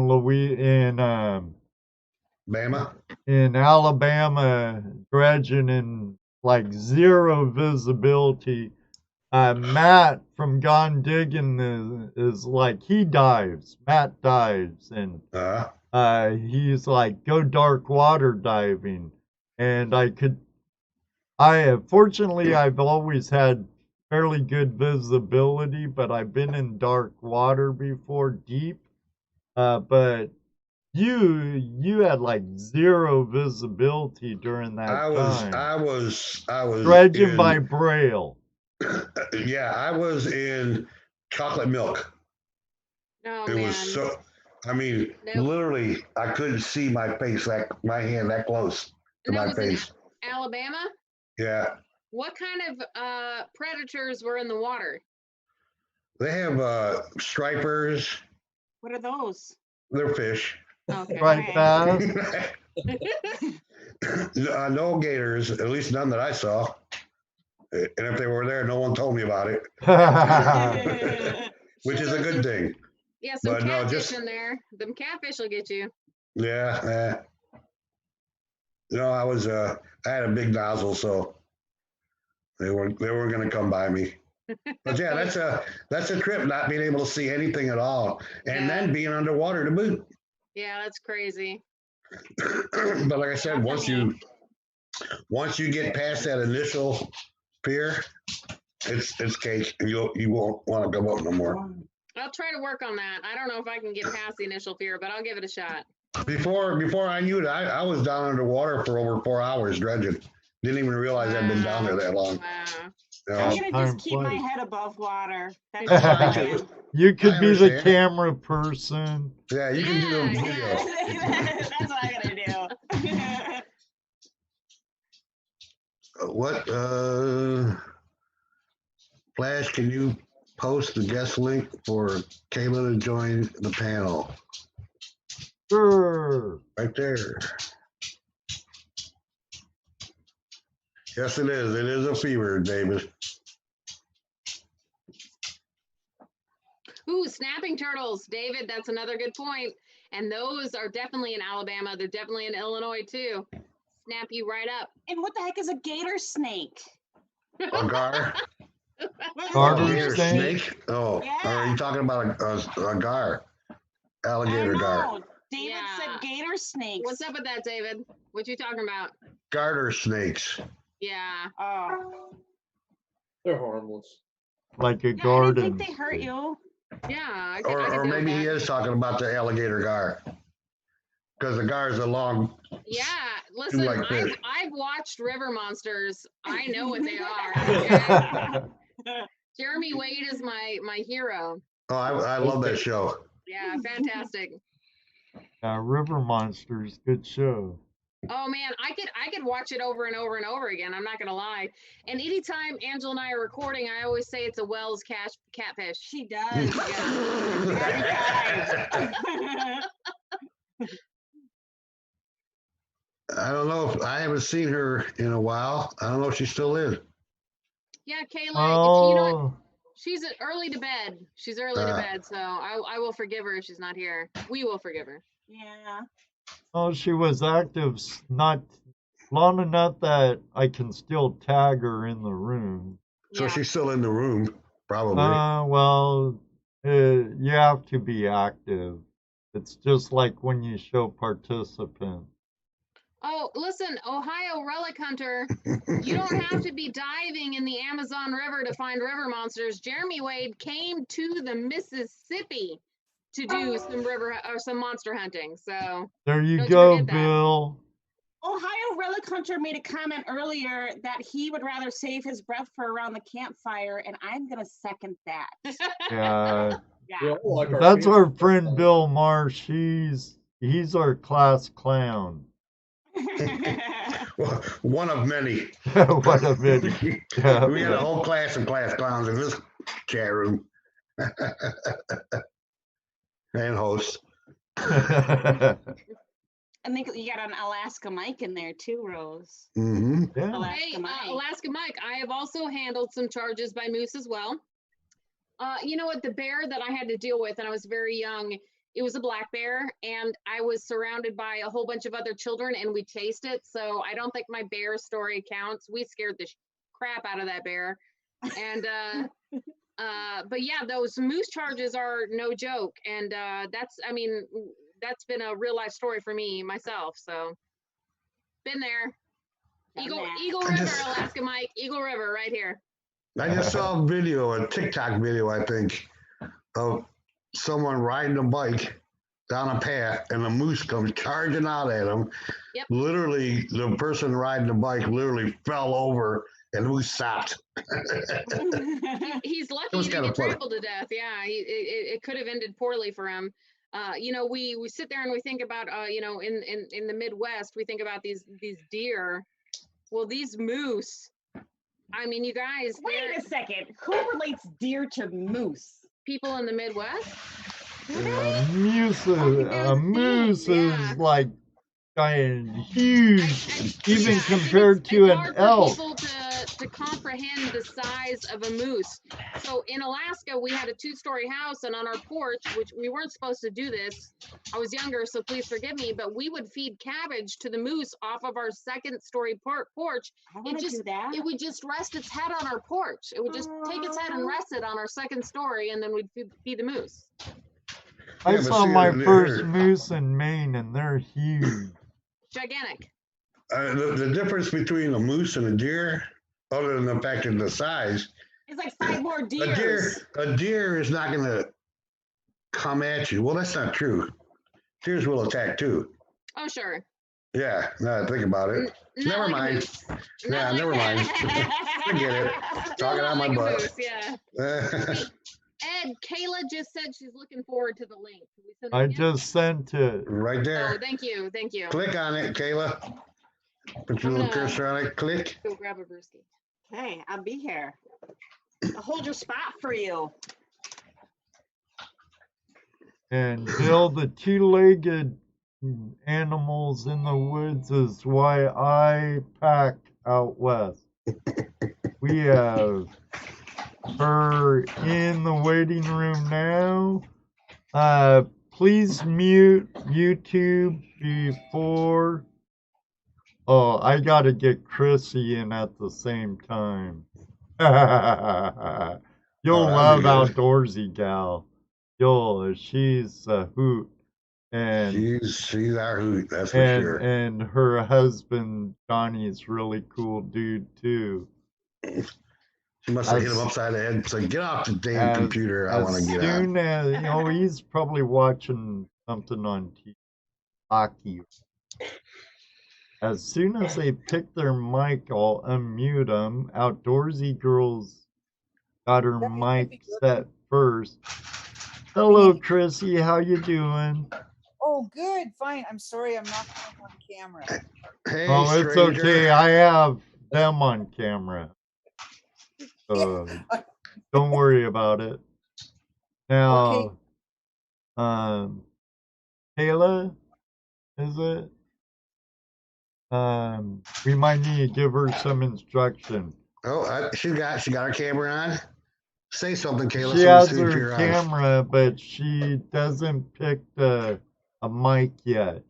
Bama. in Alabama dredging in like zero visibility, Matt from Gone Digging is like he dives. Matt dives and he's like go dark water diving, and fortunately I've always had fairly good visibility, but I've been in dark water before, deep. But you had like zero visibility during that time. I was Dredging by Braille. Yeah, I was in chocolate milk. Oh, It man. was so. I mean, literally, I couldn't see my face, my hand that close to my face. In Alabama? Yeah. What kind of predators were in the water? They have stripers. What are those? They're fish. Okay. Right bass. No gators, at least none that I saw. And if they were there, no one told me about it, which is a good thing. Yeah, some But catfish in there. Them catfish will get you. Yeah. I had a big nozzle, so they weren't going to come by me. But yeah, that's a trip, not being able to see anything at all, and then being underwater to boot. Yeah, that's crazy. But like I said, once you get past that initial fear, it's cake, and you won't want to go out no more. I'll try to work on that. I don't know if I can get past the initial fear, but I'll give it a shot. Before I knew it, I was down underwater for over 4 hours dredging. Didn't even realize I'd been down there that long. Wow. I'm gonna just keep my head above water. That's all I can. You could be the camera person. Yeah, you can do the video. That's what I'm gonna do. What Flash, can you post the guest link for Kayla to join the panel? Sure. Right there. Yes, it is. It is a fever, David. Ooh, snapping turtles, David. That's another good point. And those are definitely in Alabama. They're definitely in Illinois too. Snap you right up. And what the heck is a gator snake? A gar? Garter snake? Oh, yeah. are you talking about a gar? Alligator gar. David said gator snakes. What's up with that, David? What you talking about? Garter snakes. Yeah. Oh. They're harmless. Like a I garden. didn't think they hurt you. Yeah. Or maybe he is talking about the alligator gar. Because the gar is a long. Yeah. Listen, like fish. I've watched River Monsters. I know what they are. Okay? Jeremy Wade is my hero. Oh, I love that show. Yeah, fantastic. River Monsters, good show. Oh man, I could watch it over and over and over again. I'm not gonna lie. And anytime Angela and I are recording, I always say it's a Wells catfish. She does. I don't know if I haven't seen her in a while. I don't know if she still is. Yeah, Kayla, Oh. you know what? She's early to bed. She's early to bed, so I will forgive her if she's not here. We will forgive her. Yeah. Oh, she was active not long enough that I can still tag her in the room. So she's still in the room, probably. Well, You have to be active. It's just like when you show participants. Oh, listen, Ohio Relic Hunter, you don't have to be diving in the Amazon River to find river monsters. Jeremy Wade came to the Mississippi to do some river or some monster hunting. So There you don't go, forget that. Bill. Ohio Relic Hunter made a comment earlier that he would rather save his breath for around the campfire, and I'm gonna second that. Yeah, We all like our that's our family. friend Bill Marsh. He's our class clown. Well, one of many. What a video. Yeah, We had a yeah. whole class of class clowns in this chat room. And hosts. I think you got an Alaska Mike in there too, Rose. Mm-hmm. Yeah. Alaska Hey, Mike. Alaska Mike, I have also handled some charges by moose as well. You know what? The bear that I had to deal with, and I was very young, it was a black bear, and I was surrounded by a whole bunch of other children, and we chased it. So I don't think my bear story counts. We scared the crap out of that bear. And, but yeah, those moose charges are no joke. And that's been a real life story for me myself. So been there. Eagle River, Alaska Mike, Eagle River right here. I just saw a TikTok video, I think, of someone riding a bike down a path and a moose comes charging out at him. Yep. Literally, the person riding the bike literally fell over and the moose stopped. He's lucky was he didn't kinda get funny. trampled to death. Yeah, it could have ended poorly for him. We sit there and we think about, in the Midwest, we think about these deer. Well, these moose, I mean, you guys, Wait a second. Who relates deer to moose? people in the Midwest. Moose Yeah. is like giant, huge, even Yeah, compared it's to an hard for elk. people to comprehend the size of a moose. So in Alaska, we had a 2-story house, and on our porch, which we weren't supposed to do this, I was younger, so please forgive me, but we would feed cabbage to the moose off of our 2nd-story porch. I want to do that. It would just rest its head on our porch. It would just take its head and rest it on our 2nd story, and then we'd feed the moose. I Yeah, but saw see, my they're- first moose in Maine, and they're huge. Gigantic. The difference between a moose and a deer, other than the fact of the size, It's like 5 more a deers. deer is not going to come at you. Well, that's not true. Deers will attack too. Oh, sure. Yeah, now that I think about it. Not Never like a mind. moose. Yeah, Not never like- mind. Forget it. Still Talking not out my like a butt. moose, yeah. Ed, Kayla just said she's looking forward to the link. Can we send I it again? just sent it. Right Oh, there. thank you. Click on it, Kayla. Put your I'm little gonna- cursor on it. Click. Go grab a brewski. Okay, I'll be here. I'll hold your spot for you. And Bill, the 2-legged animals in the woods is why I pack out west. We have her in the waiting room now. Please mute YouTube before. Oh, I gotta get Chrissy in at the same time. You'll love that'd be good. Outdoorsy Gal. She's a hoot. And She's our hoot, that's for sure. and her husband Johnny's really cool dude too. She must have hit him upside the head and said, "Get off the damn computer. I want to get out." As soon as he's probably watching something on TV, hockey. As soon as they pick their mic, I'll unmute them. Outdoorsy Girls got her mic set first. Hello, Chrissy. How you doing? Oh, good, fine. I'm sorry, I'm not on camera. Hey, Oh, it's stranger. okay. I have them on camera. Don't worry about it. Now, Kayla, is it? We might need to give her some instruction. Oh, she got her camera on. Say something, Kayla. She so has we see if her you're on. camera, but she doesn't pick a mic yet.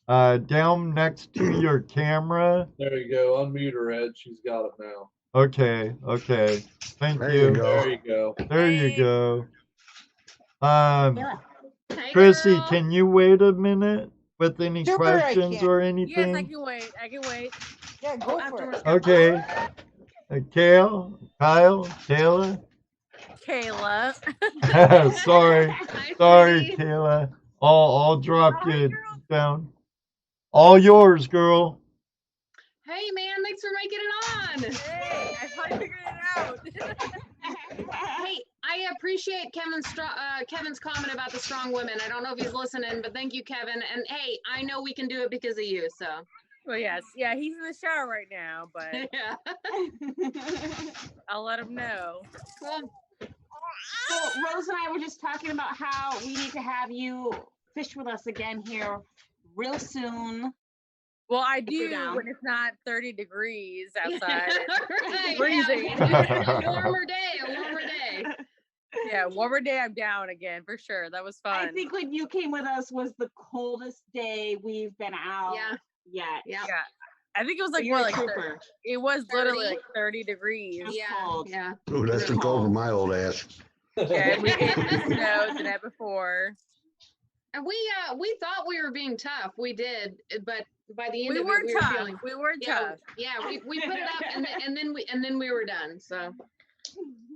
Down next to your camera. There you go. Unmute her, Ed. She's got it now. Okay. Thank There you. you go. There you go. There you go. Yeah. Hey, Chrissy, girl. can you wait a minute with any Sure, I questions can. or Yes, I anything? can wait. I can wait. Yeah, go for Afterwards, it. go. Okay. Kale, Kyle, Kayla. Kayla. Sorry, Hi, sorry, sweetie. Kayla. I'll drop Hi, you girl. down. All yours, girl. Hey, man, thanks for making it on. Hey, I finally figured it out. Hey, I appreciate Kevin's comment about the strong women. I don't know if he's listening, but thank you, Kevin. And hey, I know we can do it because of you. So Well, yes. Yeah, he's in the shower right now, but yeah. I'll let him know. Well, So Rose and I were just talking about how we need to have you fish with us again here real soon. Well, I If you're do down. when it's not 30 degrees outside. right, freezing. Yeah, a warmer day. Yeah, warmer day, I'm down again for sure. That was fun. I think when you came with us was the coldest day we've been out Yeah. yet. Yeah. Yeah, I think it was like You're more a like trooper. it was literally 30? like 30 degrees. It's Yeah. cold. Yeah. Ooh, that's too cold for my old ass. Yeah, and we snowed the night before. And we thought we were being tough. We did, but by the end We of were it, we were tough. feeling. We were Yeah, tough. yeah. We put it up, and then we were done. So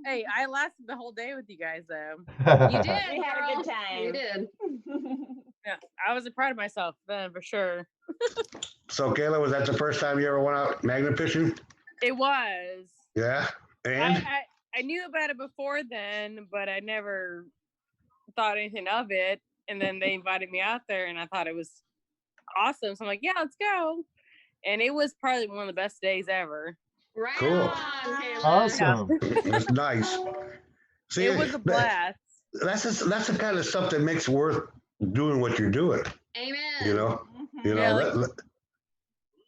Hey, I lasted the whole day with you guys though. you did. We had a good girl. time. You did. Yeah, I was proud of myself then for sure. So, Kayla, was that the first time you ever went out magnet fishing? It was. Yeah. And I knew about it before then, but I never thought anything of it. And then they invited me out there, and I thought it was awesome. So I'm like, yeah, let's go. And it was probably one of the best days ever. Right Cool. on, Kayla. Awesome. that's nice. See, It was a blast. that's the kind of stuff that makes worth doing what you're doing. Amen. You know. You know. Yeah, like-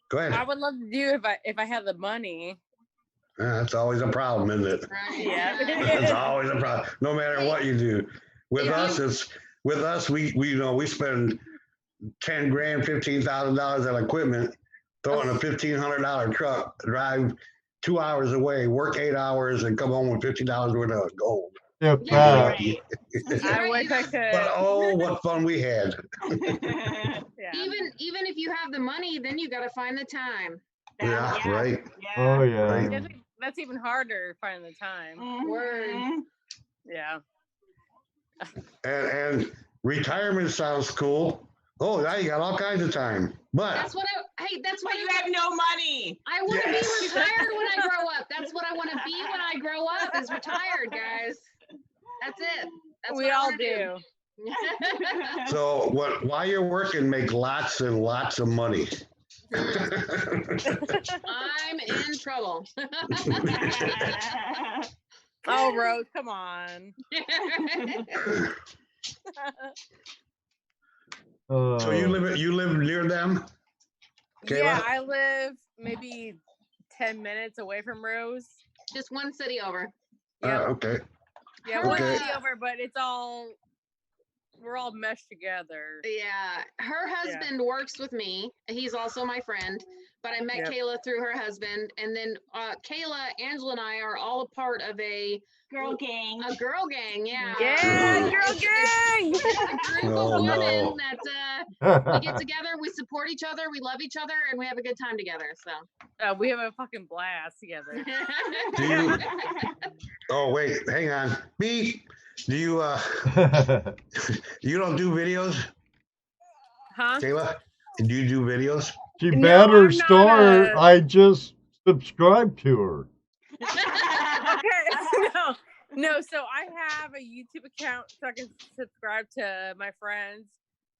go ahead. I would love to do it if I had the money. That's always a problem, isn't it? Right. Yeah. It's always a problem, no matter what you do. With Yeah. us, we spend 10 grand, $15,000 on equipment, throw in a $1,500 truck, drive 2 hours away, work 8 hours, and come home with $50 worth of gold. If Yeah, that. Right. I wish I could. But oh, what fun we had! Yeah. Even if you have the money, then you got to find the time. Yeah, right. Oh Yeah. yeah. I think that's even harder finding the time. Word. Yeah. And retirement sounds cool. Oh, now you got all kinds of time. But That's what that's what But you have no money. I want to Yes. be retired when I grow up. That's what I want to be when I grow up is retired, guys. That's it. That's We what I all wanna do. so while you're working, make lots and lots of money. I'm in trouble. Oh, Rose, come on. So you live near them? Yeah, Kayla? I live maybe 10 minutes away from Rose. Just one city over. Yeah, Okay. yeah, one okay. city over, but we're all meshed together. Yeah, her husband works with me. He's also my friend, but I met Yep. Kayla through her husband, and then Kayla, Angela, and I are all a part of a Girl gang. girl gang. Yeah, Yeah, girl It's gang! a group Oh, of no. women that we get together, we support each other, we love each other, and we have a good time together. So We have a fucking blast together. Do you? Oh wait, hang on. Beep. Do you? You don't do videos, Huh? Kayla? Do you do videos? She No, better I'm not start. a- I just subscribed to her. Okay. No, so I have a YouTube account so I can subscribe to my friends,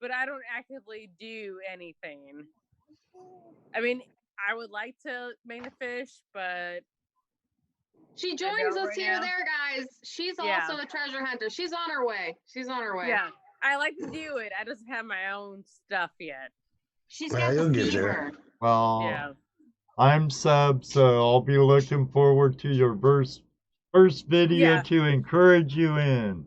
but I don't actively do anything. I mean, I would like to make a fish, but she I joins don't us right here, now. there, guys. She's Yeah. also a treasure hunter. She's on her way. yeah, I like to do it. I just have my own stuff yet. She's Well, got you'll the get fever. there. Well, Yeah. I'm sub, so I'll be looking forward to your first video Yeah. to encourage you in.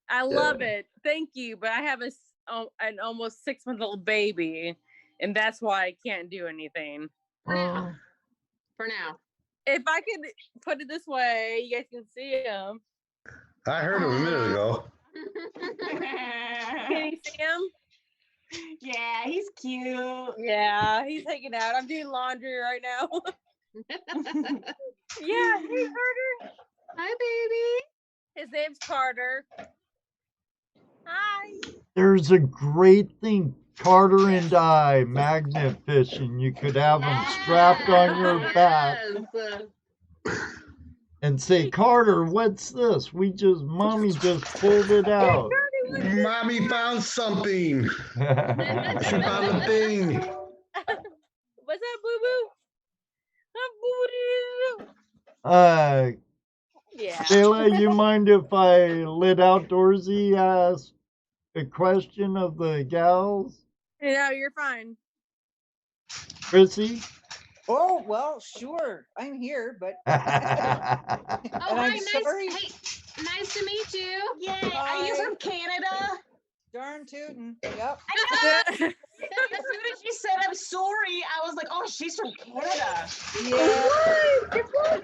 I love it. Thank you, but I have an almost 6-month-old baby, and that's why I can't do anything. For now. For now. If I could put it this way, you guys can see him. I heard him a minute ago. Can you see him? Yeah, he's cute. Yeah, he's hanging out. I'm doing laundry right now. Yeah, hey Carter. Hi, baby. His name's Carter. Hi. There's a great thing, Carter and I, magnet fishing. You could have them strapped on your back Yes. and say, Carter, what's this? Mommy just pulled it out. Mommy found something. She found a thing. What's up, boo boo? Yeah. Shayla, you mind if I let Outdoorsy ask a question of the gals? No, you're fine. Chrissy? Oh, well, sure. I'm here, but Oh, and hi, I'm nice. sorry. Hey, nice to meet you. Yay, are you Hi. from Canada? Darn tootin'. Yep. I know. As soon as you said I'm sorry, I was like, oh, she's from Canada. Yeah.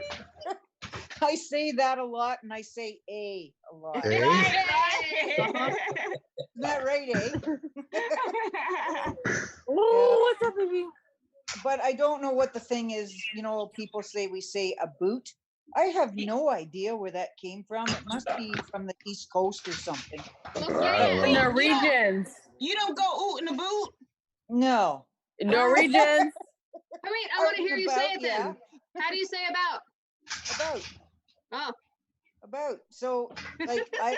I say that a lot, and I say a lot. Hey. Uh-huh. Isn't that right, Oh, what's up, baby? But I don't know what the thing is. You know, people say we say a boot. I have no idea where that came from. It must be from the East Coast or something. Norwegians. You don't go oot in a boot? No. Norwegians. I mean, I want to hear you say it then. Yeah. How do you say about? About. Oh. About. So, like, I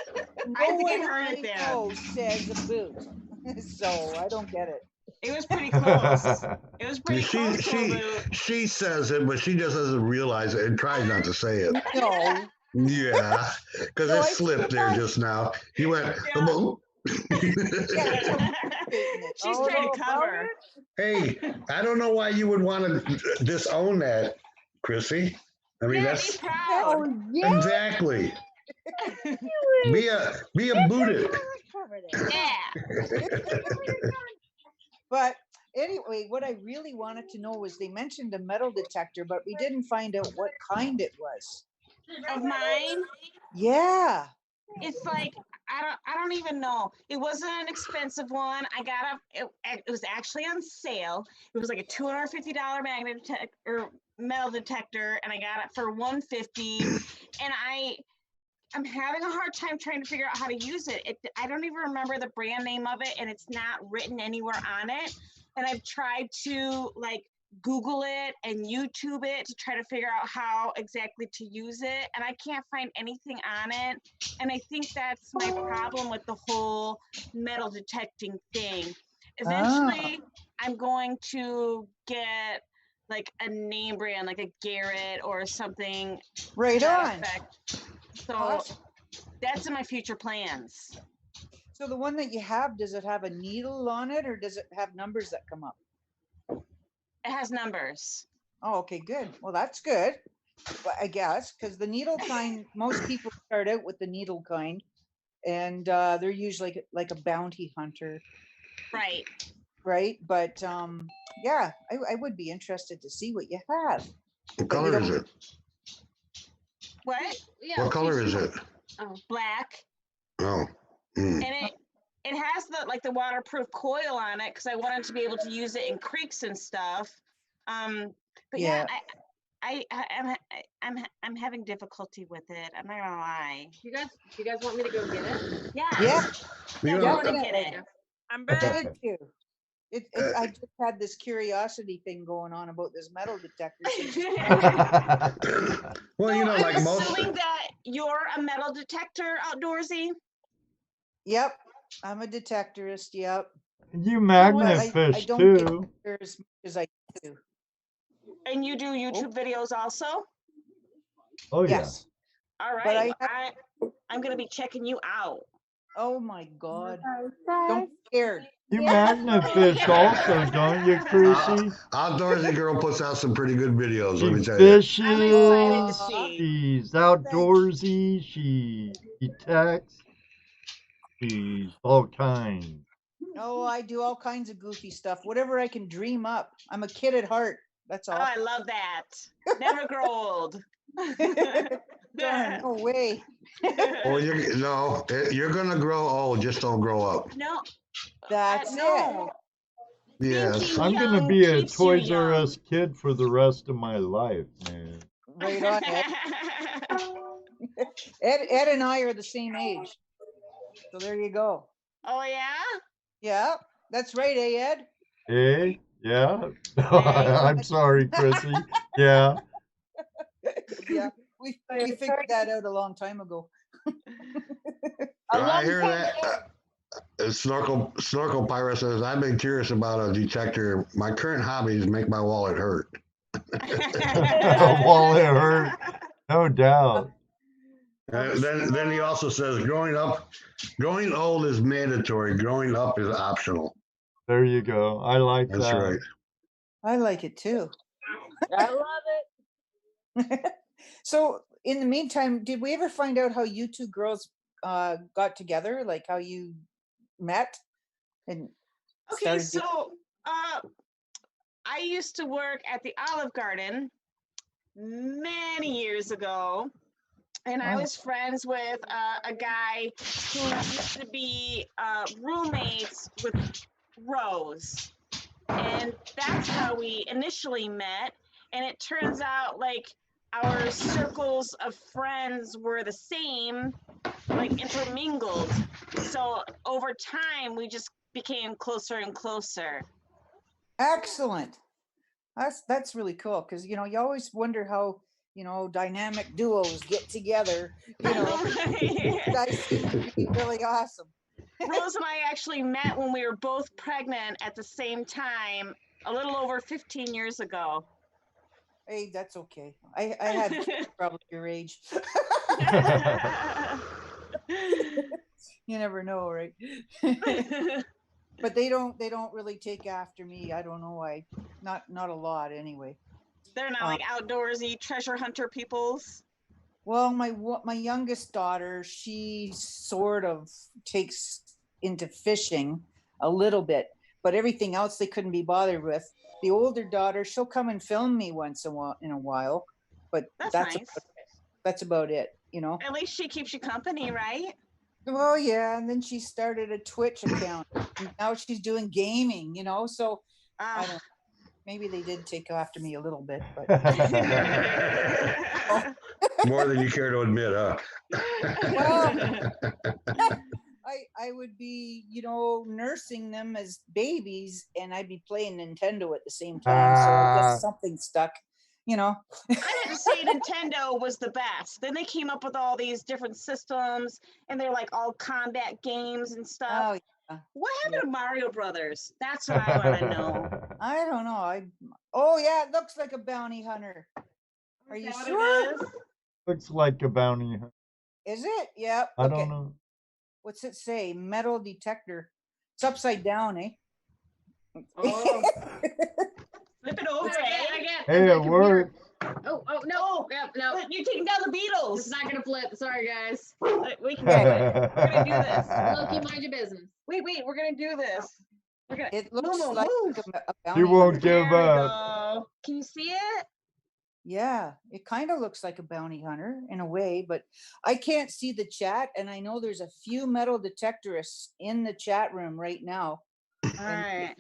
no think I one heard I it there. know says a boot. So I don't get it. It was pretty close. It was pretty close to a boot. She says it, but she just doesn't realize it and tries not to say it. No. Yeah, because No, it I slipped there just now. You went, Yeah. She's Oh, trying no, to cover. hey, I don't know why you would want to disown that, Chrissy. I mean, Yeah, that's be proud. yeah. exactly. Be a booted. Yeah. But anyway, what I really wanted to know was they mentioned a metal detector, but we didn't find out what kind it was. Of mine, Yeah. it's like I don't even know. It wasn't an expensive one. I got it was actually on sale. It was like a $250 magnet or metal detector, and I got it for $150. And I'm having a hard time trying to figure out how to use it. I don't even remember the brand name of it, and it's not written anywhere on it. And I've tried to like Google it and YouTube it to try to figure out how exactly to use it, and I can't find anything on it. And I think that's my problem with the whole metal detecting thing. Eventually, I'm going to get like a name brand, like a Garrett or something. Right to that on. effect. So Awesome. that's in my future plans. So the one that you have, does it have a needle on it, or does it have numbers that come up? It has numbers. Oh, okay, good. Well, that's good. But I guess because the needle kind, most people start out with the needle kind, and they're usually like a bounty hunter, Right. right? But yeah, I would be interested to see what you have. What color is it? What? Yeah. What color is it? Oh. Black. Oh. Mm. And it has the waterproof coil on it because I wanted to be able to use it in creeks and stuff. But yeah, I'm having difficulty with it. I'm not gonna lie. You guys want me to go get it? Yeah. Yeah. You I'm know, going to get it. I'm Get back. it too. I just had this curiosity thing going on about this metal detector. well, you know, I'm like most. assuming that you're a metal detector, Outdoorsy. Yep, I'm a detectorist. Yep. You magnet I fish don't get too. there as much as I do. And you do YouTube videos also? Oh yeah. Yes. All But right. I I'm going to be checking you out. Oh my God. Don't be scared. You magnet fish also, don't you, Chrissy? Outdoorsy girl puts out some pretty good videos, let me She tell you. fishes, I'm excited to see. she's outdoorsy, she detects, she's all kinds. Oh, I do all kinds of goofy stuff. Whatever I can dream up. I'm a kid at heart. That's Oh, all. I love that. Never grow old. Darn, no way. Oh, you're gonna grow old. Just don't grow up. No, That's it. no. Yes. Thinking I'm gonna young be a keeps you Toys R young. Us kid for the rest of my life, man. Right on, Ed. Ed and I are the same age. So there you go. Oh yeah? Yeah, that's right, Ed? Eh? Yeah. I'm sorry, Chrissy. Yeah. Yeah, we figured that out a long time ago. I hear that. Snorkel Pirate says, I've been curious about a detector. My current hobbies make my wallet hurt. Wallet hurt. No doubt. Then he also says, growing old is mandatory. Growing up is optional. There you go. I like That's that. right. I like it too. I love it. So in the meantime, did we ever find out how you two girls got together? Like how you met and Okay, started so I used to work at the Olive Garden many years ago, and I Oh. was friends with a guy who used to be roommates with Rose, and that's how we initially met. And it turns out like our circles of friends were the same, like intermingled. So over time, we just became closer and closer. Excellent. That's really cool because you always wonder how dynamic duos get together. You guys seem to be really awesome. Rose and I actually met when we were both pregnant at the same time, a little over 15 years ago. Hey, that's okay. I had kids probably your age. You never know, right? But they don't really take after me. I don't know why. Not a lot anyway. They're not like outdoorsy treasure hunter peoples. Well, my youngest daughter, she sort of takes into fishing a little bit, but everything else they couldn't be bothered with. The older daughter, she'll come and film me once in a while, but That's nice. that's about it, At least she keeps you company, right? Well, yeah, and then she started a Twitch account. And now she's doing gaming, so I don't. Maybe they did take after me a little bit, but More than you care to admit, huh? well, I would be, nursing them as babies, and I'd be playing Nintendo at the same time. So I guess something stuck, I didn't say Nintendo was the best. Then they came up with all these different systems, and they're like all combat games and stuff. Oh, yeah. What happened to Mario Brothers? That's what I want to know. I don't know. Oh yeah, it looks like a bounty hunter. Are you sure? Looks like a bounty hunter. Is it? Yep. I Okay. don't know. What's it say? Metal detector. It's upside down, eh? Oh. Flip it over, eh? Hey, it worked. Oh, no. Yep, no. You're taking down the Beatles. It's not going to flip. Sorry, guys. We can do it. We're going to do this. Loki, mind your business. Wait, we're going to do this. We're gonna, It looks move, like move. a bounty You won't hunter. give There we up. go. Can you see it? Yeah, it kind of looks like a bounty hunter in a way, but I can't see the chat, and I know there's a few metal detectorists in the chat room right now. All right.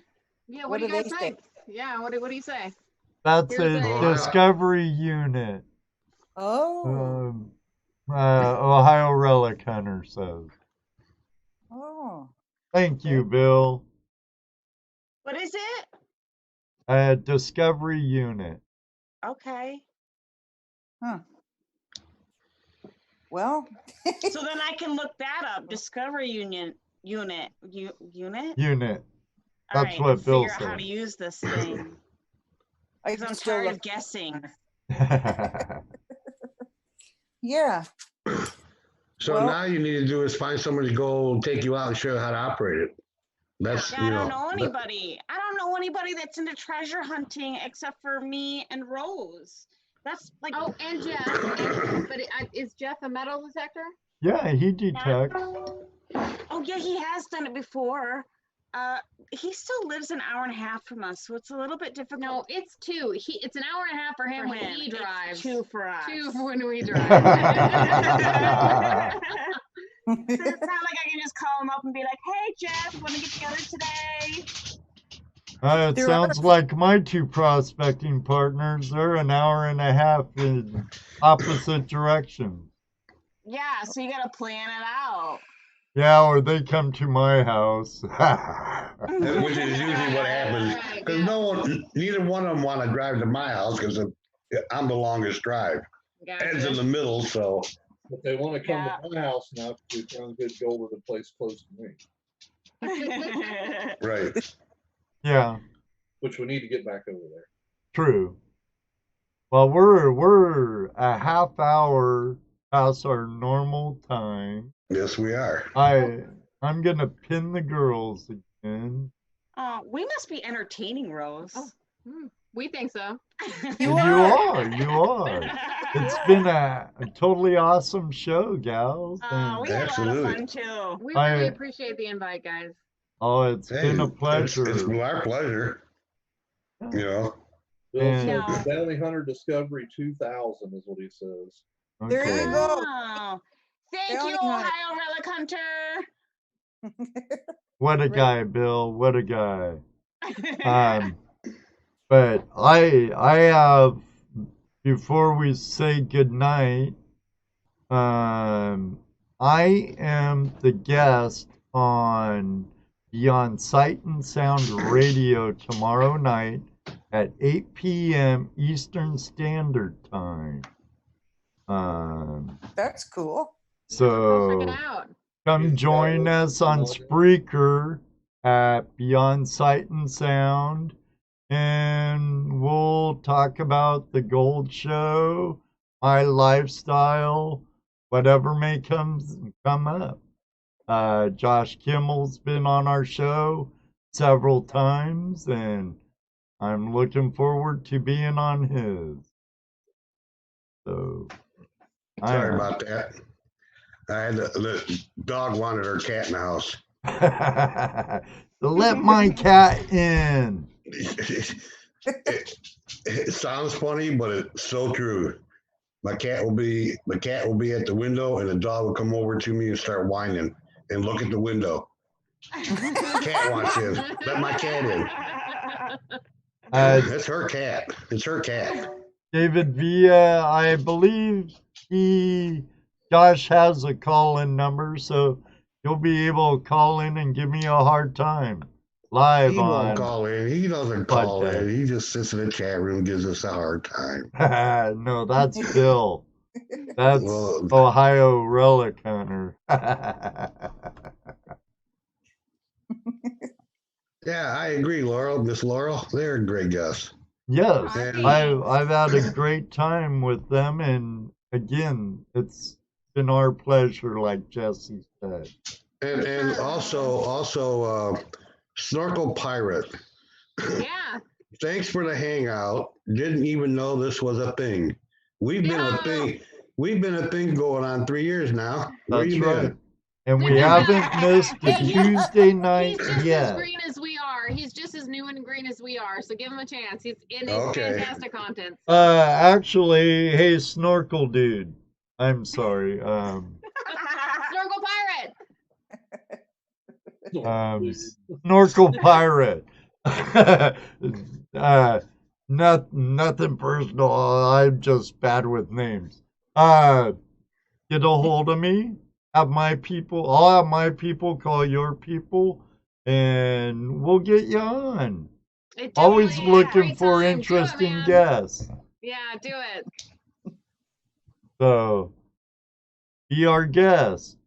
Yeah, What do do you they guys say? think? Yeah, what do you say? That's Here's a a- discovery unit. Oh, Ohio Relic Hunter says. oh, Thank you, Bill. What is it? A discovery unit. Okay. huh. Well, So then I can look that up. Discovery unit. Unit. Unit. All That's right, what Bill figure out how said. to use this thing. I 'Cause I'm still tired look. of guessing. Yeah. So Well- now you need to do is find someone to go take you out and show you how to operate it. That's Yeah, I don't know anybody. I don't know anybody that's into treasure hunting except for me and Rose. That's like Oh, and Jeff. But is Jeff a metal detector? Yeah, he detects. oh yeah, he has done it before. He still lives an hour and a half from us, so it's a little bit difficult. No, it's 2. It's an hour and a half for him for when him. he It's drives. 2 for us. 2 when we drive. So it's not like I can just call him up and be like, "Hey, Jeff, want to get together today?" It There sounds are- like my 2 prospecting partners. They're an hour and a half in opposite directions. Yeah, so you got to plan it out. Yeah, or they come to my house. Which is usually what happens. Right, Because neither one of them want to drive to my house because I'm the longest drive. Ed's in the middle, so. But they want to come to my house now because we found good gold at a place close to me, Right. Yeah, which we need to get back over there. true. Well, we're a half hour past our normal time. Yes, we are. I'm gonna pin the girls again. We must be entertaining, Rose. Oh. We think so. You are. It's been a totally awesome show, gals. and- We had a lot Absolutely. of fun too. We really appreciate the invite, guys. Oh, it's been a pleasure. It's our pleasure. You know. Bill And- said the Bounty Hunter Discovery 2000 is what he says. There Okay. you go. Oh, thank Bounty you, Hunter. Ohio Relic Hunter. What a guy, Bill. What a guy. But I have, before we say goodnight, I am the guest on Beyond Sight and Sound Radio tomorrow night at 8 p.m. Eastern Standard Time. That's cool. Check So it out. come join us on Spreaker at Beyond Sight and Sound, and we'll talk about the gold show, my lifestyle, whatever may come up. Josh Kimmel's been on our show several times, and I'm looking forward to being on his. So, Sorry about that. I had the dog wanted her cat in the house. Let my cat in. It sounds funny, but it's so true. The cat will be at the window, and the dog will come over to me and start whining and look at the window. Cat wants in. Let my cat in. It's her cat. It's her cat. David Villa, I believe Josh has a call-in number, so you'll be able to call in and give me a hard time live He on. won't call in. He doesn't call podcast. in. He just sits in the chat room and gives us a hard time. No, that's Bill. That's Well- Ohio Relic Hunter. Yeah, I agree, Laurel. Miss Laurel, they're great guests. Yes, And- I've had a great time with them, and again, it's been our pleasure, like Jesse said. And also Snorkel Pirate. Yeah. Thanks for the hangout. Didn't even know this was a thing. We've been a thing. We've been a thing going on 3 years now. Where That's you right. been? And we haven't missed a Hey, Tuesday night He's just as yet. green as we are. He's just as new and green as we are. So give him a chance. He's Okay. fantastic content. Actually, hey, Snorkel dude. I'm sorry. Snorkel Pirate. Snorkel Pirate. Nothing personal. I'm just bad with names. Get a hold of me. I'll have my people call your people, and we'll get you on. It Always definitely is a looking great for time. Do it, interesting man. guests. Yeah, do it. So, be our guest.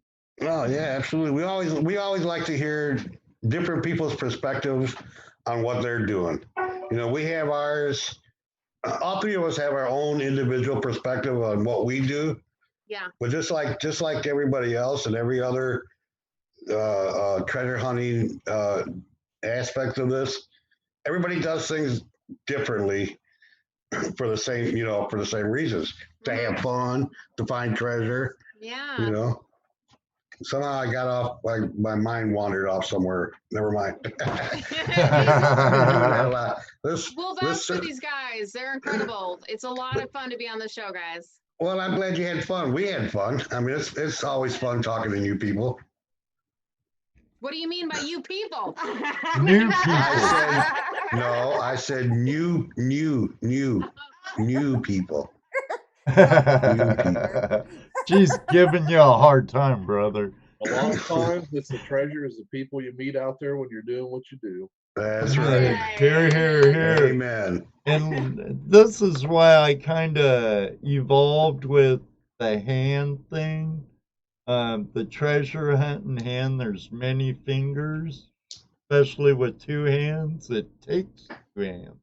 Oh yeah, absolutely. We always like to hear different people's perspectives on what they're doing. You know, we have ours. All three of us have our own individual perspective on what we do. Yeah. But just like everybody else and every other treasure hunting aspect of this, everybody does things differently for the same reasons, to have fun, to find treasure. Yeah. You know, Somehow I got off, like my mind wandered off somewhere. Never mind. This, We'll vouch for these guys. They're incredible. It's a lot of fun to be on the show, guys. well, I'm glad you had fun. We had fun. I mean, it's always fun talking to new people. What do you mean by you people? New people. I said new people. She's giving you a hard time, brother. A lot of times, it's the treasure is the people you meet out there when you're doing what you do. That's right. Here, here, here. Amen. And this is why I kind of evolved with the hand thing. The treasure hunting hand, there's many fingers, especially with two hands. It takes two hands.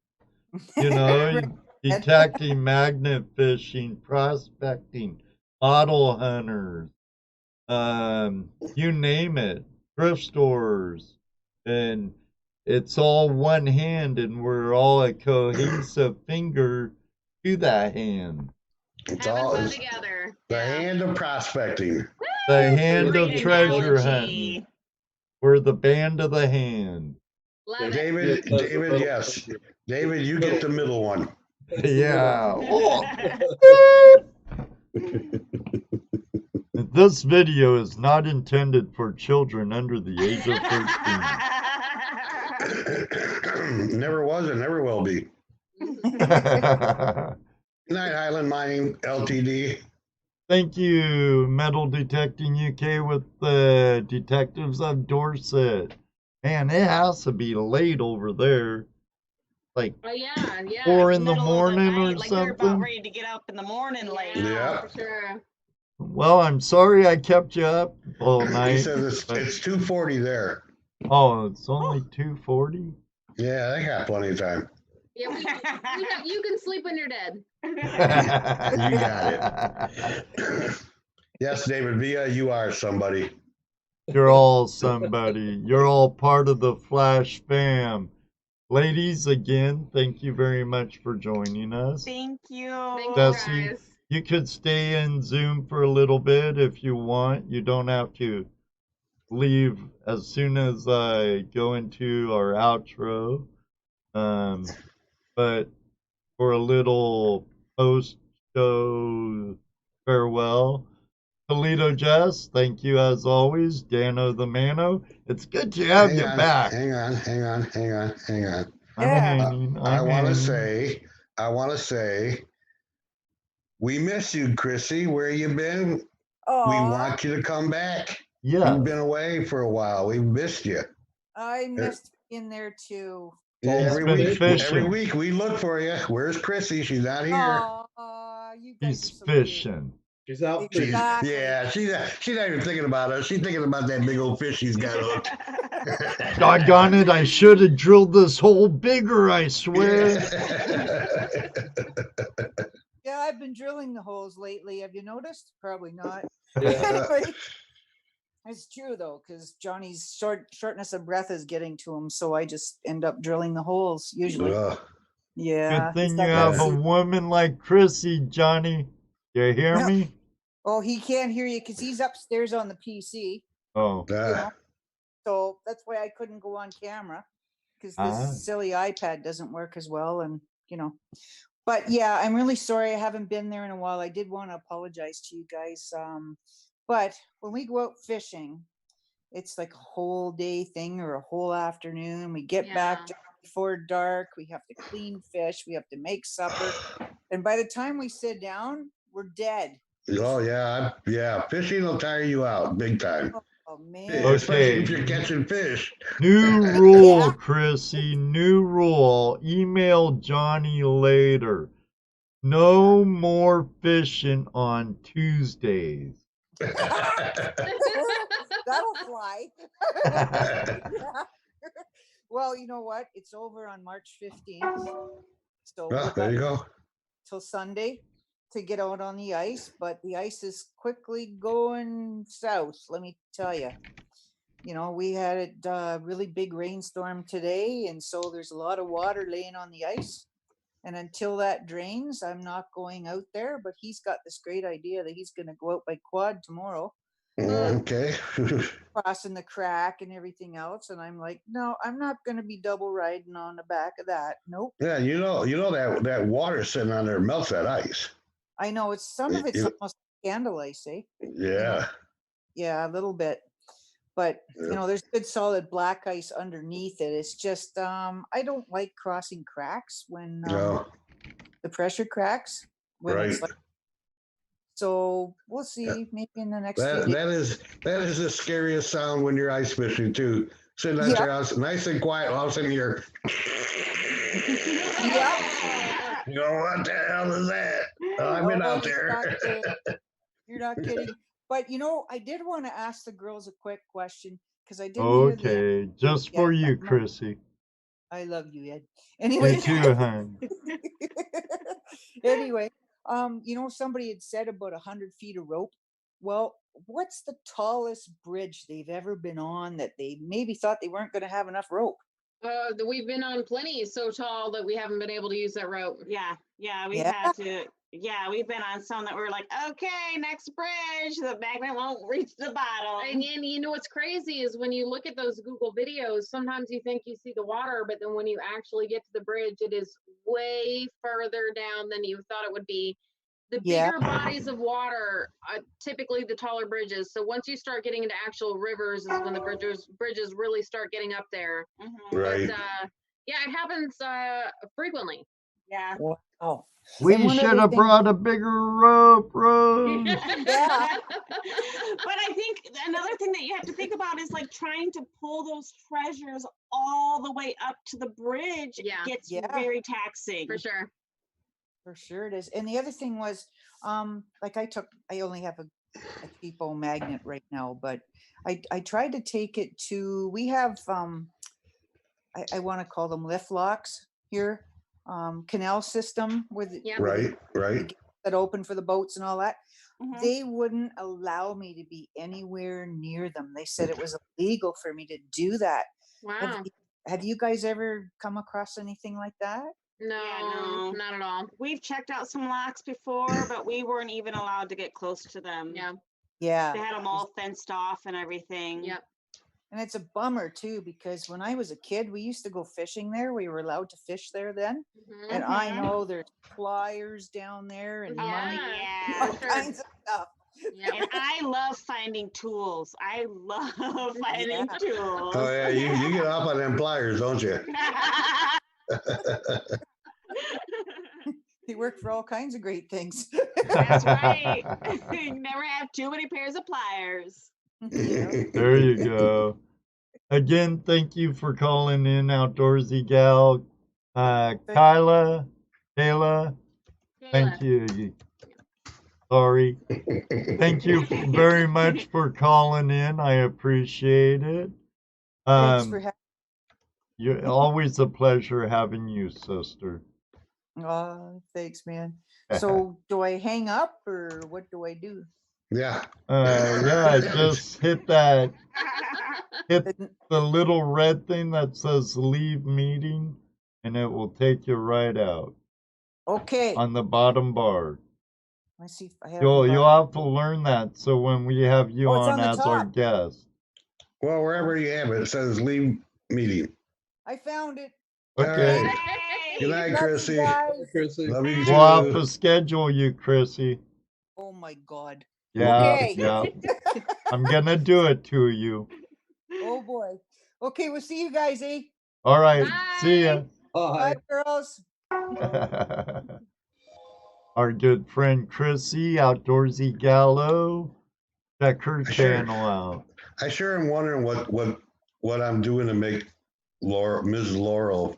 You know, detecting, magnet fishing, prospecting, bottle hunters, you name it, thrift stores, and it's all one hand, and we're all a cohesive finger to that hand. It's Having all fun it's together. the Yeah. hand of prospecting. The hand Great of treasure analogy. hunting. We're the band of the hand. Love it. David, yes. David, you get the middle one. Yeah. This video is not intended for children under the age of 13. Never was and never will be. Night Island Mining Ltd. Thank you, Metal Detecting UK with the Detectives of Dorset. Man, it has to be late over there. Like Oh yeah, yeah. 4 in the Middle of morning or night, like they're about something. ready to get up in the morning late. Yeah. for sure. Well, I'm sorry I kept you up all night. He says it's 2:40 there. Oh, it's only 2:40? Yeah, they got plenty of time. Yeah, you can sleep when you're dead. You got it. Yes, David Villa, you are somebody. You're all somebody. You're all part of the Flash fam. Ladies, again, thank you very much for joining us. Thank you. Thank you, Dusty, guys. you could stay in Zoom for a little bit if you want. You don't have to leave as soon as I go into our outro. But for a little post-show farewell, Toledo Jess, thank you as always. Dano the Mano, it's good to have you back. Hang on. Yeah. I want to say, we miss you, Chrissy. Where you been? We Oh, want you to come back. Yeah. You've been away for a while. We missed you. I missed being there too. Yeah, been fishing. every week we look for you. Where's Chrissy? She's not here. Oh, you guys He's are so fishing. She's out cute. fishing. Exactly. Yeah, she's not even thinking about us. She's thinking about that big old fish she's got hooked. Doggone it, I should have drilled this hole bigger, I swear. Yeah, I've been drilling the holes lately. Have you noticed? Probably not. Yeah. Anyway, it's true though, because Johnny's shortness of breath is getting to him, so I just end up drilling the holes usually. Yeah. Good thing he's you got have that a woman like Chrissy, Johnny. You hear Yeah. me? Oh, he can't hear you because he's upstairs on the PC. Oh. So that's why I couldn't go on camera, because this Ah. silly iPad doesn't work as well. And, but yeah, I'm really sorry I haven't been there in a while. I did want to apologize to you guys. But when we go out fishing, it's like a whole day thing or a whole afternoon. We get back just before dark. We have to clean fish. We have to make supper. And by the time we sit down, we're dead. Oh yeah. Fishing will tire you out big time. Oh man. Especially if you're catching fish. New rule, Chrissy. New rule. Email Johnny later. No more fishing on Tuesdays. That'll fly. Well, you know what? It's over on March 15th. So There you go. till Sunday to get out on the ice, but the ice is quickly going south, let me tell you. We had a really big rainstorm today, and so there's a lot of water laying on the ice. And until that drains, I'm not going out there, but he's got this great idea that he's going to go out by quad tomorrow Okay. crossing the crack and everything else. And I'm like, no, I'm not going to be double riding on the back of that. Nope. Yeah, that water sitting on there melts that ice. I know it's some of it's almost candle ice, eh? Yeah. Yeah, a little bit. But Yeah. there's good solid black ice underneath it. It's just I don't like crossing cracks when No. the pressure cracks. When Right. it's like, so we'll see. Maybe in the next few That days. that is the scariest sound when you're ice fishing too. Sitting at Yeah. your house, nice and quiet, all of a sudden you're. Yeah. You know what the hell is that? Oh, I've been out there. You're not kidding. But I did want to ask the girls a quick question because I didn't hear the Okay, just for you, Chrissy. I love you, Ed. Anyway. Me too, hon. Anyway, somebody had said about 100 feet of rope. Well, what's the tallest bridge they've ever been on that they maybe thought they weren't going to have enough rope? We've been on plenty so tall that we haven't been able to use that rope. Yeah, we've had to. Yeah, we've been on some that we're like, okay, next bridge, the magnet won't reach the bottom. And what's crazy is when you look at those Google videos, sometimes you think you see the water, but then when you actually get to the bridge, it is way further down than you thought it would be. The bigger bodies of water are typically the taller bridges. So once you start getting into actual rivers is when the bridges really start getting up there. Right. But, it happens frequently. Yeah. Wow. We should have brought a bigger rope, Rose. But I think another thing that you have to think about is like trying to pull those treasures all the way up to the bridge gets very taxing. For sure. For sure it is. And the other thing was, I only have a cheapo magnet right now, but I tried to take it to, we have, I want to call them lift locks here. Canal system with right that open for the boats and all that. They wouldn't allow me to be anywhere near them. They said it was illegal for me to do that. Wow. Have you guys ever come across anything like that? No, not at all. We've checked out some locks before, but we weren't even allowed to get close to them. Yeah. They had them all fenced off and everything. Yep. And it's a bummer too, because when I was a kid, we used to go fishing there. We were allowed to fish there then. And I know there's pliers down there and money, all kinds of stuff. And I love finding tools. I love finding tools. Oh yeah, you get off on them pliers, don't you? They work for all kinds of great things. That's right. You never have too many pairs of pliers. There you go. Again, thank you for calling in, Outdoorsy Gal. Kayla, thank you. Sorry. Thank you very much for calling in. I appreciate it. Thanks for having You're always a pleasure having you, sister. Oh, thanks, man. So do I hang up or what do I do? Yeah. Just hit the little red thing that says leave meeting and it will take you right out. Okay. On the bottom bar. Let's see if I have You'll have to learn that so when we have you on as our guest. Well, wherever you have it, it says leave meeting. I found it. Okay. Right. Good night, Chrissy. Love you too. We'll have to schedule you, Chrissy. Oh my God. Yeah, Okay. yeah. I'm gonna do it to you. Oh boy. Okay, we'll see you guys, eh? All right. See ya. Bye, girls. Our good friend Chrissy, Outdoorsy Gallo. Check her channel out. I sure am wondering what I'm doing to make Mrs. Laurel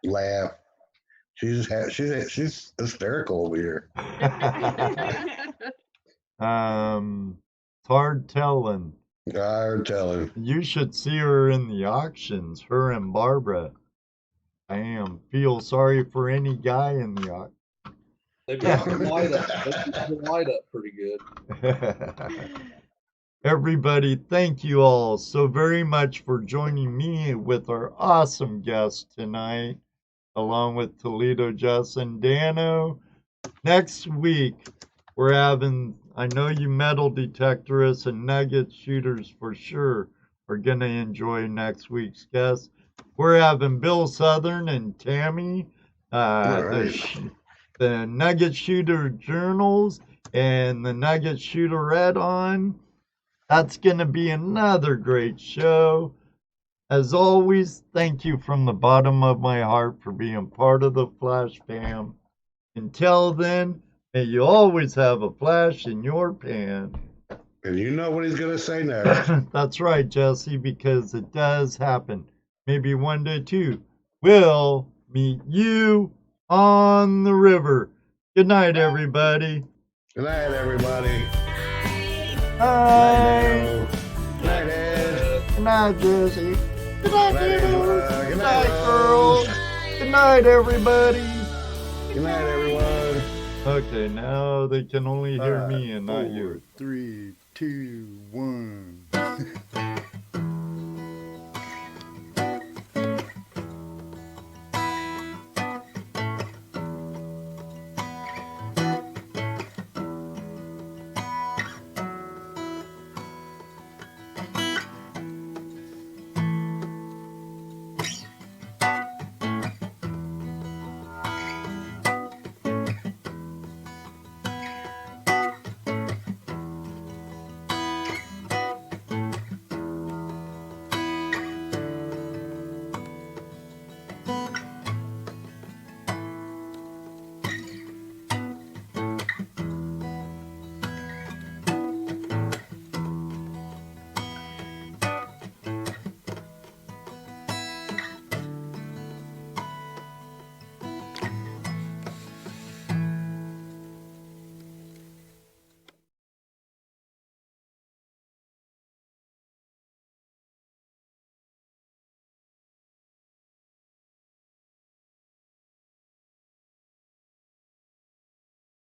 laugh. She's hysterical over here. It's hard telling. Hard telling. You should see her in the auctions, her and Barbara. Feel sorry for any guy in the auction. They've got the light up. They've got the light up pretty good. Everybody, thank you all so very much for joining me with our awesome guest tonight, along with Toledo, Jess, and Dano. Next week, we're having I know you metal detectorists and nugget shooters for sure are going to enjoy next week's guest. We're having Bill Southern and Tammy, the Nugget Shooter Journals and the Nugget Shooter Red on. That's going to be another great show. As always, thank you from the bottom of my heart for being part of the Flash Fam. Until then, may you always have a flash in your pan. And you know what he's going to say next. That's right, Jesse, because it does happen. Maybe one day, too. We'll meet you on the river. Good night, everybody. Good night, everybody. Bye. Good night, Ed. Good night, Jesse. Good night, Good night, Good night, girls. Good night, everybody. Good night, everyone. Okay, now they can only hear me and not you. 3, 2, 1.